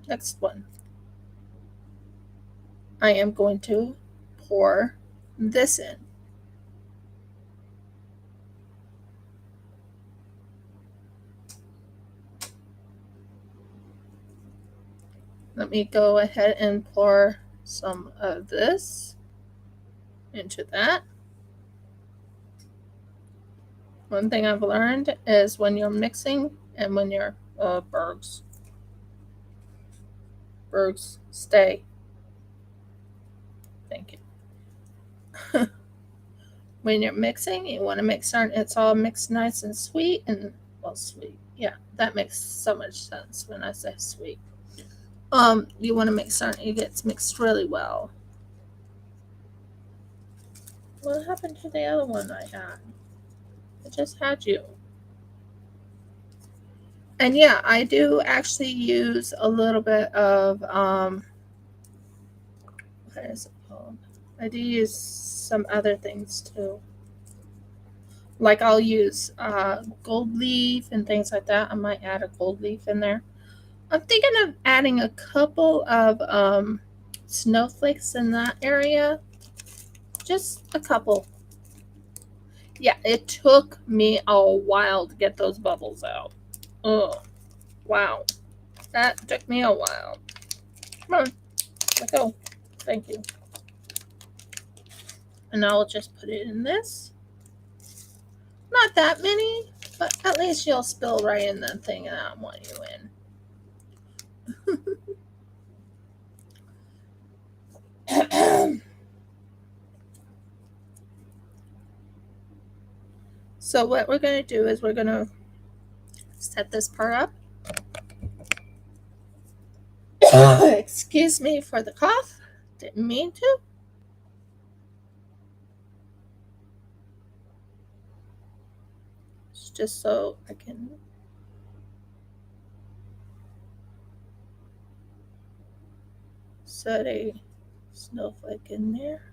next one. I am going to pour this in. Let me go ahead and pour some of this into that. One thing I've learned is when you're mixing and when you're Bergs, stay. Thank you. When you're mixing, you want to make certain it's all mixed nice and sweet and sweet. Yeah, that makes so much sense when I say sweet. You want to make certain it gets mixed really well. What happened to the other one I had? I just had you. And yeah, I do actually use a little bit of what is it called? I do use some other things too. Like I'll use gold leaf and things like that. I might add a gold leaf in there. I'm thinking of adding a couple of snowflakes in that area. Just a couple. Yeah, it took me a while to get those bubbles out. Oh, wow. That took me a while. Come on, let go. Thank you. And I'll just put it in this. Not that many, but at least you'll spill right in the thing that I want you in. So what we're going to do is we're going to set this part up. Excuse me for the cough. Didn't mean to. It's just so I can set a snowflake in there.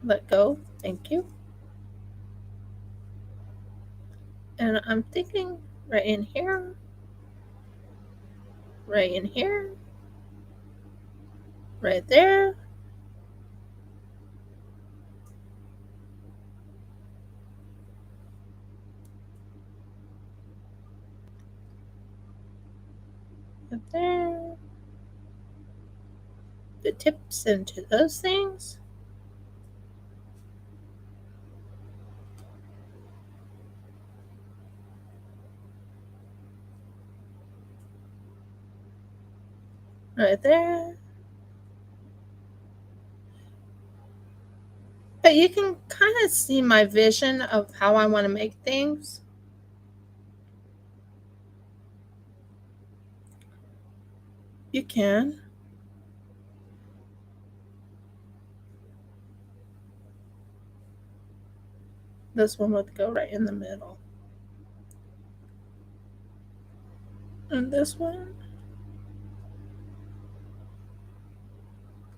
Let go. Thank you. And I'm thinking right in here. Right in here. Right there. Up there. The tips into those things. Right there. But you can kind of see my vision of how I want to make things. You can. This one would go right in the middle. And this one,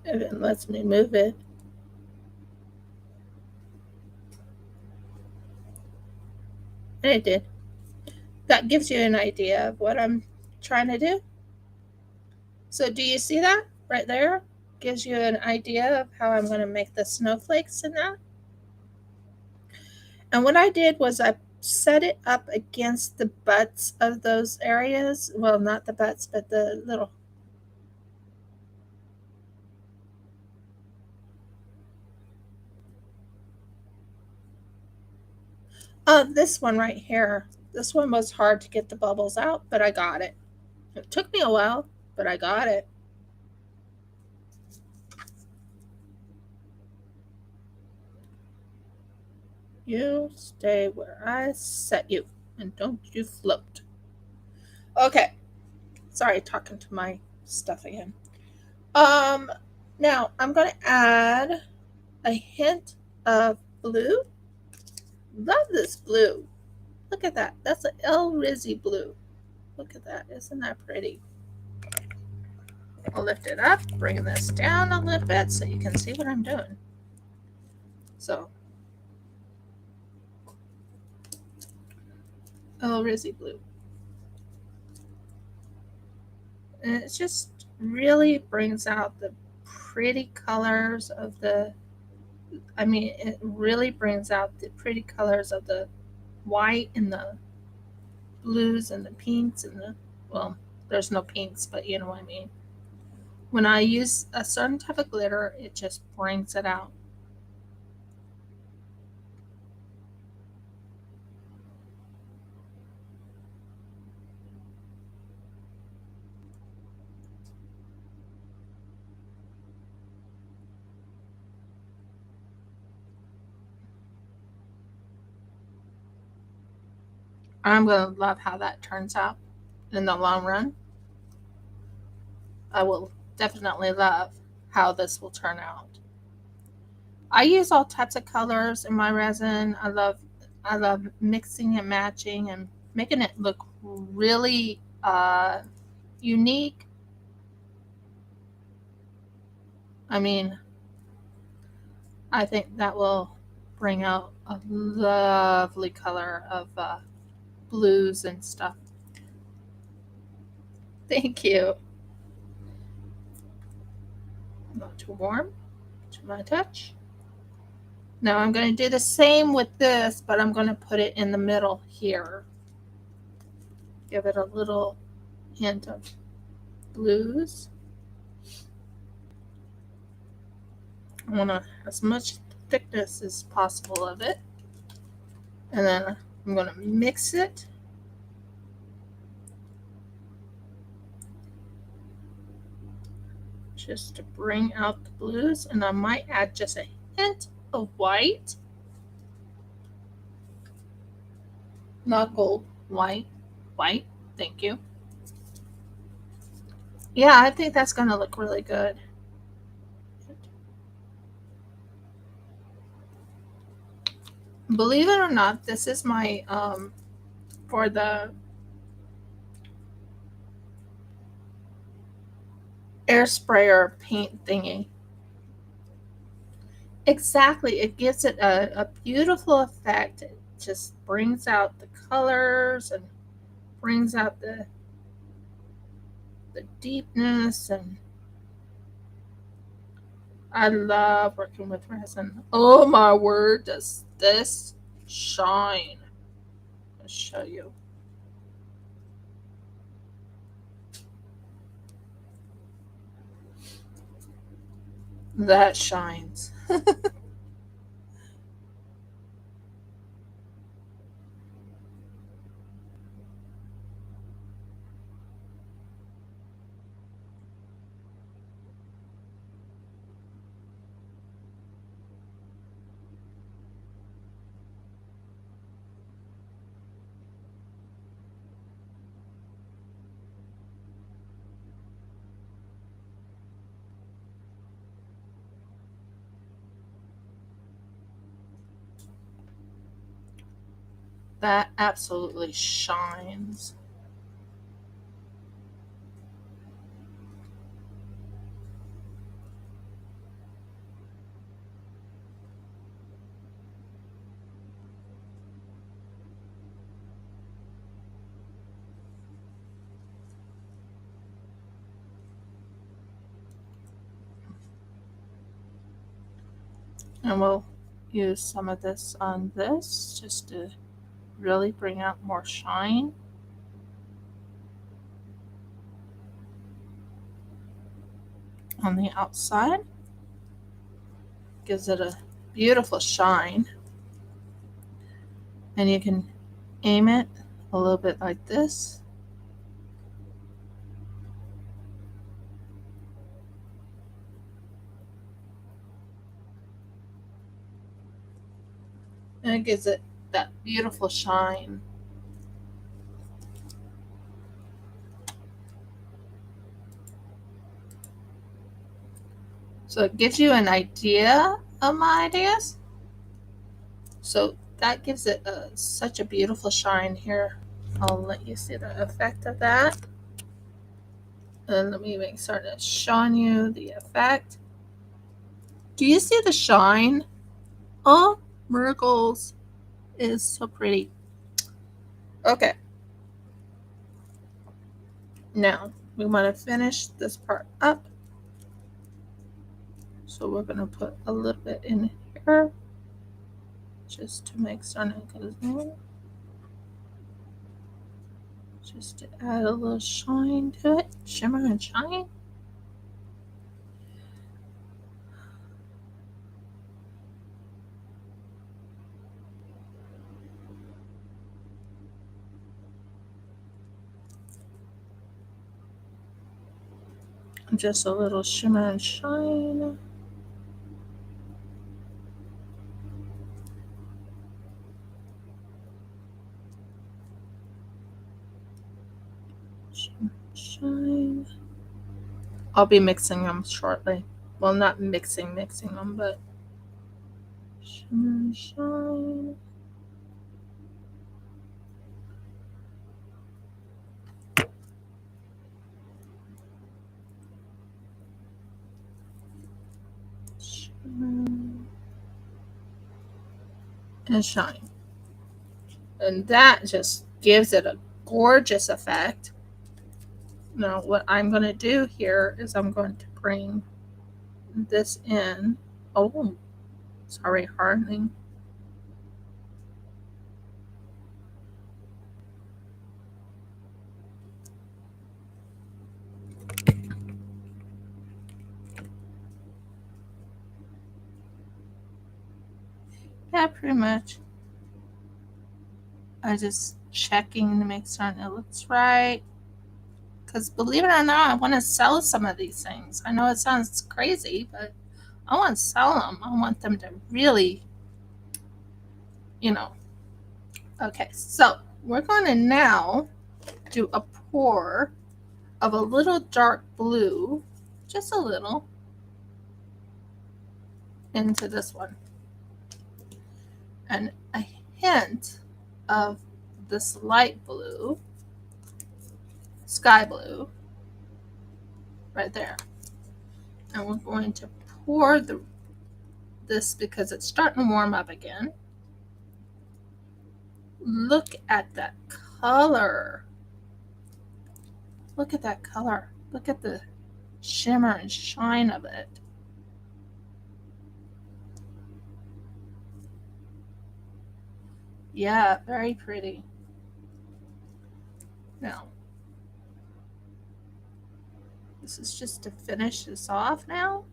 if it lets me move it. And it did. That gives you an idea of what I'm trying to do. So do you see that right there? Gives you an idea of how I'm going to make the snowflakes in that. And what I did was I set it up against the butts of those areas. Well, not the butts, but the little. This one right here. This one was hard to get the bubbles out, but I got it. It took me a while, but I got it. You stay where I set you, and don't you float. Okay. Sorry, talking to my stuff again. Now I'm going to add a hint of blue. Love this blue. Look at that. That's an El Rizzi blue. Look at that. Isn't that pretty? I'll lift it up, bring this down a little bit so you can see what I'm doing. So, El Rizzi blue. And it just really brings out the pretty colors of the, it really brings out the pretty colors of the white and the blues and the pinks and the, well, there's no pinks, but you know what I mean. When I use a certain type of glitter, it just brings it out. I'm going to love how that turns out in the long run. I will definitely love how this will turn out. I use all types of colors in my resin. I love mixing and matching and making it look really unique. I think that will bring out a lovely color of blues and stuff. Thank you. Not too warm to my touch. Now I'm going to do the same with this, but I'm going to put it in the middle here. Give it a little hint of blues. I want as much thickness as possible of it. And then I'm going to mix it. Just to bring out the blues. And I might add just a hint of white. Not gold, white. White, thank you. Yeah, I think that's going to look really good. Believe it or not, this is my, for the air sprayer paint thingy. Exactly, it gives it a beautiful effect. It just brings out the colors and brings out the deepness, and I love working with resin. Oh my word, does this shine. I'll show you. That shines. That absolutely shines. And we'll use some of this on this just to really bring out more shine. On the outside, gives it a beautiful shine. And you can aim it a little bit like this. And it gives it that beautiful shine. So it gives you an idea of my ideas. So that gives it such a beautiful shine here. I'll let you see the effect of that. And let me make sure to show you the effect. Do you see the shine? Oh, miracles. It is so pretty. Okay. Now we want to finish this part up. So we're going to put a little bit in here just to make certain it goes in. Just to add a little shine to it. Shimmer and shine. Just a little shimmer and shine. Shimmer and shine. I'll be mixing them shortly. Well, not mixing them, but shimmer and shine. Shimmer and shine. And that just gives it a gorgeous effect. Now what I'm going to do here is I'm going to bring this in. Oh, sorry, hardening. Yeah, pretty much. I just checking to make certain it looks right. Because believe it or not, I want to sell some of these things. I know it sounds crazy, but I want to sell them. I want them to really, you know. Okay, so we're going to now do a pour of a little dark blue, just a little, into this one. And a hint of this light blue, sky blue, right there. And we're going to pour this because it's starting to warm up again. Look at that color. Look at that color. Look at the shimmer and shine of it. Yeah, very pretty. Now, this is just to finish this off now.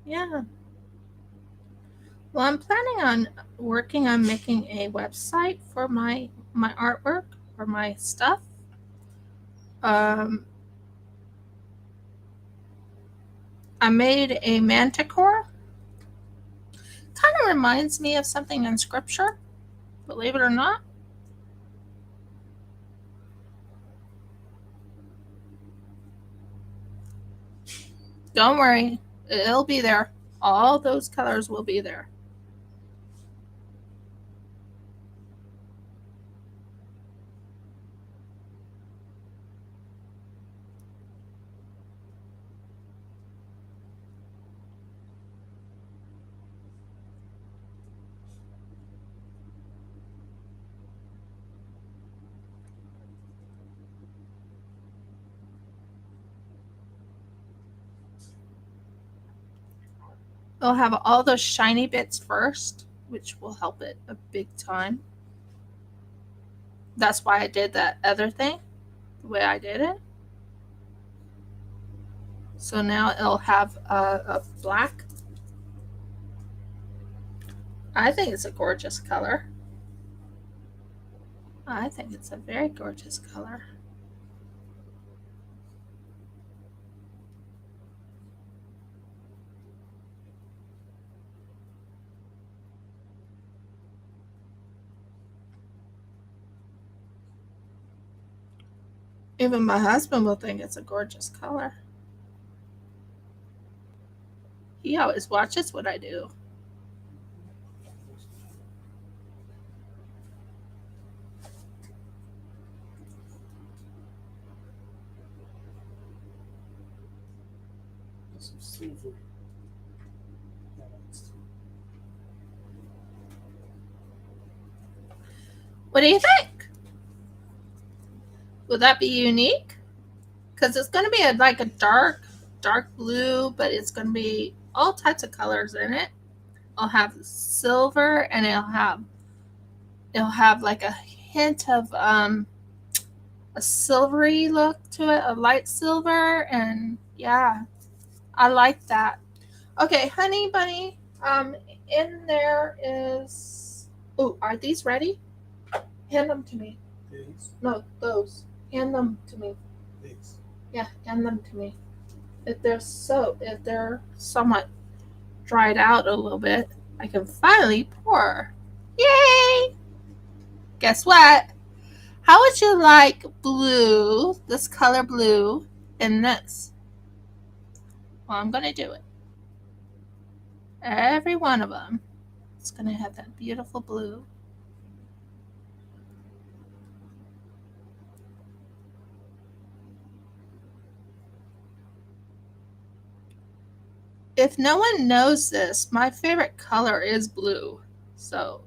Yeah. Well, I'm planning on working on making a website for my artwork or my stuff. I made a manticore. Kind of reminds me of something in scripture, believe it or not. Don't worry, it'll be there. All those colors will be there. It'll have all those shiny bits first, which will help it a big time. That's why I did that other thing, the way I did it. So now it'll have a black. I think it's a gorgeous color. I think it's a very gorgeous color. Even my husband will think it's a gorgeous color. He always watches what I do. Some silver. What do you think? Would that be unique? Because it's going to be like a dark blue, but it's going to be all types of colors in it. It'll have silver, and it'll have like a hint of a silvery look to it, a light silver, and yeah, I like that. Okay, honey bunny, in there is. Oh, are these ready? Hand them to me. These. No, those. Hand them to me. These. Yeah, hand them to me. If they're somewhat dried out a little bit, I can finally pour. Yay! Guess what? How would you like blue, this color blue, in this? Well, I'm going to do it. Every one of them is going to have that beautiful blue. If no one knows this, my favorite color is blue. So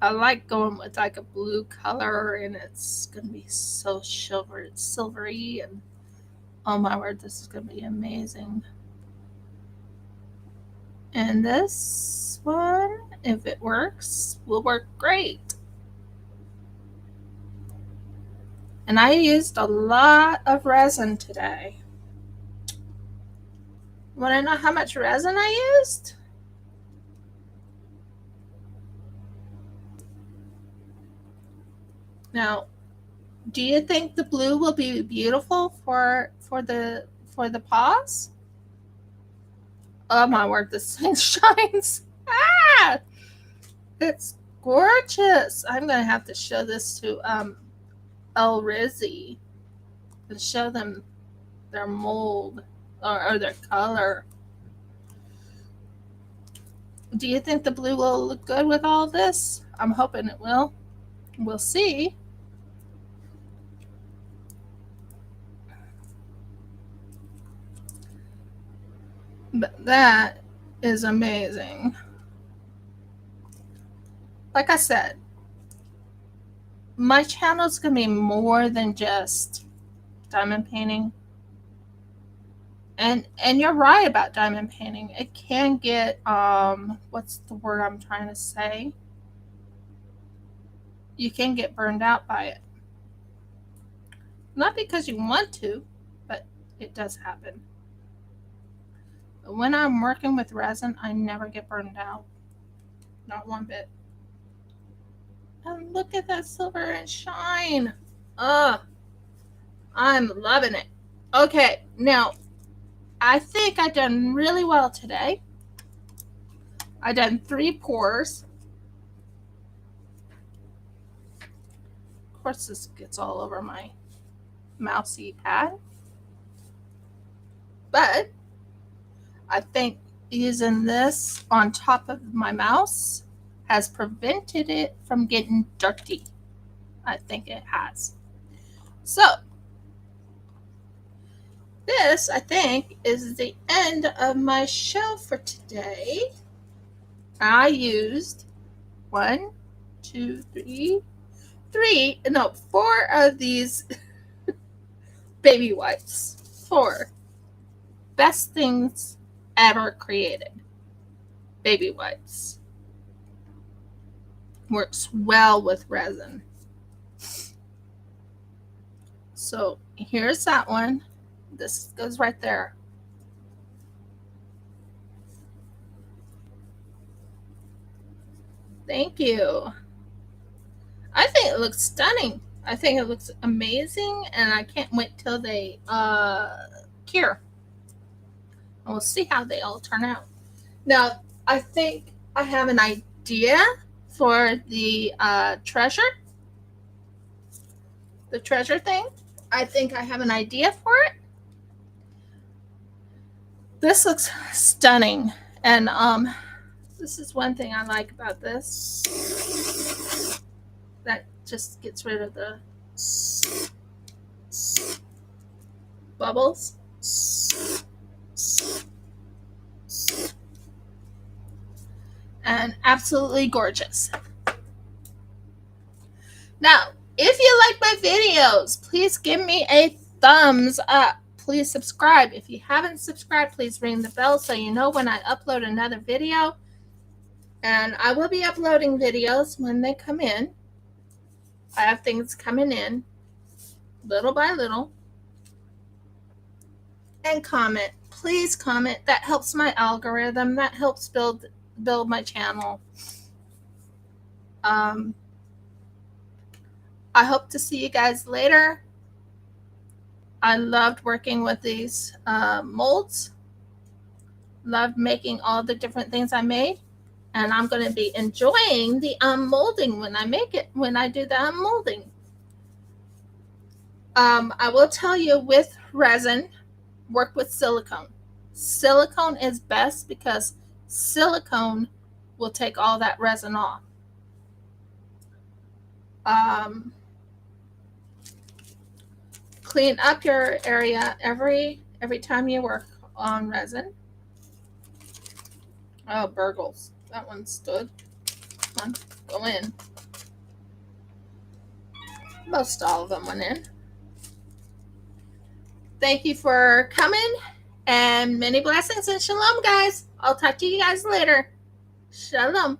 I like going with like a blue color, and it's going to be so silvery, and oh my word, this is going to be amazing. And this one, if it works, will work great. And I used a lot of resin today. Want to know how much resin I used? Now, do you think the blue will be beautiful for the paws? Oh my word, this thing shines. Ah! It's gorgeous. I'm gonna have to show this to El Rizzi and show them their mold or their color. Do you think the blue will look good with all this? I'm hoping it will. We'll see. But that is amazing. Like I said, my channel is going to be more than just diamond painting. And you're right about diamond painting. It can get, what's the word I'm trying to say? You can get burned out by it. Not because you want to, but it does happen. When I'm working with resin, I never get burned out. Not one bit. And look at that silver and shine. I'm loving it. Okay, now I think I done really well today. I done 3 pours. Of course, this gets all over my mousy pad. But I think using this on top of my mouse has prevented it from getting dirty. I think it has. So, this, I think, is the end of my show for today. I used 4 of these baby wipes. 4. Best things ever created. Baby wipes. Works well with resin. So here's that one. This goes right there. Thank you. I think it looks stunning. I think it looks amazing, and I can't wait till they cure. And we'll see how they all turn out. Now, I think I have an idea for the treasure. The treasure thing. I think I have an idea for it. This looks stunning. And this is one thing I like about this. That just gets rid of the bubbles. And absolutely gorgeous. Now, if you like my videos, please give me a thumbs up. Please subscribe. If you haven't subscribed, please ring the bell so you know when I upload another video. And I will be uploading videos when they come in. I have things coming in little by little. And comment. Please comment. That helps my algorithm. That helps build my channel. I hope to see you guys later. I loved working with these molds. Loved making all the different things I made. And I'm going to be enjoying the unmolding when I make it, when I do the unmolding. I will tell you, with resin, work with silicone. Silicone is best because silicone will take all that resin off. Clean up your area every time you work on resin. Oh, burgles. That one stood. Come on, go in. Most all of them went in. Thank you for coming, and many blessings and shalom, guys. I'll talk to you guys later. Shalom.